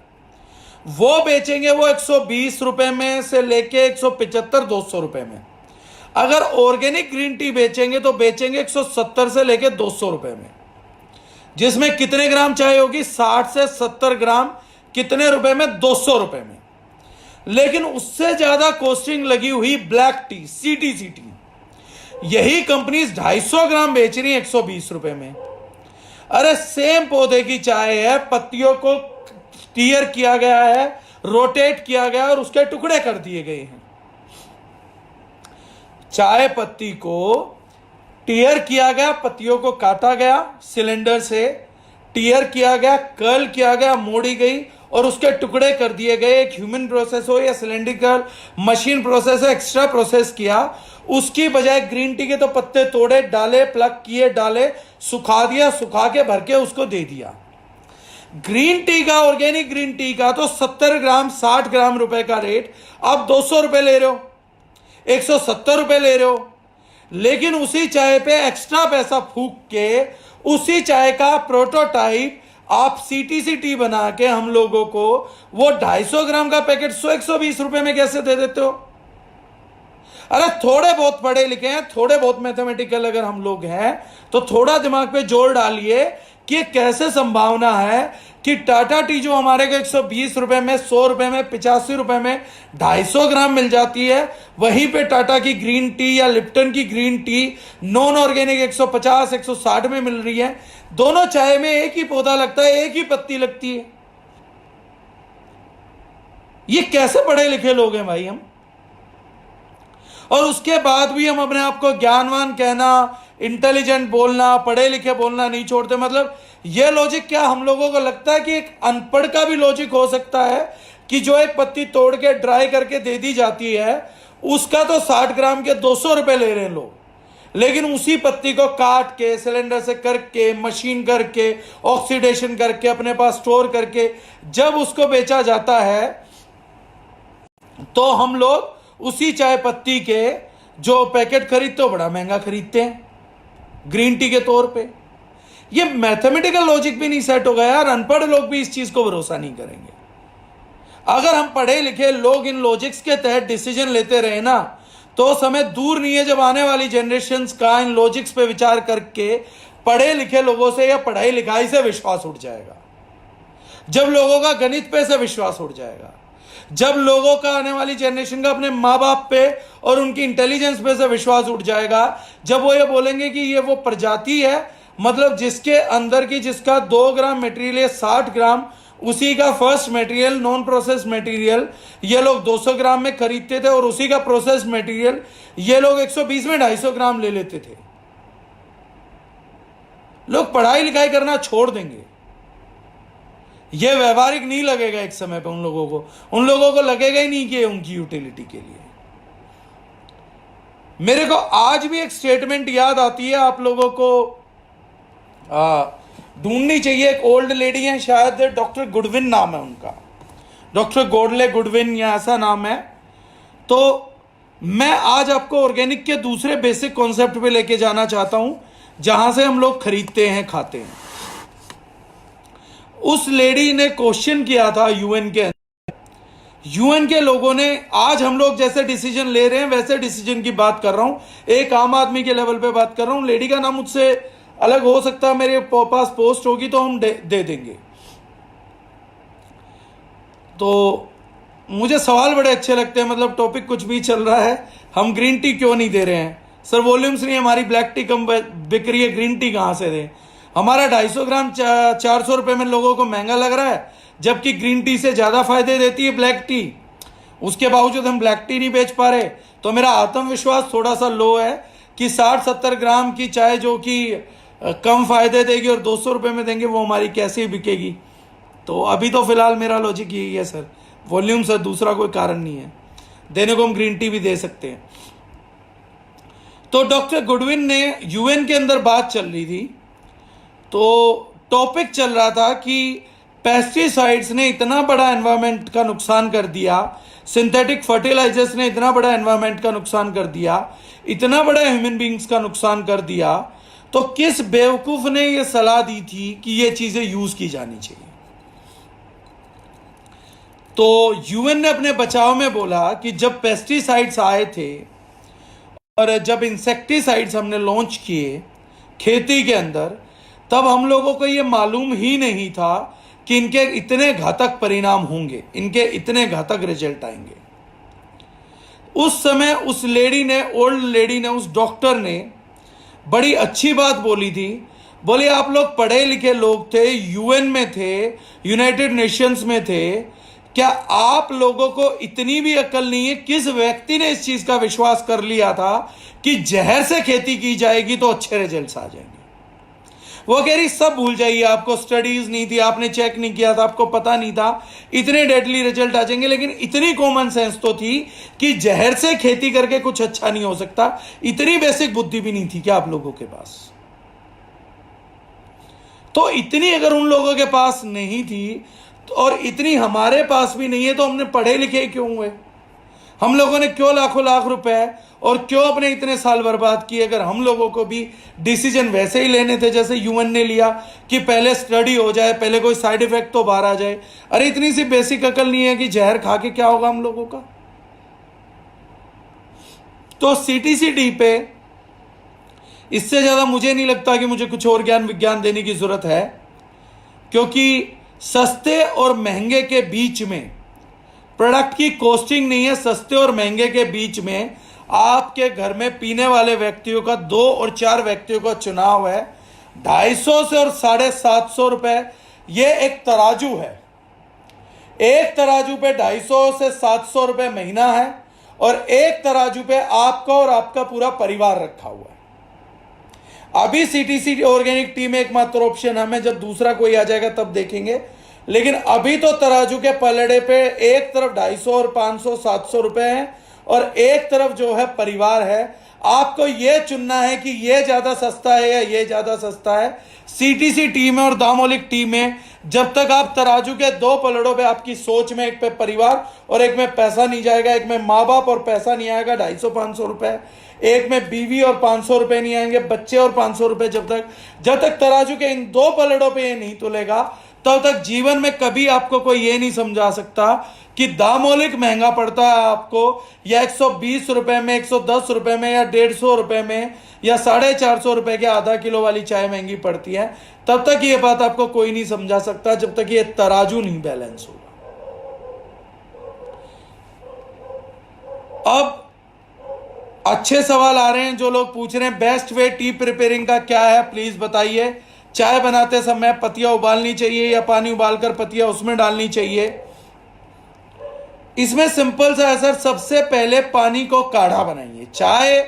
वो बेचेंगे, वो 120 रुपए में से लेके 175 200 रुपए में। अगर ऑर्गेनिक ग्रीन टी बेचेंगे तो बेचेंगे 170 से लेके 200 रुपए में, जिसमें कितने ग्राम चाय होगी, 60 से 70 ग्राम, कितने रुपए में, 200 रुपए में। लेकिन उससे ज्यादा कॉस्टिंग लगी हुई ब्लैक टी, सीटीसी टी, यही कंपनी 250 ग्राम बेच रही है 120 रुपए में। अरे सेम पौधे की चाय है, पत्तियों को टीयर किया गया है, रोटेट किया गया और उसके टुकड़े कर दिए गए हैं। चाय पत्ती को टीयर किया गया, पत्तियों को काटा गया, सिलेंडर से टीयर किया गया, कर्ल किया गया, मोड़ी गई और उसके टुकड़े कर दिए गए। एक ह्यूमन प्रोसेस हो या सिलेंड्रिकल मशीन प्रोसेस हो, एक्स्ट्रा प्रोसेस किया। उसकी बजाय ग्रीन टी के तो पत्ते तोड़े, डाले, प्लग किए, डाले, सुखा दिया, सुखा के भर के उसको दे दिया। ग्रीन टी का, ऑर्गेनिक ग्रीन टी का तो 70 ग्राम 60 ग्राम रुपए का रेट आप 200 रुपए ले रहे हो, 170 रुपए ले रहे हो। लेकिन उसी चाय पे एक्स्ट्रा पैसा फूक के उसी चाय का प्रोटोटाइप आप सीटीसी टी बना के हम लोगों को वो 250 ग्राम का पैकेट 120 रुपए में कैसे दे देते हो? अरे थोड़े बहुत पढ़े लिखे हैं, थोड़े बहुत मैथमेटिकल अगर हम लोग हैं तो थोड़ा दिमाग पे जोर डालिए कि कैसे संभावना है कि टाटा टी जो हमारे को 120 रुपए में, 100 रुपए में, 85 रुपए में 250 ग्राम मिल जाती है, वहीं पे टाटा की ग्रीन टी या लिप्टन की ग्रीन टी नॉन ऑर्गेनिक 150 160 में मिल रही है। दोनों चाय में एक ही पौधा लगता है, एक ही पत्ती लगती है। ये कैसे पढ़े लिखे लोग हैं भाई हम? और उसके बाद भी हम अपने आप को ज्ञानवान कहना, इंटेलिजेंट बोलना, पढ़े लिखे बोलना नहीं छोड़ते। मतलब यह लॉजिक क्या हम लोगों को लगता है कि एक अनपढ़ का भी लॉजिक हो सकता है कि जो एक पत्ती तोड़ के ड्राई करके दे दी जाती है उसका तो 60 ग्राम के 200 रुपए ले रहे हैं लोग, लेकिन उसी पत्ती को काट के, सिलेंडर से करके, मशीन करके, ऑक्सीडेशन करके, अपने पास स्टोर करके जब उसको बेचा जाता है तो हम लोग उसी चाय पत्ती के जो पैकेट खरीदते हो बड़ा महंगा खरीदते हैं ग्रीन टी के तौर पे। ये मैथमेटिकल लॉजिक भी नहीं सेट होगा यार, अनपढ़ लोग भी इस चीज को भरोसा नहीं करेंगे। अगर हम पढ़े लिखे लोग इन लॉजिक्स के तहत डिसीजन लेते रहे ना तो समय दूर नहीं है जब आने वाली जनरेशंस का इन लॉजिक्स पे विचार करके पढ़े लिखे लोगों से या पढ़ाई लिखाई से विश्वास उठ जाएगा, जब लोगों का गणित पे से विश्वास उठ जाएगा, जब लोगों का, आने वाली जनरेशन का अपने माँ बाप पे और उनकी इंटेलिजेंस पे से विश्वास उठ जाएगा, जब वो ये बोलेंगे कि ये वो प्रजाति है, मतलब जिसके अंदर की, जिसका 2 ग्राम मटेरियल है 60 ग्राम, उसी का first material non process material ये लोग 200 ग्राम में खरीदते थे और उसी का प्रोसेस मटेरियल ये लोग 120 में 250 ग्राम ले लेते थे। लोग पढ़ाई लिखाई करना छोड़ देंगे। ये व्यवहारिक नहीं लगेगा एक समय पे उन लोगों को लगेगा ही नहीं कि उनकी यूटिलिटी के लिए। मेरे को आज भी एक स्टेटमेंट याद आती है, आप लोगों को ढूंढनी चाहिए। एक ओल्ड लेडी है, शायद डॉक्टर गुडविन नाम है उनका, डॉक्टर गोडले गुडविन या ऐसा नाम है। तो मैं आज आपको ऑर्गेनिक के दूसरे बेसिक कॉन्सेप्ट पे लेके जाना चाहता हूं जहां से हम लोग खरीदते हैं, खाते हैं। उस लेडी ने क्वेश्चन किया था यूएन के लोगों ने, आज हम लोग जैसे डिसीजन ले रहे हैं वैसे डिसीजन की बात कर रहा हूं, एक आम आदमी के लेवल पे बात कर रहा हूं। लेडी का नाम मुझसे अलग हो सकता है मेरे पास पोस्ट होगी तो हम दे देंगे। तो मुझे सवाल बड़े अच्छे लगते हैं, मतलब टॉपिक कुछ भी चल रहा है, हम ग्रीन टी क्यों नहीं दे रहे हैं सर? वॉल्यूम्स नहीं, हमारी ब्लैक टी कम बिक रही है, ग्रीन टी कहाँ से दें? हमारा 250 ग्राम 400 रुपये में लोगों को महंगा लग रहा है, जबकि ग्रीन टी से ज़्यादा फायदे देती है ब्लैक टी। उसके बावजूद हम ब्लैक टी नहीं बेच पा रहे। तो मेरा आत्मविश्वास थोड़ा सा लो है कि 60-70 ग्राम की चाय जो कि कम फायदे देगी और 200 रुपये में देंगे, वो हमारी कैसे बिकेगी? तो अभी तो फिलहाल मेरा लॉजिक यही है सर, वॉल्यूम सर, दूसरा कोई कारण नहीं है। देने को हम ग्रीन टी भी दे सकते हैं। तो डॉक्टर गुडविन ने, यूएन के अंदर बात चल रही थी, तो टॉपिक चल रहा था कि पेस्टिसाइड्स ने इतना बड़ा एनवायरनमेंट का नुकसान कर दिया, सिंथेटिक फर्टिलाइजर्स ने इतना बड़ा एनवायरनमेंट का नुकसान कर दिया, इतना बड़ा ह्यूमन बींग्स का नुकसान कर दिया, तो किस बेवकूफ ने यह सलाह दी थी कि ये चीजें यूज की जानी चाहिए? तो यूएन ने अपने बचाव में बोला कि जब पेस्टिसाइड्स आए थे और जब इंसेक्टिसाइड्स हमने लॉन्च किए खेती के अंदर, तब हम लोगों को ये मालूम ही नहीं था कि इनके इतने घातक परिणाम होंगे, इनके इतने घातक रिजल्ट आएंगे। उस समय उस लेडी ने, ओल्ड लेडी ने, उस डॉक्टर ने बड़ी अच्छी बात बोली थी। बोले आप लोग पढ़े लिखे लोग थे, यूएन में थे, यूनाइटेड नेशंस में थे, क्या आप लोगों को इतनी भी अक्ल नहीं है? किस व्यक्ति ने इस चीज का विश्वास कर लिया था कि जहर से खेती की जाएगी तो अच्छे रिजल्ट्स आ जाएंगे? वो कह रही सब भूल जाइए, आपको स्टडीज नहीं थी, आपने चेक नहीं किया था, आपको पता नहीं था इतने डेडली रिजल्ट आ जाएंगे। लेकिन इतनी कॉमन सेंस तो थी कि जहर से खेती करके कुछ अच्छा नहीं हो सकता। इतनी बेसिक बुद्धि भी नहीं थी क्या आप लोगों के पास? तो इतनी अगर उन लोगों के पास नहीं थी और इतनी हमारे पास भी नहीं है, तो हमने पढ़े लिखे क्यों हुए? हम लोगों ने क्यों लाखों लाख रुपए और क्यों अपने इतने साल बर्बाद किए? अगर हम लोगों को भी डिसीजन वैसे ही लेने थे जैसे यूएन ने लिया कि पहले स्टडी हो जाए, पहले कोई साइड इफेक्ट तो बाहर आ जाए। अरे इतनी सी बेसिक अकल नहीं है कि जहर खा के क्या होगा हम लोगों का? तो सीटीसीडी पे इससे ज्यादा मुझे नहीं लगता कि मुझे कुछ और ज्ञान विज्ञान देने की जरूरत है, क्योंकि सस्ते और महंगे के बीच में प्रोडक्ट की कॉस्टिंग नहीं है। सस्ते और महंगे के बीच में आपके घर में पीने वाले व्यक्तियों का 2 और 4 व्यक्तियों का चुनाव है। 250 से और 750 रुपए, ये एक तराजू है। एक तराजू पे 250 से 700 रुपए महीना है और एक तराजू पे आपका और आपका पूरा परिवार रखा हुआ है। अभी सीटीसी ऑर्गेनिक टी में एकमात्र ऑप्शन हमें, जब दूसरा कोई आ जाएगा तब देखेंगे। लेकिन अभी तो तराजू के पलड़े पे एक तरफ 250 और 500 700 रुपए हैं और एक तरफ जो है परिवार है। आपको यह चुनना है कि यह ज्यादा सस्ता है या यह ज्यादा सस्ता है। सीटीसी टी में और दामोलिक टी में जब तक आप तराजू के 2 पलड़ों पे, आपकी सोच में एक पे परिवार और एक में पैसा नहीं जाएगा, एक में माँ बाप और पैसा नहीं आएगा 250-500 रुपए, एक में बीवी और 500 रुपए नहीं आएंगे, बच्चे और 500 रुपए, जब तक तराजू के इन 2 पलड़ों पे ये नहीं तुलेगा तब तक जीवन में कभी आपको कोई ये नहीं समझा सकता कि दामोलिक महंगा पड़ता है आपको, या 120 रुपए में, 110 रुपए में, या 150 रुपए में, या 450 रुपए के आधा किलो वाली चाय महंगी पड़ती है। तब तक ये बात आपको कोई नहीं समझा सकता जब तक ये तराजू नहीं बैलेंस होगा। अब अच्छे सवाल आ रहे हैं, जो लोग पूछ रहे हैं बेस्ट वे टी प्रिपेयरिंग का क्या है, प्लीज बताइए। चाय बनाते समय पत्तियां उबालनी चाहिए या पानी उबालकर पत्तियां उसमें डालनी चाहिए? इसमें सिंपल सा है सर, सबसे पहले पानी को काढ़ा बनाइए। चाय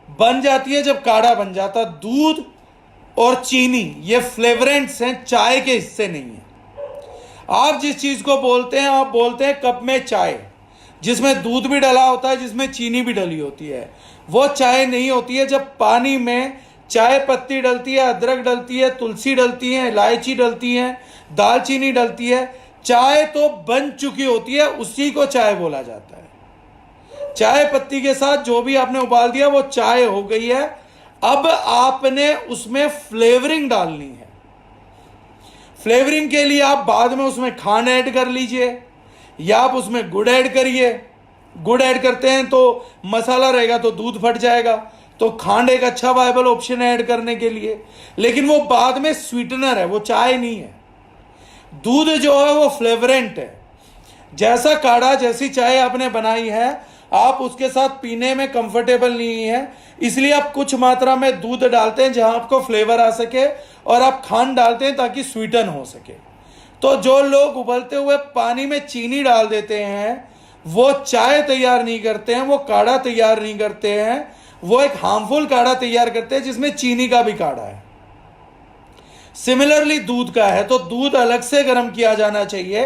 बन जाती है जब काढ़ा बन जाता। दूध और चीनी ये फ्लेवरेंट्स हैं, चाय के हिस्से नहीं है। आप जिस चीज को बोलते हैं, आप बोलते हैं कप में चाय, जिसमें दूध भी डला होता है, जिसमें चीनी भी डली होती है, वो चाय नहीं होती है। जब पानी में चाय पत्ती डलती है, अदरक डलती है, तुलसी डलती है, इलायची डलती है, दालचीनी डलती है, चाय तो बन चुकी होती है, उसी को चाय बोला जाता है। चाय पत्ती के साथ जो भी आपने उबाल दिया वो चाय हो गई है। अब आपने उसमें फ्लेवरिंग डालनी है। फ्लेवरिंग के लिए आप बाद में उसमें खांड ऐड कर लीजिए या आप उसमें गुड़ ऐड करिए। गुड़ ऐड करते हैं तो मसाला रहेगा तो दूध फट जाएगा, तो खांड एक अच्छा वायबल ऑप्शन है ऐड करने के लिए, लेकिन वो बाद में स्वीटनर है, वो चाय नहीं है। दूध जो है वो फ्लेवरेंट है। जैसा काढ़ा, जैसी चाय आपने बनाई है, आप उसके साथ पीने में कंफर्टेबल नहीं है, इसलिए आप कुछ मात्रा में दूध डालते हैं जहां आपको फ्लेवर आ सके, और आप खांड डालते हैं ताकि स्वीटन हो सके। तो जो लोग उबलते हुए पानी में चीनी डाल देते हैं, वो चाय तैयार नहीं करते हैं, वो काढ़ा तैयार नहीं करते हैं, वो एक हार्मफुल काढ़ा तैयार करते हैं जिसमें चीनी का भी काढ़ा है। सिमिलरली दूध का है, तो दूध अलग से गर्म किया जाना चाहिए।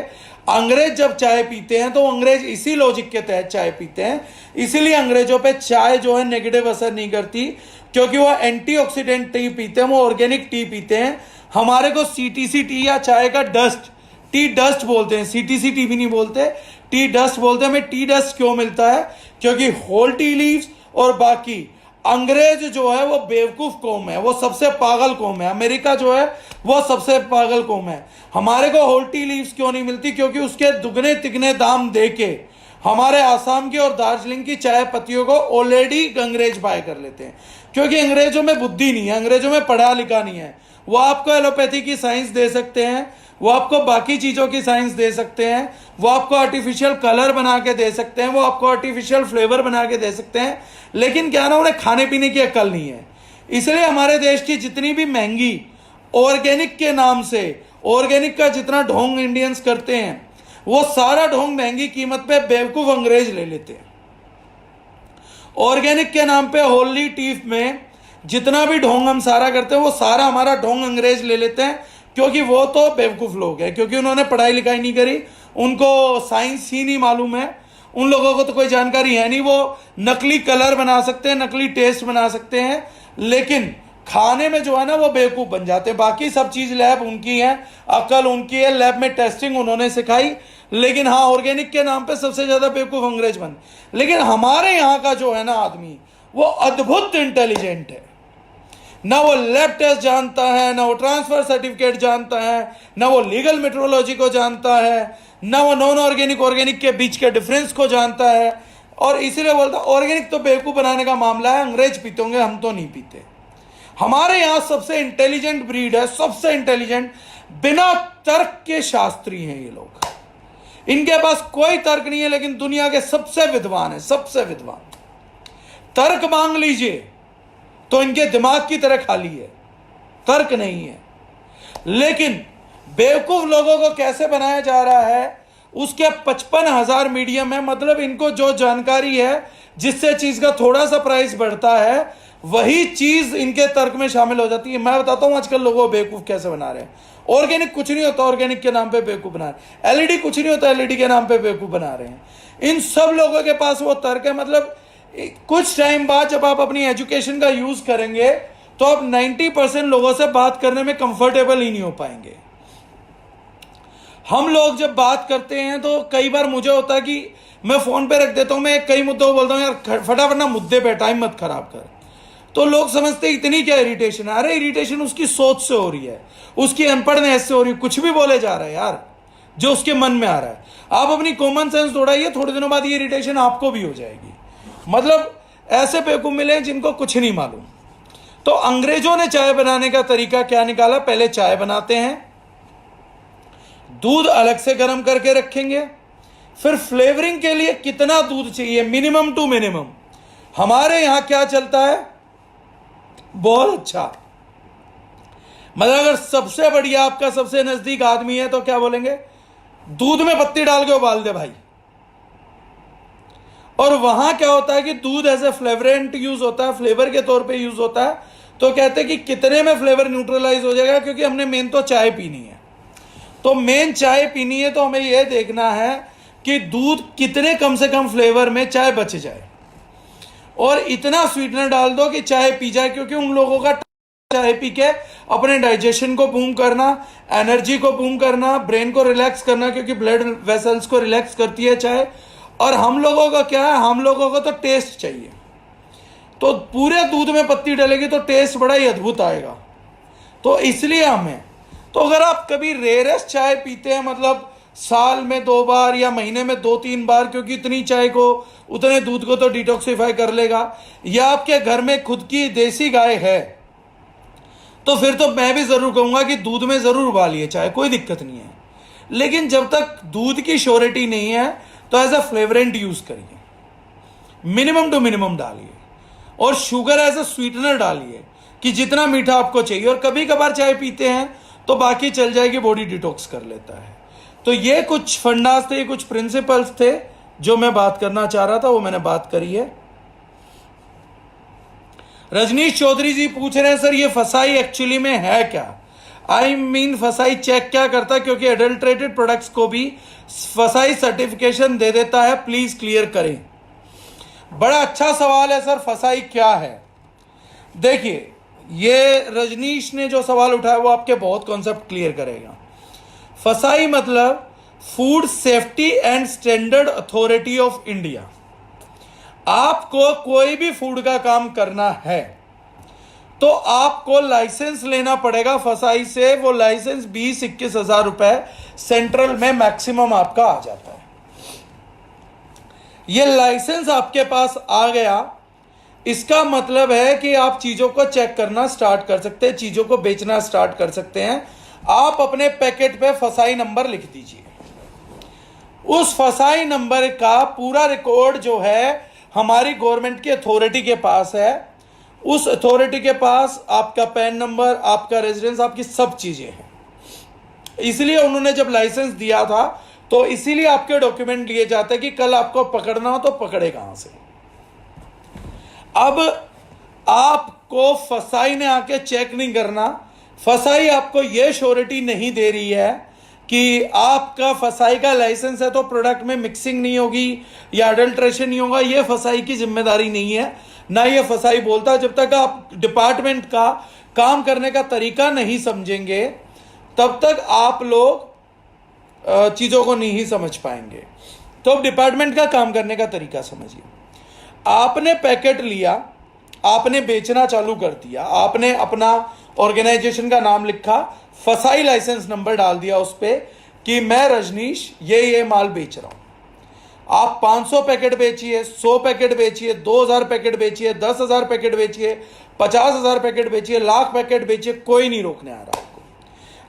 अंग्रेज जब चाय पीते हैं तो अंग्रेज इसी लॉजिक के तहत चाय पीते हैं, इसीलिए अंग्रेजों पे चाय जो है नेगेटिव असर नहीं करती, क्योंकि वो एंटीऑक्सीडेंट टी पीते हैं, वो ऑर्गेनिक टी पीते हैं। हमारे को सीटीसी टी या चाय का डस्ट, टी डस्ट बोलते हैं, सीटीसी टी भी नहीं बोलते, टी डस्ट बोलते हैं। हमें टी डस्ट क्यों मिलता है? क्योंकि होल टी लीव्स और बाकी अंग्रेज जो है वो बेवकूफ कौम है, वो सबसे पागल कौम है। अमेरिका जो है वो सबसे पागल कौम है। हमारे को होल टी लीव्स क्यों नहीं मिलती? क्योंकि उसके दुगने तिगने दाम देके हमारे आसाम की और दार्जिलिंग की चाय पत्तियों को ऑलरेडी अंग्रेज बाय कर लेते हैं, क्योंकि अंग्रेजों में बुद्धि नहीं है, अंग्रेजों में पढ़ा लिखा नहीं है। वो आपको एलोपैथी की साइंस दे सकते हैं, वो आपको बाकी चीज़ों की साइंस दे सकते हैं, वो आपको आर्टिफिशियल कलर बना के दे सकते हैं, वो आपको आर्टिफिशियल फ्लेवर बना के दे सकते हैं, लेकिन क्या ना, उन्हें खाने पीने की अक्ल नहीं है। इसलिए हमारे देश की जितनी भी महंगी ऑर्गेनिक के नाम से, ऑर्गेनिक का जितना ढोंग इंडियंस करते हैं, वो सारा ढोंग महंगी कीमत पे बेवकूफ अंग्रेज ले लेते हैं। ऑर्गेनिक के नाम पे होली टीफ में जितना भी ढोंग हम सारा करते हैं, वो सारा हमारा ढोंग अंग्रेज ले लेते हैं, क्योंकि वो तो बेवकूफ लोग हैं, क्योंकि उन्होंने पढ़ाई लिखाई नहीं करी, उनको साइंस ही नहीं मालूम है, उन लोगों को तो कोई जानकारी है नहीं। वो नकली कलर बना सकते हैं, नकली टेस्ट बना सकते हैं, लेकिन खाने में जो है ना वो बेवकूफ बन जाते हैं। बाकी सब चीज लैब उनकी है, अकल उनकी है, लैब में टेस्टिंग उन्होंने सिखाई, लेकिन हाँ, ऑर्गेनिक के नाम पे सबसे ज्यादा बेवकूफ अंग्रेज बन। लेकिन हमारे यहाँ का जो है ना आदमी, वो अद्भुत इंटेलिजेंट है। ना वो लैब टेस्ट जानता है, ना वो ट्रांसफर सर्टिफिकेट जानता है, ना वो लीगल मेट्रोलॉजी को जानता है, ना वो नॉन ऑर्गेनिक ऑर्गेनिक के बीच के डिफरेंस को जानता है। और इसीलिए बोलता ऑर्गेनिक तो बेवकूफ बनाने का मामला है, अंग्रेज पीते होंगे, हम तो नहीं पीते। हमारे यहाँ सबसे इंटेलिजेंट ब्रीड है, सबसे इंटेलिजेंट, बिना तर्क के शास्त्री हैं ये लोग। इनके पास कोई तर्क नहीं है, लेकिन दुनिया के सबसे विद्वान है, सबसे विद्वान। तर्क मांग लीजिए तो इनके दिमाग की तरह खाली है, तर्क नहीं है। लेकिन बेवकूफ लोगों को कैसे बनाया जा रहा है, उसके 55,000 मीडियम है। मतलब इनको जो जानकारी है, जिससे चीज का थोड़ा सा प्राइस बढ़ता है, वही चीज इनके तर्क में शामिल हो जाती है। मैं बताता हूं आजकल लोगों को बेवकूफ कैसे बना रहे हैं। ऑर्गेनिक कुछ नहीं होता, ऑर्गेनिक के नाम पे बेवकूफ बना रहे हैं। एलईडी कुछ नहीं होता, एलईडी के नाम पे बेवकूफ बना रहे हैं। इन सब लोगों के पास वो तर्क है। मतलब कुछ टाइम बाद जब आप अपनी एजुकेशन का यूज करेंगे, तो आप 90% लोगों से बात करने में कंफर्टेबल ही नहीं हो पाएंगे। हम लोग जब बात करते हैं तो कई बार मुझे होता है कि मैं फोन पे रख देता हूं, मैं कई मुद्दों को बोलता हूं, यार फटाफट ना मुद्दे पे, टाइम मत खराब कर। तो लोग समझते हैं इतनी क्या इरिटेशन है। अरे इरिटेशन उसकी सोच से हो रही है, उसकी अनपढ़नेस से हो रही है, कुछ भी बोले जा रहा है यार जो उसके मन में आ रहा है। आप अपनी कॉमन सेंस दौड़ाइए, थोड़े दिनों बाद ये इरिटेशन आपको भी हो जाएगी। मतलब ऐसे बेवकूफ मिले जिनको कुछ नहीं मालूम। तो अंग्रेजों ने चाय बनाने का तरीका क्या निकाला? पहले चाय बनाते हैं, दूध अलग से गर्म करके रखेंगे, फिर फ्लेवरिंग के लिए कितना दूध चाहिए, मिनिमम टू मिनिमम। हमारे यहां क्या चलता है, बहुत अच्छा, मतलब अगर सबसे बढ़िया आपका सबसे नजदीक आदमी है तो क्या बोलेंगे, दूध में पत्ती डाल के उबाल दे भाई। और वहां क्या होता है कि दूध एज ए फ्लेवरेंट यूज होता है, फ्लेवर के तौर पे यूज होता है। तो कहते हैं कि कितने में फ्लेवर न्यूट्रलाइज हो जाएगा, क्योंकि हमने मेन तो चाय पीनी है। तो मेन चाय पीनी है तो हमें यह देखना है कि दूध कितने कम से कम फ्लेवर में चाय बच जाए, और इतना स्वीटनर डाल दो कि चाय पी जाए। क्योंकि उन लोगों का चाय पी के अपने डाइजेशन को बूम करना, एनर्जी को बूम करना, ब्रेन को रिलैक्स करना, क्योंकि ब्लड वेसल्स को रिलैक्स करती है चाय। और हम लोगों का क्या है, हम लोगों को तो टेस्ट चाहिए। तो पूरे दूध में पत्ती डलेगी तो टेस्ट बड़ा ही अद्भुत आएगा। तो इसलिए हमें, तो अगर आप कभी रेयरेस्ट चाय पीते हैं, मतलब साल में 2 बार या महीने में 2-3 बार, क्योंकि इतनी चाय को, उतने दूध को तो डिटॉक्सिफाई कर लेगा। या आपके घर में खुद की देसी गाय है तो फिर तो मैं भी जरूर कहूंगा कि दूध में जरूर उबालिए चाय, कोई दिक्कत नहीं है। लेकिन जब तक दूध की श्योरिटी नहीं है तो एज अ फ्लेवरेंट यूज करिए, मिनिमम टू मिनिमम डालिए, और शुगर एज अ स्वीटनर डालिए कि जितना मीठा आपको चाहिए। और कभी कभार चाय पीते हैं तो बाकी चल जाएगी, बॉडी डिटॉक्स कर लेता है। तो ये कुछ फंडास थे, कुछ प्रिंसिपल्स थे जो मैं बात करना चाह रहा था, वो मैंने बात करी है। रजनीश चौधरी जी पूछ रहे हैं सर ये फसाई एक्चुअली में है क्या? आई मीन फसाई चेक क्या करता है, क्योंकि एडल्ट्रेटेड प्रोडक्ट्स को भी फसाई सर्टिफिकेशन दे देता है, प्लीज क्लियर करें। बड़ा अच्छा सवाल है सर, फसाई क्या है? देखिए, ये रजनीश ने जो सवाल उठाया वो आपके बहुत कॉन्सेप्ट क्लियर करेगा। फसाई मतलब food safety and standard authority of India. आपको कोई भी फूड का काम करना है तो आपको लाइसेंस लेना पड़ेगा फसाई से। वो लाइसेंस 20-21 हजार रुपए सेंट्रल में मैक्सिमम आपका आ जाता है। ये लाइसेंस आपके पास आ गया, इसका मतलब है कि आप चीजों को चेक करना स्टार्ट कर सकते हैं, चीजों को बेचना स्टार्ट कर सकते हैं। आप अपने पैकेट पे फसाई नंबर लिख दीजिए। उस फसाई नंबर का पूरा रिकॉर्ड जो है हमारी गवर्नमेंट की अथॉरिटी के पास है। उस अथॉरिटी के पास आपका पैन नंबर, आपका रेजिडेंस, आपकी सब चीजें हैं। इसलिए उन्होंने जब लाइसेंस दिया था तो इसीलिए आपके डॉक्यूमेंट लिए जाते हैं कि कल आपको पकड़ना हो तो पकड़े कहां से। अब आपको फसाई ने आके चेक नहीं करना। फसाई आपको यह श्योरिटी नहीं दे रही है कि आपका फसाई का लाइसेंस है तो प्रोडक्ट में मिक्सिंग नहीं होगी या अडल्ट्रेशन नहीं होगा। यह फसाई की जिम्मेदारी नहीं है, ना ये फसाई बोलता। जब तक आप डिपार्टमेंट का काम करने का तरीका नहीं समझेंगे तब तक आप लोग चीजों को नहीं समझ पाएंगे। तो अब डिपार्टमेंट का काम करने का तरीका समझिए। आपने पैकेट लिया, आपने बेचना चालू कर दिया, आपने अपना ऑर्गेनाइजेशन का नाम लिखा, फसाई लाइसेंस नंबर डाल दिया उस पे कि मैं रजनीश ये माल बेच रहा हूं। आप 500 पैकेट बेचिए, 100 पैकेट बेचिए, 2000 पैकेट बेचिए, 10,000 पैकेट बेचिए, 50,000 पैकेट बेचिए, लाख पैकेट बेचिए, कोई नहीं रोकने आ रहा आपको।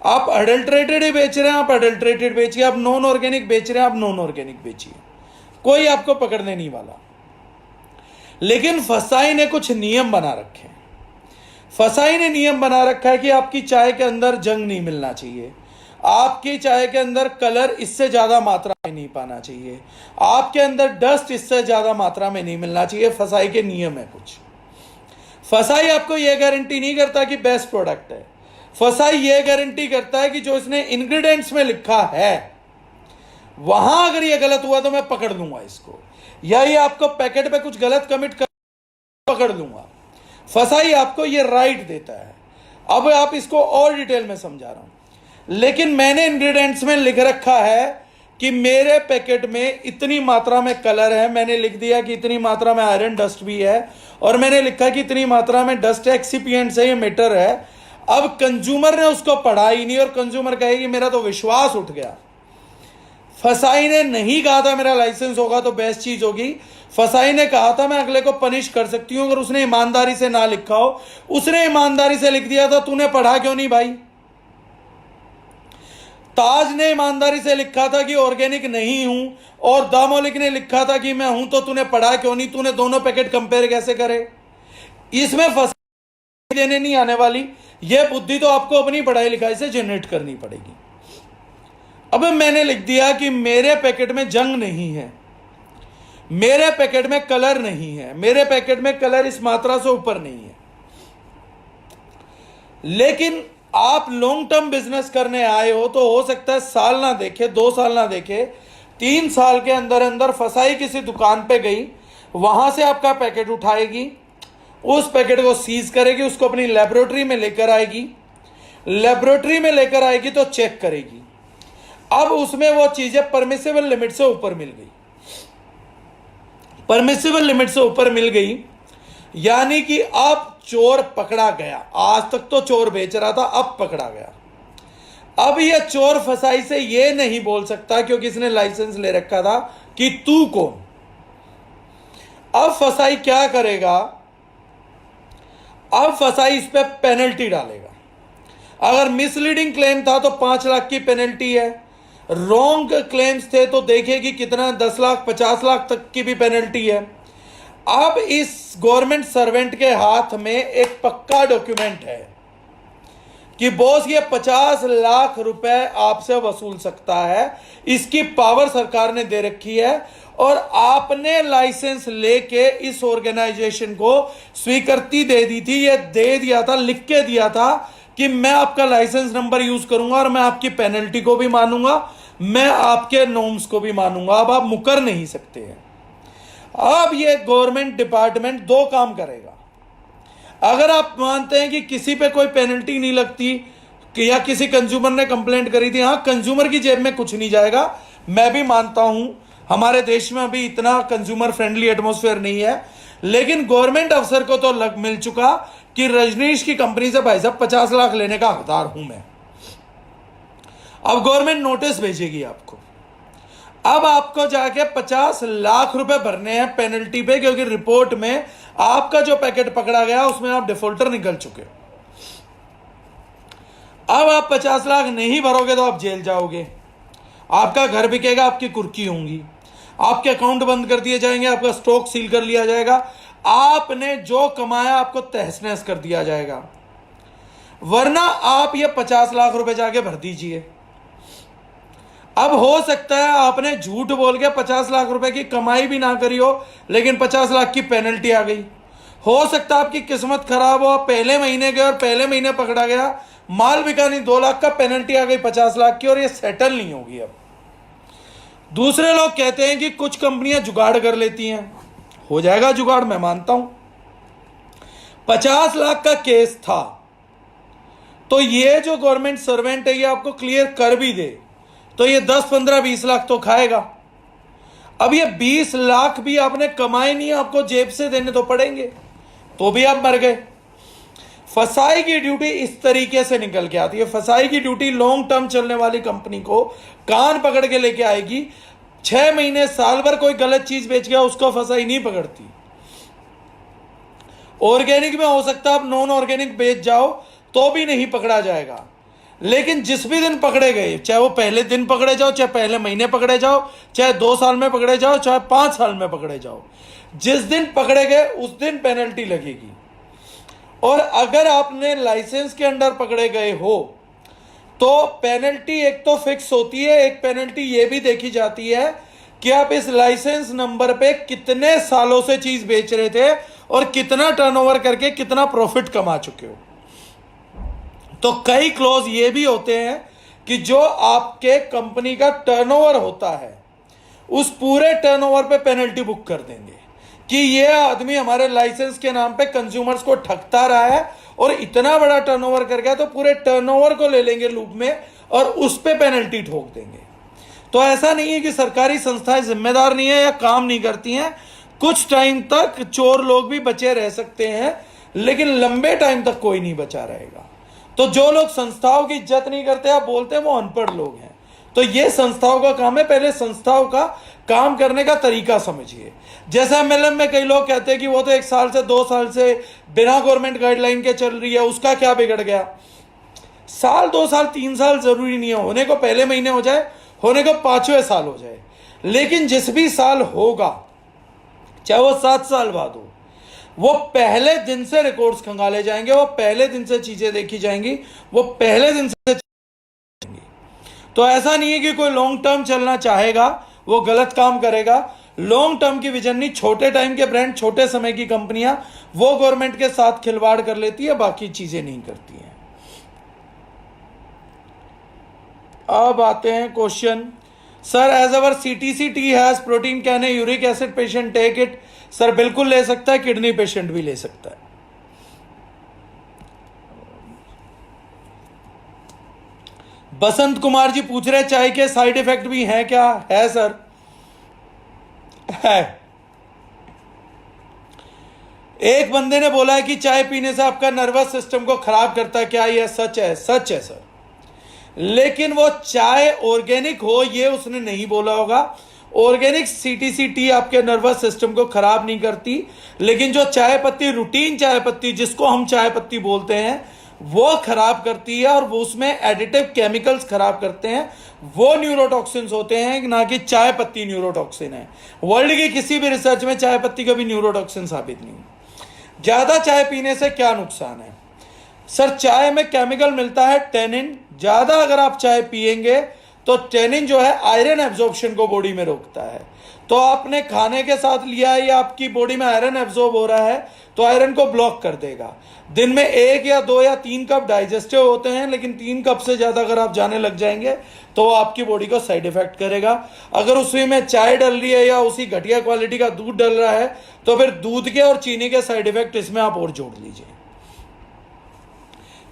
आप अडल्ट्रेटेड ही बेच रहे हैं, आप अडल्ट्रेटेड बेचिए। आप नॉन ऑर्गेनिक बेच रहे हैं, आप नॉन ऑर्गेनिक बेचिए, कोई आपको पकड़ने नहीं वाला। लेकिन फसाई ने कुछ नियम बना रखे हैं। फसाई ने नियम बना रखा है कि आपकी चाय के अंदर जंग नहीं मिलना चाहिए, आपकी चाय के अंदर कलर इससे ज्यादा मात्रा में नहीं पाना चाहिए, आपके अंदर डस्ट इससे ज्यादा मात्रा में नहीं मिलना चाहिए। फसाई के नियम है कुछ। फसाई आपको यह गारंटी नहीं करता कि बेस्ट प्रोडक्ट है। फसाई यह गारंटी करता है कि जो इसने इंग्रेडिएंट्स में लिखा है वहां अगर यह गलत हुआ तो मैं पकड़ लूंगा इसको, या ये आपको पैकेट पे कुछ गलत कमिट कर पकड़ लूंगा। फसाई आपको ये राइट देता है। अब आप इसको और डिटेल में समझा रहा हूं। लेकिन मैंने इंग्रेडिएंट्स में लिख रखा है कि मेरे पैकेट में इतनी मात्रा में कलर है, मैंने लिख दिया कि इतनी मात्रा में आयरन डस्ट भी है, और मैंने लिखा कि इतनी मात्रा में डस्ट एक्सिपिएंट्स है, ये मीटर है। अब कंज्यूमर ने उसको पढ़ा ही नहीं और कंज्यूमर कहेगी मेरा तो विश्वास उठ गया। फसाई ने नहीं कहा था मेरा लाइसेंस होगा तो बेस्ट चीज होगी। फसाई ने कहा था मैं अगले को पनिश कर सकती हूं अगर उसने ईमानदारी से ना लिखा हो। उसने ईमानदारी से लिख दिया था, तूने पढ़ा क्यों नहीं भाई? ताज ने ईमानदारी से लिखा था कि ऑर्गेनिक नहीं हूं, और द मौलिक ने लिखा था कि मैं हूं, तो तूने पढ़ा क्यों नहीं? तूने दोनों पैकेट कंपेयर कैसे करे? इसमें फसाई देने नहीं आने वाली। यह बुद्धि तो आपको अपनी पढ़ाई लिखाई से जनरेट करनी पड़ेगी। अब मैंने लिख दिया कि मेरे पैकेट में जंग नहीं है, मेरे पैकेट में कलर नहीं है, मेरे पैकेट में कलर इस मात्रा से ऊपर नहीं है। लेकिन आप लॉन्ग टर्म बिजनेस करने आए हो तो हो सकता है साल ना देखे, 2 साल ना देखे, 3 साल के अंदर अंदर फसाई किसी दुकान पे गई, वहां से आपका पैकेट उठाएगी, उस पैकेट को सीज करेगी, उसको अपनी लेबोरेटरी में लेकर आएगी, लेबोरेटरी में लेकर आएगी तो चेक करेगी। अब उसमें वो चीजें परमिसिबल लिमिट से ऊपर मिल गई, परमिसिबल लिमिट से ऊपर मिल गई, यानी कि अब चोर पकड़ा गया। आज तक तो चोर बेच रहा था, अब पकड़ा गया। अब ये चोर फसाई से ये नहीं बोल सकता क्योंकि इसने लाइसेंस ले रखा था कि तू कौन। अब फसाई क्या करेगा, अब फसाई इस पे पेनल्टी डालेगा। अगर मिसलीडिंग क्लेम था तो 5 लाख की पेनल्टी है, रॉन्ग क्लेम्स थे तो देखेगी कितना, 10 लाख 50 लाख तक की भी पेनल्टी है। अब इस गवर्नमेंट सर्वेंट के हाथ में एक पक्का डॉक्यूमेंट है कि बॉस ये 50 लाख रुपए आपसे वसूल सकता है, इसकी पावर सरकार ने दे रखी है और आपने लाइसेंस लेके इस ऑर्गेनाइजेशन को स्वीकृति दे दी थी, ये दे दिया था, लिख के दिया था कि मैं आपका लाइसेंस नंबर यूज करूंगा और मैं आपकी पेनल्टी को भी मानूंगा, मैं आपके नॉर्म्स को भी मानूंगा। अब आप मुकर नहीं सकते हैं। अब ये गवर्नमेंट डिपार्टमेंट दो काम करेगा। अगर आप मानते हैं कि किसी पे कोई पेनल्टी नहीं लगती कि या किसी कंज्यूमर ने कंप्लेंट करी थी, हाँ कंज्यूमर की जेब में कुछ नहीं जाएगा, मैं भी मानता हूं हमारे देश में अभी इतना कंज्यूमर फ्रेंडली एटमॉस्फेयर नहीं है, लेकिन गवर्नमेंट अफसर को तो मिल चुका कि रजनीश की कंपनी से भाई साहब 50 लाख लेने का हकदार हूं मैं। अब गवर्नमेंट नोटिस भेजेगी आपको, अब आपको जाके 50 लाख रुपए भरने हैं पेनल्टी पे, क्योंकि रिपोर्ट में आपका जो पैकेट पकड़ा गया उसमें आप डिफॉल्टर निकल चुके हो। अब आप 50 लाख नहीं भरोगे तो आप जेल जाओगे, आपका घर बिकेगा, आपकी कुर्की होंगी, आपके अकाउंट बंद कर दिए जाएंगे, आपका स्टॉक सील कर लिया जाएगा, आपने जो कमाया आपको तहस नहस कर दिया जाएगा। वरना आप ये 50 लाख रुपए जाके भर दीजिए। अब हो सकता है आपने झूठ बोल के 50 लाख रुपए की कमाई भी ना करी हो, लेकिन 50 लाख की पेनल्टी आ गई। हो सकता है आपकी किस्मत खराब हो, आप पहले महीने गए और पहले महीने पकड़ा गया, माल बिका नहीं, 2 लाख का पेनल्टी आ गई 50 लाख की, और ये सेटल नहीं होगी। अब दूसरे लोग कहते हैं कि कुछ कंपनियां जुगाड़ कर लेती हैं, हो जाएगा जुगाड़, मैं मानता हूं। 50 लाख का केस था तो ये जो गवर्नमेंट सर्वेंट है ये आपको क्लियर कर भी दे तो ये 10 15 20 लाख तो खाएगा। अब ये 20 लाख भी आपने कमाए नहीं, आपको जेब से देने तो पड़ेंगे, तो भी आप मर गए। फसाई की ड्यूटी इस तरीके से निकल के आती है। फसाई की ड्यूटी लॉन्ग टर्म चलने वाली कंपनी को कान पकड़ के लेके आएगी। 6 महीने साल भर कोई गलत चीज बेच गया उसको फसाई नहीं पकड़ती। ऑर्गेनिक में हो सकता है आप नॉन ऑर्गेनिक बेच जाओ तो भी नहीं पकड़ा जाएगा, लेकिन जिस भी दिन पकड़े गए, चाहे वो पहले दिन पकड़े जाओ, चाहे पहले महीने पकड़े जाओ, चाहे 2 साल में पकड़े जाओ, चाहे 5 साल में पकड़े जाओ, जिस दिन पकड़े गए उस दिन पेनल्टी लगेगी। और अगर आपने लाइसेंस के अंडर पकड़े गए हो तो पेनल्टी एक तो फिक्स होती है, एक पेनल्टी ये भी देखी जाती है कि आप इस लाइसेंस नंबर पे कितने सालों से चीज बेच रहे थे और कितना टर्नओवर करके कितना प्रॉफिट कमा चुके हो। तो कई क्लॉज ये भी होते हैं कि जो आपके कंपनी का टर्नओवर होता है उस पूरे टर्नओवर पे पेनल्टी बुक कर देंगे कि ये आदमी हमारे लाइसेंस के नाम पे कंज्यूमर्स को ठगता रहा है और इतना बड़ा टर्नओवर कर गया, तो पूरे टर्नओवर को ले लेंगे लूप में और उस पे पेनल्टी ठोक देंगे। तो ऐसा नहीं है कि सरकारी संस्थाएं जिम्मेदार नहीं है या काम नहीं करती हैं। कुछ टाइम तक चोर लोग भी बचे रह सकते हैं, लेकिन लंबे टाइम तक कोई नहीं बचा रहेगा। तो जो लोग संस्थाओं की इज्जत नहीं करते, आप बोलते हैं वो अनपढ़ लोग हैं। तो ये संस्थाओं का काम है, पहले संस्थाओं का काम करने का तरीका समझिए। जैसे एमएलएम में कई लोग कहते हैं कि वो तो 1 साल से 2 साल से बिना गवर्नमेंट गाइडलाइन के चल रही है, उसका क्या बिगड़ गया। साल 2 साल 3 साल जरूरी नहीं है, होने को पहले महीने हो जाए, होने को 5वें साल हो जाए, लेकिन जिस भी साल होगा चाहे वो 7 साल बाद हो, वो पहले दिन से रिकॉर्ड्स खंगाले जाएंगे, वो पहले दिन से चीजें देखी जाएंगी, वो पहले दिन से। तो ऐसा नहीं है कि कोई लॉन्ग टर्म चलना चाहेगा वो गलत काम करेगा। लॉन्ग टर्म की विजन नहीं, छोटे टाइम के ब्रांड, छोटे समय की कंपनियां वो गवर्नमेंट के साथ खिलवाड़ कर लेती है, बाकी चीजें नहीं करती हैं। अब आते हैं question, sir as our CTC tea has protein, can a uric acid patient take it? Sir बिल्कुल ले सकता है, किडनी पेशेंट भी ले सकता है। बसंत कुमार जी पूछ रहे चाय के साइड इफेक्ट भी हैं क्या? है सर, है। एक बंदे ने बोला है कि चाय पीने से आपका नर्वस सिस्टम को खराब करता है, क्या यह सच है? सच है सर। लेकिन वो चाय ऑर्गेनिक हो ये उसने नहीं बोला होगा। ऑर्गेनिक सीटीसी टी आपके नर्वस सिस्टम को खराब नहीं करती, लेकिन जो चाय पत्ती, रूटीन चाय पत्ती जिसको हम चाय पत्ती बोलते हैं, वो खराब करती है, और वो उसमें एडिटिव केमिकल्स खराब करते हैं। वो न्यूरोटॉक्सिन्स होते हैं, ना कि चाय पत्ती न्यूरोटॉक्सिन है। वर्ल्ड की किसी भी रिसर्च में चाय पत्ती का भी न्यूरोटॉक्सिन साबित नहीं। ज्यादा चाय पीने से क्या नुकसान है? सर, चाय में केमिकल मिलता है टेनिन। ज्यादा अगर आप चाय पिएंगे तो टेनिन जो है आयरन एब्जॉर्प्शन को बॉडी में रोकता है। तो आपने खाने के साथ लिया है या आपकी बॉडी में आयरन एब्जॉर्ब हो रहा है तो आयरन को ब्लॉक कर देगा। दिन में 1 या 2 या 3 कप डाइजेस्टिव होते हैं, लेकिन 3 कप से ज्यादा अगर आप जाने लग जाएंगे तो वो आपकी बॉडी को साइड इफेक्ट करेगा। अगर उसी में चाय डल रही है या उसी घटिया क्वालिटी का दूध डल रहा है तो फिर दूध के और चीनी के साइड इफेक्ट इसमें आप और जोड़ लीजिए।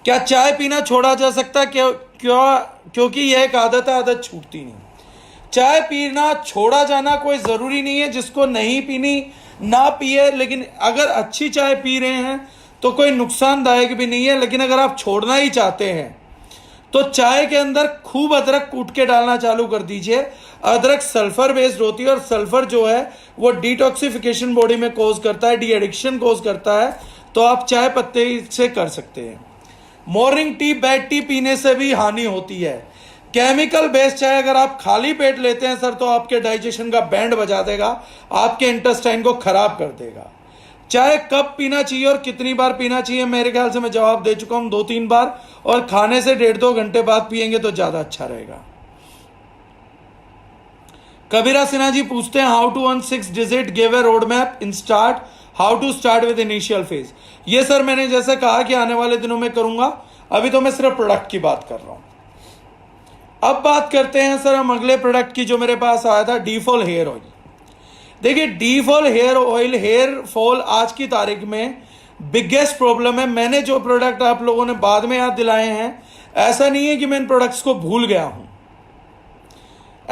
क्या चाय पीना छोड़ा जा सकता है? क्योंकि यह एक आदत है, आदत छूटती नहीं। चाय पीना छोड़ा जाना कोई जरूरी नहीं है, जिसको नहीं पीनी ना पिए, लेकिन अगर अच्छी चाय पी रहे हैं तो कोई नुकसानदायक भी नहीं है। लेकिन अगर आप छोड़ना ही चाहते हैं तो चाय के अंदर खूब अदरक कूट के डालना चालू कर दीजिए। अदरक सल्फर बेस्ड होती है, और सल्फर जो है वो डिटॉक्सिफिकेशन बॉडी में कोज करता है, डी एडिक्शन कोज करता है। तो आप चाय पत्ते से कर सकते हैं। मॉर्निंग टी, बेड टी पीने से भी हानि होती है। केमिकल बेस्ड चाय अगर आप खाली पेट लेते हैं सर तो आपके डाइजेशन का बैंड बजा देगा, आपके इंटेस्टाइन को खराब कर देगा। चाय कब पीना चाहिए और कितनी बार पीना चाहिए? मेरे ख्याल से मैं जवाब दे चुका हूं 2-3 बार, और खाने से 1.5-2 घंटे बाद पिएंगे तो ज्यादा अच्छा रहेगा। कबीरा सिन्हा जी पूछते हैं, how to earn 6 digit, give a road map in start, how to start with initial phase. ये सर मैंने जैसे कहा कि आने वाले दिनों में करूंगा, अभी तो मैं सिर्फ प्रोडक्ट की बात कर रहा हूं। अब बात करते हैं सर हम अगले प्रोडक्ट की, जो मेरे पास आया था, डीफॉल हेयर ऑयल। देखिए, defall hair oil, hair fall आज की तारीख में बिगेस्ट प्रॉब्लम है। मैंने जो प्रोडक्ट आप लोगों ने बाद में याद दिलाए हैं, ऐसा नहीं है कि मैं इन प्रोडक्ट्स को भूल गया हूं,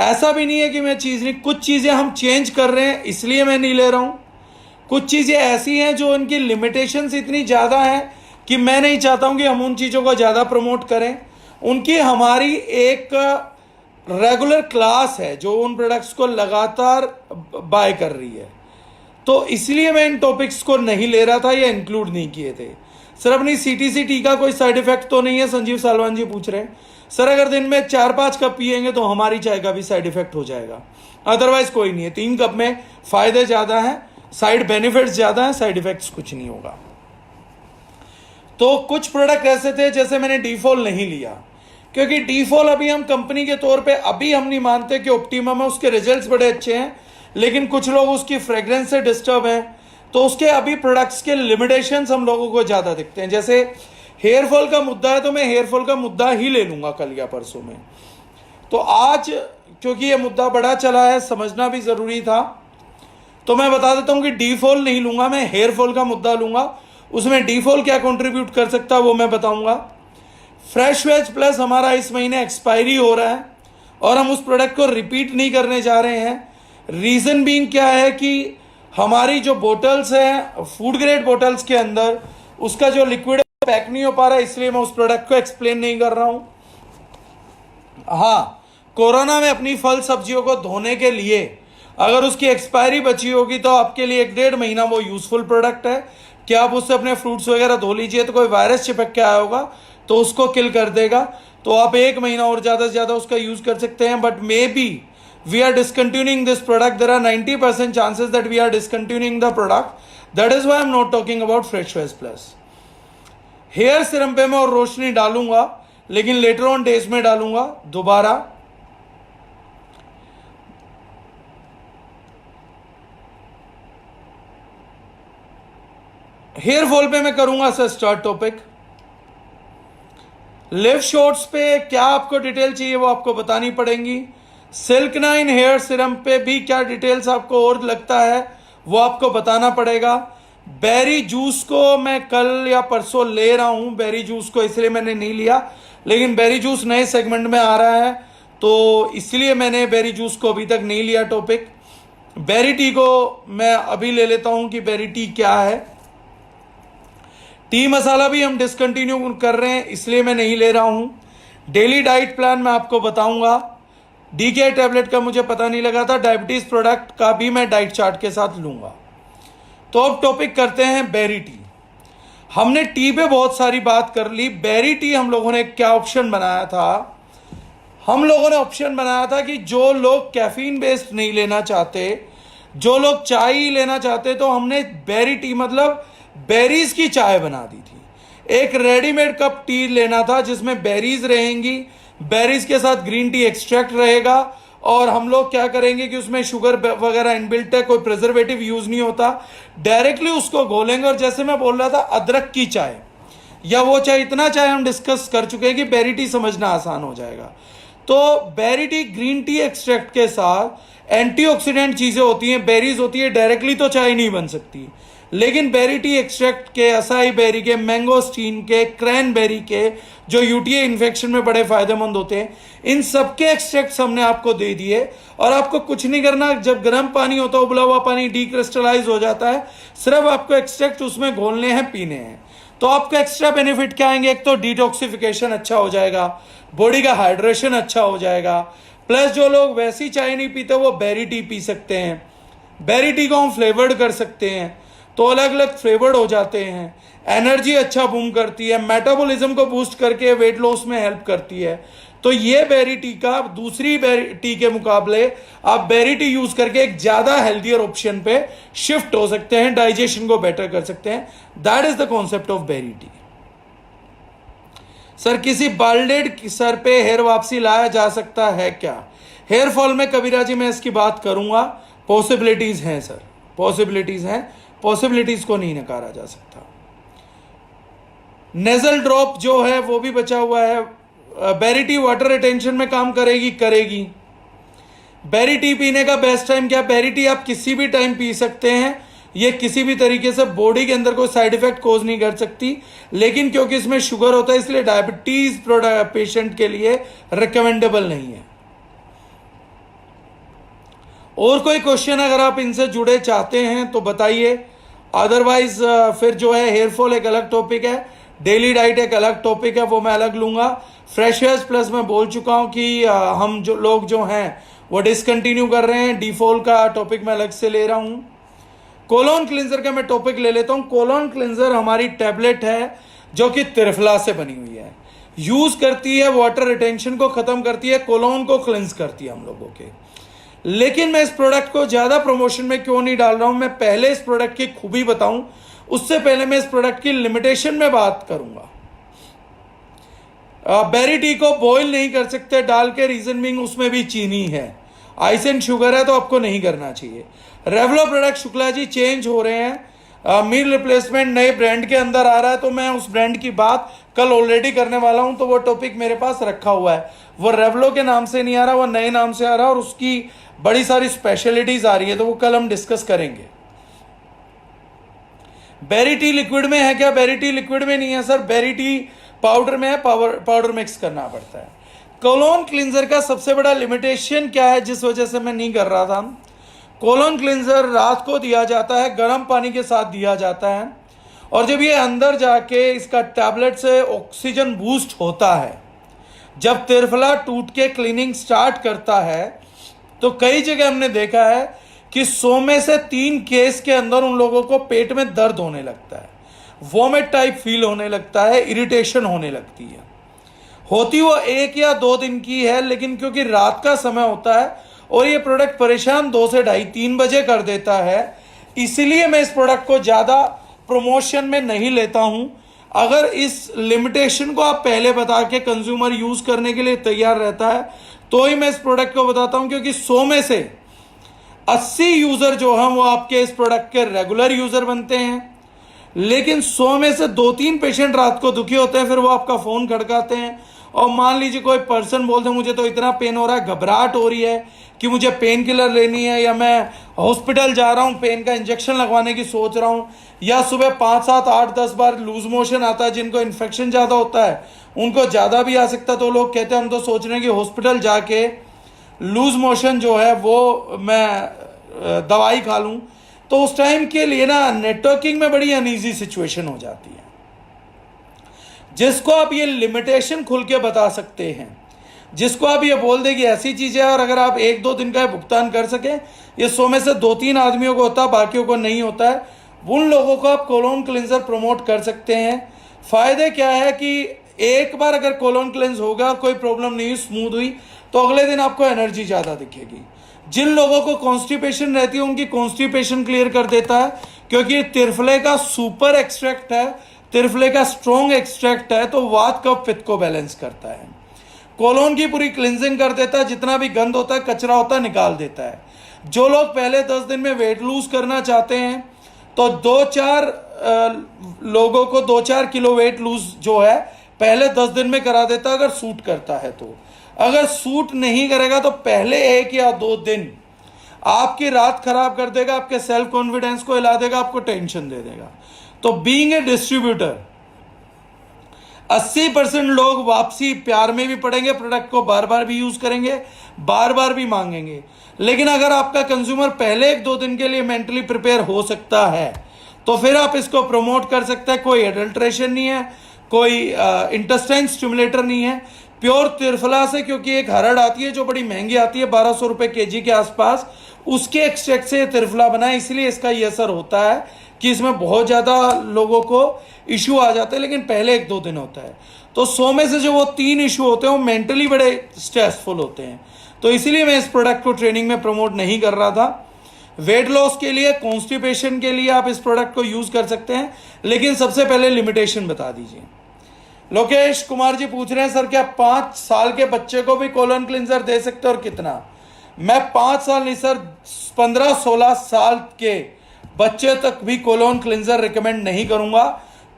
ऐसा भी नहीं है कि मैं चीज नहीं, कुछ चीजें हम चेंज कर रहे हैं इसलिए मैं नहीं ले रहा हूं। कुछ चीजें ऐसी हैं जो उनकी लिमिटेशंस इतनी ज्यादा हैं कि मैं नहीं चाहता हूं कि हम उन चीजों को ज्यादा प्रमोट करें। उनकी हमारी एक रेगुलर क्लास है जो उन प्रोडक्ट्स को लगातार बाय कर रही है, तो इसलिए मैं इन टॉपिक्स को नहीं ले रहा था या इंक्लूड नहीं किए थे। सर, अपनी सीटीसी टी का कोई साइड इफेक्ट तो नहीं है? संजीव सालवान जी पूछ रहे हैं। सर, अगर दिन में 4-5 कप पिएंगे तो हमारी चाय का भी साइड इफेक्ट हो जाएगा, अदरवाइज कोई नहीं है। 3 कप में फायदे ज्यादा हैं, साइड बेनिफिट्स ज्यादा हैं, साइड इफेक्ट्स कुछ नहीं होगा। तो कुछ प्रोडक्ट ऐसे थे जैसे मैंने डीफॉल नहीं लिया, क्योंकि डीफॉल अभी हम कंपनी के तौर पे अभी हम नहीं मानते कि ऑप्टिमम है, उसके रिजल्ट्स बड़े अच्छे हैं, लेकिन कुछ लोग उसकी फ्रेग्रेंस से डिस्टर्ब हैं, तो उसके अभी प्रोडक्ट्स के लिमिटेशंस हम लोगों को ज्यादा दिखते हैं। जैसे हेयर फॉल का मुद्दा है तो मैं हेयर फॉल का मुद्दा ही ले लूंगा कल या परसों में। तो आज क्योंकि ये मुद्दा बड़ा चला है, समझना भी जरूरी था, तो मैं बता देता हूं कि डीफॉल नहीं लूंगा, मैं हेयर फॉल का मुद्दा लूंगा। उसमें डीफॉल क्या कंट्रीब्यूट कर सकता है वो मैं बताऊंगा। फ्रेश वेज प्लस हमारा इस महीने एक्सपायरी हो रहा है और हम उस प्रोडक्ट को रिपीट नहीं करने जा रहे हैं। रीजन बीइंग क्या है कि हमारी जो बोटल्स हैं, फूड ग्रेड बोटल्स के अंदर उसका जो लिक्विड पैक नहीं हो पा रहा है, इसलिए मैं उस प्रोडक्ट को एक्सप्लेन नहीं कर रहा हूं। हाँ, कोरोना में अपनी फल सब्जियों को धोने के लिए अगर उसकी एक्सपायरी बची होगी तो आपके लिए 1-1.5 महीना वो यूजफुल प्रोडक्ट है कि आप उससे अपने फ्रूट्स वगैरह धो लीजिए, तो कोई वायरस चिपक के आया होगा तो उसको किल कर देगा, तो आप 1 महीना और ज्यादा से ज्यादा उसका यूज कर सकते हैं। But maybe we are discontinuing this product, there are 90% chances that we are discontinuing the product, that is why I am not talking about fresh veg plus. Hair serum पे मैं और रोशनी डालूंगा, लेकिन later on days में डालूंगा दोबारा। Hair fall पे मैं करूंगा sir start topic. Lift shorts पे क्या आपको डिटेल चाहिए वो आपको बतानी पड़ेंगी। सिल्क नाइन हेयर सीरम पे भी क्या डिटेल्स आपको और लगता है वो आपको बताना पड़ेगा। बेरी जूस को मैं कल या परसों ले रहा हूं, बेरी जूस को इसलिए मैंने नहीं लिया, लेकिन बेरी जूस नए सेगमेंट में आ रहा है तो इसलिए मैंने बेरी जूस को अभी तक नहीं लिया टॉपिक। बेरी टी को मैं अभी ले लेता हूं कि बेरी टी क्या है। टी मसाला भी हम डिसकंटिन्यू कर रहे हैं इसलिए मैं नहीं ले रहा हूं। डेली डाइट प्लान मैं आपको बताऊंगा। डीके टैबलेट का मुझे पता नहीं लगा था, डायबिटीज प्रोडक्ट का भी मैं डाइट चार्ट के साथ लूंगा। तो अब टॉपिक करते हैं बेरी टी। हमने टी पे बहुत सारी बात कर ली। बेरी टी हम लोगों ने क्या ऑप्शन बनाया था? हम लोगों ने ऑप्शन बनाया था कि जो लोग कैफीन बेस्ड नहीं लेना चाहते, जो लोग चाय ही लेना चाहते, तो हमने बेरी टी मतलब बेरीज की चाय बना दी थी। एक रेडीमेड कप टी लेना था जिसमें बेरीज रहेंगी, बेरीज के साथ ग्रीन टी एक्सट्रैक्ट रहेगा, और हम लोग क्या करेंगे कि उसमें शुगर वगैरह इनबिल्ट है, कोई प्रिजर्वेटिव यूज नहीं होता, डायरेक्टली उसको घोलेंगे। और जैसे मैं बोल रहा था अदरक की चाय या वो चाय, इतना चाय हम डिस्कस कर चुके हैं कि बेरी टी समझना आसान हो जाएगा। तो berry tea green tea extract के साथ एंटीऑक्सीडेंट चीजें होती हैं, बेरीज होती है, डायरेक्टली तो चाय नहीं बन सकती, लेकिन बेरी टी एक्सट्रैक्ट के, असाई बेरी के, मैंगोस्टीन के, क्रैनबेरी के, जो यूटीआई इन्फेक्शन में बड़े फायदेमंद होते हैं, इन सबके एक्सट्रैक्ट्स हमने आपको दे दिए। और आपको कुछ नहीं करना, जब गर्म पानी होता है, उबला हुआ पानी डीक्रिस्टलाइज हो जाता है, सिर्फ आपको एक्सट्रैक्ट उसमें घोलने हैं, पीने हैं। तो आपको एक्स्ट्रा बेनिफिट क्या आएंगे? एक तो डिटॉक्सिफिकेशन अच्छा हो जाएगा, बॉडी का हाइड्रेशन अच्छा हो जाएगा, प्लस जो लोग वैसी चाय नहीं पीते वो बेरी टी पी सकते हैं। बेरी टी को हम फ्लेवर्ड कर सकते हैं, तो अलग अलग फ्लेवर्ड हो जाते हैं। एनर्जी अच्छा बूम करती है, मेटाबॉलिज्म को बूस्ट करके वेट लॉस में हेल्प करती है। तो ये बेरी टी का दूसरी बेरी टी के मुकाबले आप बेरी टी यूज करके एक ज्यादा हेल्थियर ऑप्शन पे शिफ्ट हो सकते हैं, डाइजेशन को बेटर कर सकते हैं। That is the concept of berry tea. Sir किसी बाल्डेड सर पे हेयर वापसी लाया जा सकता है क्या? हेयर फॉल में कबीरा जी मैं इसकी बात करूंगा, पॉसिबिलिटीज हैं सर, पॉसिबिलिटीज हैं, पॉसिबिलिटीज को नहीं नकारा जा सकता। नेजल ड्रॉप जो है वो भी बचा हुआ है। बेरी टी वाटर रिटेंशन में काम करेगी। बेरी टी पीने का बेस्ट टाइम क्या? बेरी टी आप किसी भी टाइम पी सकते हैं, ये किसी भी तरीके से बॉडी के अंदर कोई साइड इफेक्ट कोज नहीं कर सकती, लेकिन क्योंकि इसमें शुगर होता है इसलिए डायबिटीज पेशेंट के लिए रिकमेंडेबल नहीं है। और कोई क्वेश्चन अगर आप इनसे जुड़े चाहते हैं तो बताइए, अदरवाइज फिर जो है हेयर फॉल एक अलग टॉपिक है, डेली डाइट एक अलग टॉपिक है, वो मैं अलग लूंगा। फ्रेशर्स प्लस मैं बोल चुका हूं कि हम जो लोग जो हैं वो डिसकंटिन्यू कर रहे हैं, डीफॉल का टॉपिक मैं अलग से ले रहा हूं। कोलोन क्लिंजर का मैं टॉपिक ले लेता हूं। कोलोन क्लिंजर हमारी टैबलेट है जो कि त्रिफला से बनी हुई है, यूज करती है, वाटर रिटेंशन को खत्म करती है, कोलोन को क्लिंज करती है हम लोगों के। लेकिन मैं इस प्रोडक्ट को ज्यादा प्रमोशन में क्यों नहीं डाल रहा हूं, मैं पहले इस प्रोडक्ट की खूबी बताऊं, उससे पहले मैं इस प्रोडक्ट की लिमिटेशन में बात करूंगा। बेरी टी को बॉईल नहीं कर सकते डाल के, रीजन बीइंग उसमें भी चीनी है, आइस एंड शुगर है, तो आपको नहीं करना चाहिए। रेवलो प्रोडक्ट शुक्ला जी चेंज हो रहे हैं, मील रिप्लेसमेंट नए ब्रांड के अंदर आ रहा है, तो मैं उस ब्रांड की बात कल ऑलरेडी करने वाला हूं, तो वो टॉपिक मेरे पास रखा हुआ है। वो रेवलो के नाम से नहीं आ रहा, वो नए नाम से आ रहा है, और उसकी बड़ी सारी स्पेशलिटीज आ रही है, तो वो कल हम डिस्कस करेंगे। बेरी टी लिक्विड में है क्या? बेरी टी लिक्विड में नहीं है सर, बेरी टी पाउडर में है, पाउडर मिक्स करना पड़ता है। कोलोन क्लिंजर का सबसे बड़ा लिमिटेशन क्या है जिस वजह से मैं नहीं कर रहा था? कोलोन क्लिंजर रात को दिया जाता है, गर्म पानी के साथ दिया जाता है, और जब ये अंदर जाके इसका टैबलेट से ऑक्सीजन बूस्ट होता है, जब तिरफला टूट के क्लीनिंग स्टार्ट करता है, तो कई जगह हमने देखा है कि 100 में से 3 केस के अंदर उन लोगों को पेट में दर्द होने लगता है, वॉमिट टाइप फील होने लगता है, इरिटेशन होने लगती है। होती वो 1 या 2 दिन की है, लेकिन क्योंकि रात का समय होता है और ये प्रोडक्ट परेशान 2 से ढाई 3 बजे कर देता है, इसलिए मैं इस प्रोडक्ट को ज़्यादा प्रमोशन में नहीं लेता हूं। अगर इस लिमिटेशन को आप पहले बता के कंज्यूमर यूज करने के लिए तैयार रहता है तो ही मैं इस प्रोडक्ट को बताता हूं, क्योंकि 100 में से 80 यूजर जो हैं वो आपके इस प्रोडक्ट के रेगुलर यूजर बनते हैं, लेकिन 100 में से 2-3 पेशेंट रात को दुखी होते हैं, फिर वो आपका फोन खड़काते हैं, और मान लीजिए कोई पर्सन बोलते हैं मुझे तो इतना पेन हो रहा है, घबराहट हो रही है कि मुझे पेन किलर लेनी है, या मैं हॉस्पिटल जा रहा हूं, पेन का इंजेक्शन लगवाने की सोच रहा हूं, या सुबह 5, 7, 8, 10 बार लूज मोशन आता है, जिनको इन्फेक्शन ज़्यादा होता है उनको ज़्यादा भी आ सकता है, तो लोग कहते हैं हम तो सोच रहे हैं कि हॉस्पिटल जाके लूज मोशन जो है वो मैं दवाई खा लूँ, तो उस टाइम के लिए ना नेटवर्किंग में बड़ी अनईजी सिचुएशन हो जाती है। जिसको आप ये लिमिटेशन खुल के बता सकते हैं, जिसको आप ये बोल दें कि ऐसी चीज़ है और अगर आप 1-2 दिन का भुगतान कर सकें, ये 100 में से 2-3 आदमियों को होता है, बाकियों को नहीं होता है, उन लोगों को आप कोलोन क्लिंजर प्रमोट कर सकते हैं। फ़ायदे क्या है कि एक बार अगर कोलोन क्लिंज होगा और कोई प्रॉब्लम नहीं हुई, स्मूथ हुई, तो अगले दिन आपको एनर्जी ज़्यादा दिखेगी। जिन लोगों को कॉन्स्टिपेशन रहती है उनकी कॉन्स्टिपेशन क्लियर कर देता है, क्योंकि ये तिरफले का सुपर एक्सट्रैक्ट है, तिरफले का स्ट्रॉन्ग एक्सट्रैक्ट है, तो वात कफ पित्त को बैलेंस करता है। कोलोन की पूरी क्लिंजिंग कर देता है, जितना भी गंद होता है, कचरा होता है, निकाल देता है। जो लोग पहले 10 दिन में वेट लूज करना चाहते हैं, तो 2-4 लोगों को 2-4 किलो वेट लूज जो है पहले 10 दिन में करा देता है, अगर सूट करता है तो। अगर सूट नहीं करेगा तो पहले 1 या 2 दिन आपकी रात खराब कर देगा, आपके सेल्फ कॉन्फिडेंस को हिला देगा, आपको टेंशन दे देगा। तो बीइंग ए डिस्ट्रीब्यूटर 80% लोग वापसी प्यार में भी पड़ेंगे, प्रोडक्ट को बार बार भी यूज करेंगे, बार बार भी मांगेंगे। लेकिन अगर आपका कंज्यूमर पहले 1-2 दिन के लिए मेंटली प्रिपेयर हो सकता है, तो फिर आप इसको प्रमोट कर सकते हैं। कोई एडल्ट्रेशन नहीं है, कोई इंटेस्टाइन स्टिमुलेटर नहीं है, प्योर त्रिफला से, क्योंकि एक हरड़ आती है जो बड़ी महंगी आती है 1200 रुपए केजी के आसपास, उसके एक्सट्रैक्ट से त्रिफला बना है, इसलिए इसका ये असर होता है कि इसमें बहुत ज़्यादा लोगों को इशू आ जाते हैं, लेकिन पहले 1-2 दिन होता है। तो 100 में से जो वो 3 इशू होते हैं वो मेंटली बड़े स्ट्रेसफुल होते हैं, तो इसीलिए मैं इस प्रोडक्ट को ट्रेनिंग में प्रमोट नहीं कर रहा था। वेट लॉस के लिए, कॉन्स्टिपेशन के लिए आप इस प्रोडक्ट को यूज कर सकते हैं, लेकिन सबसे पहले लिमिटेशन बता दीजिए। लोकेश कुमार जी पूछ रहे हैं, सर क्या 5 साल के बच्चे को भी कोलोन क्लिंजर दे सकते हैं और कितना? मैं 5 साल नहीं सर, 15-16 साल के बच्चे तक भी कोलोन क्लिंजर रिकमेंड नहीं करूंगा।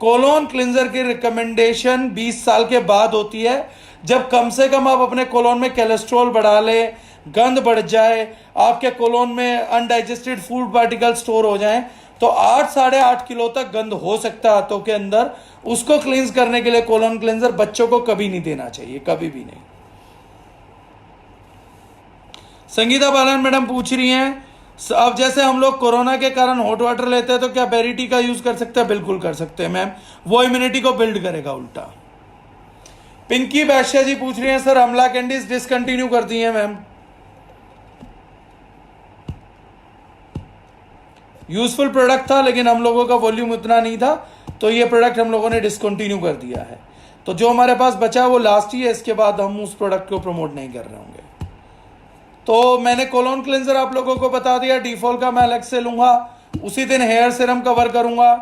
कोलोन क्लिंजर की रिकमेंडेशन 20 साल के बाद होती है, जब कम से कम आप अपने कोलोन में कोलेस्ट्रॉल बढ़ा ले, गंद बढ़ जाए, आपके कोलोन में अनडाइजेस्टेड फूड पार्टिकल स्टोर हो जाएं, तो 8-8.5 किलो तक गंद हो सकता है हाथों के अंदर। उसको क्लींस करने के लिए कोलोन क्लिंजर बच्चों को कभी नहीं देना चाहिए, कभी भी नहीं। संगीता बालन मैडम पूछ रही हैं, अब जैसे हम लोग कोरोना के कारण हॉट वाटर लेते हैं, तो क्या बेरी टी का यूज कर सकते हैं? बिल्कुल कर सकते हैं मैम, वो इम्यूनिटी को बिल्ड करेगा उल्टा। पिंकी बैश्या जी पूछ रही हैं, सर अमला कैंडीज डिसकंटिन्यू कर दी है मैम। यूजफुल प्रोडक्ट था, लेकिन हम लोगों का वॉल्यूम उतना नहीं था, तो ये प्रोडक्ट हम लोगों ने डिसकंटिन्यू कर दिया है। तो जो हमारे पास बचा वो लास्ट ही है, इसके बाद हम उस प्रोडक्ट को प्रमोट नहीं कर रहे होंगे। तो मैंने कोलोन क्लिंजर आप लोगों को बता दिया, डीफॉल का मैं अलग से लूंगा, उसी दिन हेयर सीरम कवर करूंगा।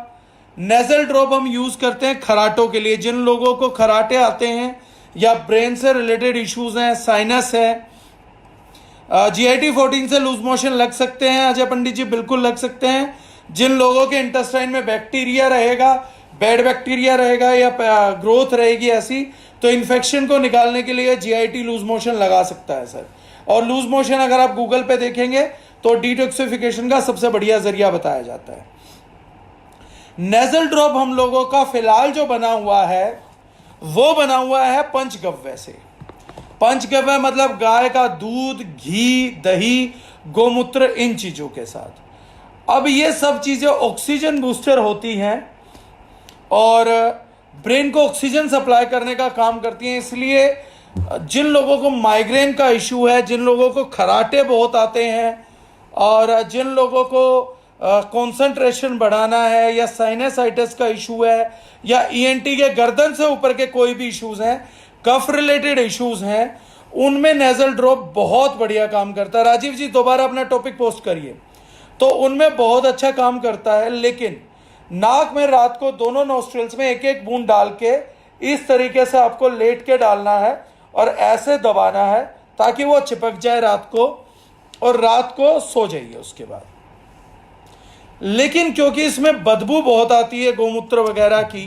नेजल ड्रॉप हम यूज करते हैं खराटों के लिए, जिन लोगों को खराटे आते हैं या ब्रेन से रिलेटेड इश्यूज हैं, साइनस है, GIT-14 से लूज मोशन लग सकते हैं अजय पंडित जी, बिल्कुल लग सकते हैं। जिन लोगों के इंटेस्टाइन में बैक्टीरिया रहेगा, बैड बैक्टीरिया रहेगा या ग्रोथ रहेगी ऐसी, तो इन्फेक्शन को निकालने के लिए GIT लूज मोशन लगा सकता है सर। और लूज मोशन अगर आप गूगल पे देखेंगे तो डिटॉक्सिफिकेशन का सबसे बढ़िया जरिया बताया जाता है। नेजल ड्रॉप हम लोगों का फिलहाल जो बना हुआ है वो बना हुआ है पंचगव्य से। पंचगव्य मतलब गाय का दूध, घी, दही, गोमूत्र, इन चीजों के साथ। अब ये सब चीजें ऑक्सीजन बूस्टर होती हैं और ब्रेन को ऑक्सीजन सप्लाई करने का काम करती हैं, इसलिए जिन लोगों को माइग्रेन का इशू है, जिन लोगों को खराटे बहुत आते हैं और जिन लोगों को कंसंट्रेशन बढ़ाना है या साइनसाइटिस का इशू है या ENT के गर्दन से ऊपर के कोई भी इश्यूज हैं, कफ रिलेटेड इश्यूज हैं, उनमें नेजल ड्रॉप बहुत बढ़िया काम करता है। राजीव जी दोबारा अपना टॉपिक पोस्ट करिए। तो उनमें बहुत अच्छा काम करता है, लेकिन नाक में रात को दोनों नोस्ट्रिल्स में 1-1 बूंद डाल के इस तरीके से आपको लेट के डालना है और ऐसे दबाना है ताकि वो चिपक जाए रात को और रात को सो जाइए उसके बाद। लेकिन क्योंकि इसमें बदबू बहुत आती है गोमूत्र वगैरह की,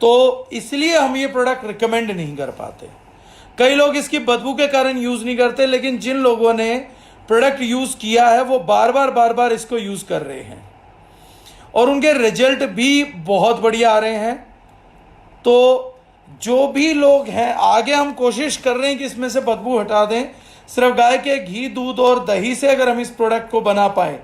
तो इसलिए हम ये प्रोडक्ट रिकमेंड नहीं कर पाते। कई लोग इसकी बदबू के कारण यूज नहीं करते, लेकिन जिन लोगों ने प्रोडक्ट यूज किया है वो बार बार इसको यूज कर रहे हैं और उनके रिजल्ट भी बहुत बढ़िया आ रहे हैं। तो जो भी लोग हैं, आगे हम कोशिश कर रहे हैं कि इसमें से बदबू हटा दें। सिर्फ गाय के घी, दूध और दही से अगर हम इस प्रोडक्ट को बना पाए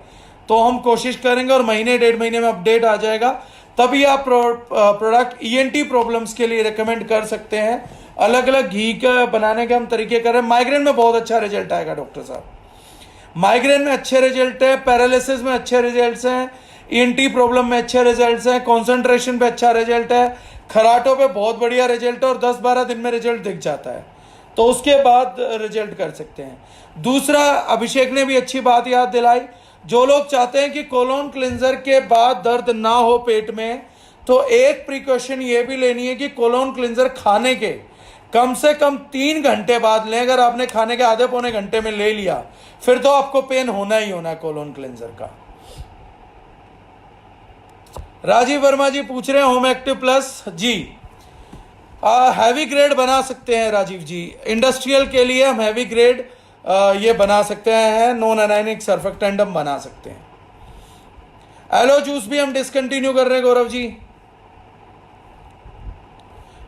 तो हम कोशिश करेंगे और महीने 1.5 महीने में अपडेट आ जाएगा। तभी आप प्रोडक्ट ईएनटी प्रॉब्लम्स के लिए रिकमेंड कर सकते हैं। अलग अलग घी का बनाने के हम तरीके कर रहे हैं। माइग्रेन में बहुत अच्छा रिजल्ट आएगा डॉक्टर साहब, माइग्रेन में अच्छे रिजल्ट है, पैरालिसिस में अच्छे रिजल्ट्स हैं, ईएनटी प्रॉब्लम में अच्छे रिजल्ट्स हैं, कंसंट्रेशन पे अच्छा रिजल्ट है, खराटों पे बहुत बढ़िया रिजल्ट है और 10-12 दिन में रिजल्ट दिख जाता है, तो उसके बाद रिजल्ट कर सकते हैं। दूसरा, अभिषेक ने भी अच्छी बात याद दिलाई, जो लोग चाहते हैं कि कोलोन क्लिंजर के बाद दर्द ना हो पेट में, तो एक प्रिकॉशन ये भी लेनी है कि कोलोन क्लिंजर खाने के कम से कम 3 घंटे बाद लें। अगर आपने खाने के आधे पौने घंटे में ले लिया, फिर तो आपको पेन होना ही होना है कोलोन क्लिंजर का। राजीव वर्मा जी पूछ रहे हैं होम एक्टिव प्लस जी हैवी ग्रेड बना सकते हैं। राजीव जी, इंडस्ट्रियल के लिए हम हैवी ग्रेड ये बना सकते हैं, नॉन एनाइनिक सर्फेक्टेंडम बना सकते हैं। एलो जूस भी हम डिसकंटिन्यू कर रहे हैं गौरव जी।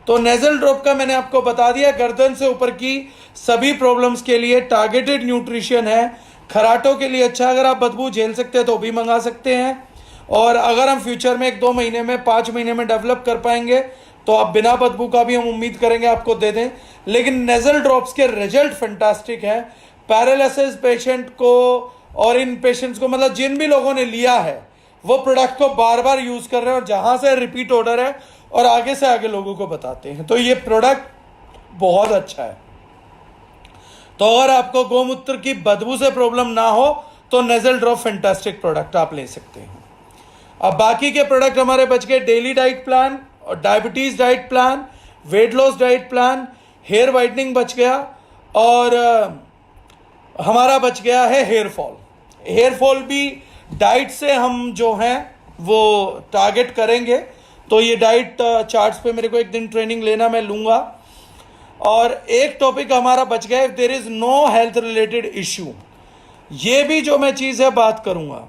तो नेजल ड्रॉप का मैंने आपको बता दिया, गर्दन से ऊपर की सभी प्रॉब्लम्स के लिए टारगेटेड न्यूट्रिशन है। खराटों के लिए अच्छा, अगर आप बदबू झेल सकते हैं तो भी मंगा सकते हैं, और अगर हम फ्यूचर में 1-2 महीने में 5 महीने में डेवलप कर पाएंगे तो आप बिना बदबू का भी हम उम्मीद करेंगे आपको दे दें। लेकिन नेजल ड्रॉप्स के रिजल्ट फैंटास्टिक है पैरालिसिस पेशेंट को, और इन पेशेंट्स को, मतलब जिन भी लोगों ने लिया है वो प्रोडक्ट को बार बार यूज कर रहे हैं, और जहां से रिपीट ऑर्डर है और आगे से आगे लोगों को बताते हैं। तो ये प्रोडक्ट बहुत अच्छा है। तो अगर आपको गोमूत्र की बदबू से प्रॉब्लम ना हो तो नेजल ड्रॉप फैंटास्टिक प्रोडक्ट आप ले सकते हैं। अब बाकी के प्रोडक्ट हमारे बच गए डेली डाइट प्लान और diabetes diet plan, weight loss diet plan, hair whitening बच गया, और हमारा बच गया है हेयर फॉल। हेयर फॉल भी डाइट से हम जो हैं वो टारगेट करेंगे। तो ये डाइट चार्ट्स पे मेरे को एक दिन ट्रेनिंग लेना, मैं लूंगा। और एक टॉपिक हमारा बच गया, if there is no health related issue, ये भी जो मैं चीज है बात करूंगा।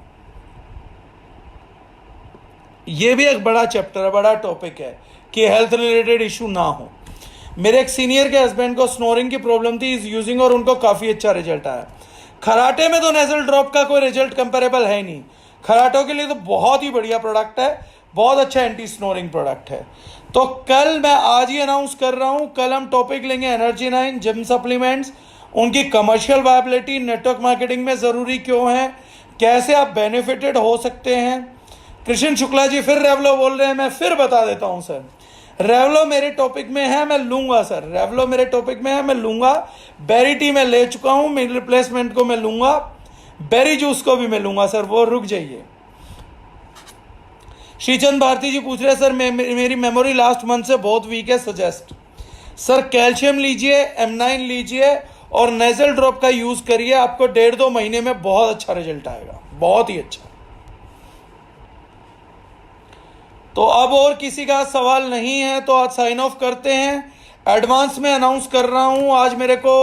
ये भी एक बड़ा चैप्टर है, बड़ा टॉपिक है कि हेल्थ रिलेटेड इशू ना हो। मेरे एक सीनियर के हस्बैंड को स्नोरिंग की प्रॉब्लम थी, इज यूजिंग, और उनको काफी अच्छा रिजल्ट आया। खराटे में तो नेजल ड्रॉप का कोई रिजल्ट कंपेरेबल है ही नहीं, खराटों के लिए तो बहुत ही बढ़िया प्रोडक्ट है, बहुत अच्छा एंटी स्नोरिंग प्रोडक्ट है। तो कल मैं आज ही अनाउंस कर रहा हूं, कल हम टॉपिक लेंगे एनर्जी 9 जिम सप्लीमेंट्स, उनकी कमर्शियल वायबिलिटी, नेटवर्क मार्केटिंग में जरूरी क्यों है, कैसे आप बेनिफिटेड हो सकते हैं। कृष्ण शुक्ला जी फिर रेवलो बोल रहे हैं, मैं फिर बता देता हूं सर, रेवलो मेरे टॉपिक में है, मैं लूंगा सर, रेवलो मेरे टॉपिक में है, मैं लूंगा। बेरी टी मैं ले चुका हूं, मेरे रिप्लेसमेंट को मैं लूंगा, बेरी जूस को भी मैं लूंगा सर, वो रुक जाइए। श्रीचंद भारती जी पूछ रहे हैं सर मेरी मेमोरी लास्ट मंथ से बहुत वीक है, सजेस्ट। सर कैल्शियम लीजिए, M9 लीजिए और नेजल ड्रॉप का यूज करिए, आपको 1.5-2 महीने में बहुत अच्छा रिजल्ट आएगा, बहुत ही अच्छा। तो अब और किसी का सवाल नहीं है तो आज साइन ऑफ करते हैं। एडवांस में अनाउंस कर रहा हूं, आज मेरे को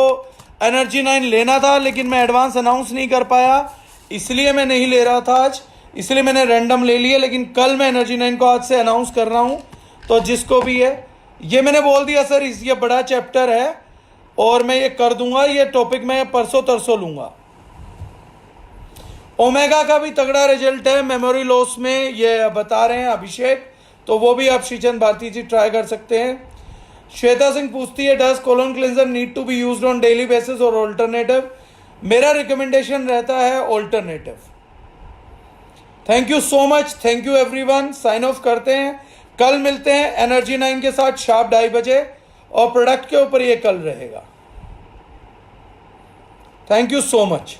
एनर्जी 9 लेना था लेकिन मैं एडवांस अनाउंस नहीं कर पाया, इसलिए मैं नहीं ले रहा था आज, इसलिए मैंने रैंडम ले लिया। लेकिन कल मैं एनर्जी 9 को आज से अनाउंस कर रहा हूं, तो जिसको भी है, ये मैंने बोल दिया सर, ये बड़ा चैप्टर है और मैं ये कर दूंगा, ये टॉपिक मैं परसों तरसों लूंगा। ओमेगा का भी तगड़ा रिजल्ट है मेमोरी लॉस में, ये बता रहे हैं अभिषेक, तो वो भी आप श्रीचंद भारती जी ट्राई कर सकते हैं। श्वेता सिंह पूछती है does colon cleanser need to be used on daily basis और ऑल्टरनेटिव। मेरा रिकमेंडेशन रहता है alternative. Thank you so much, thank you everyone, sign off करते हैं। कल मिलते हैं एनर्जी 9 के साथ शार्प 2:30 बजे, और प्रोडक्ट के ऊपर ये कल रहेगा। Thank you so much.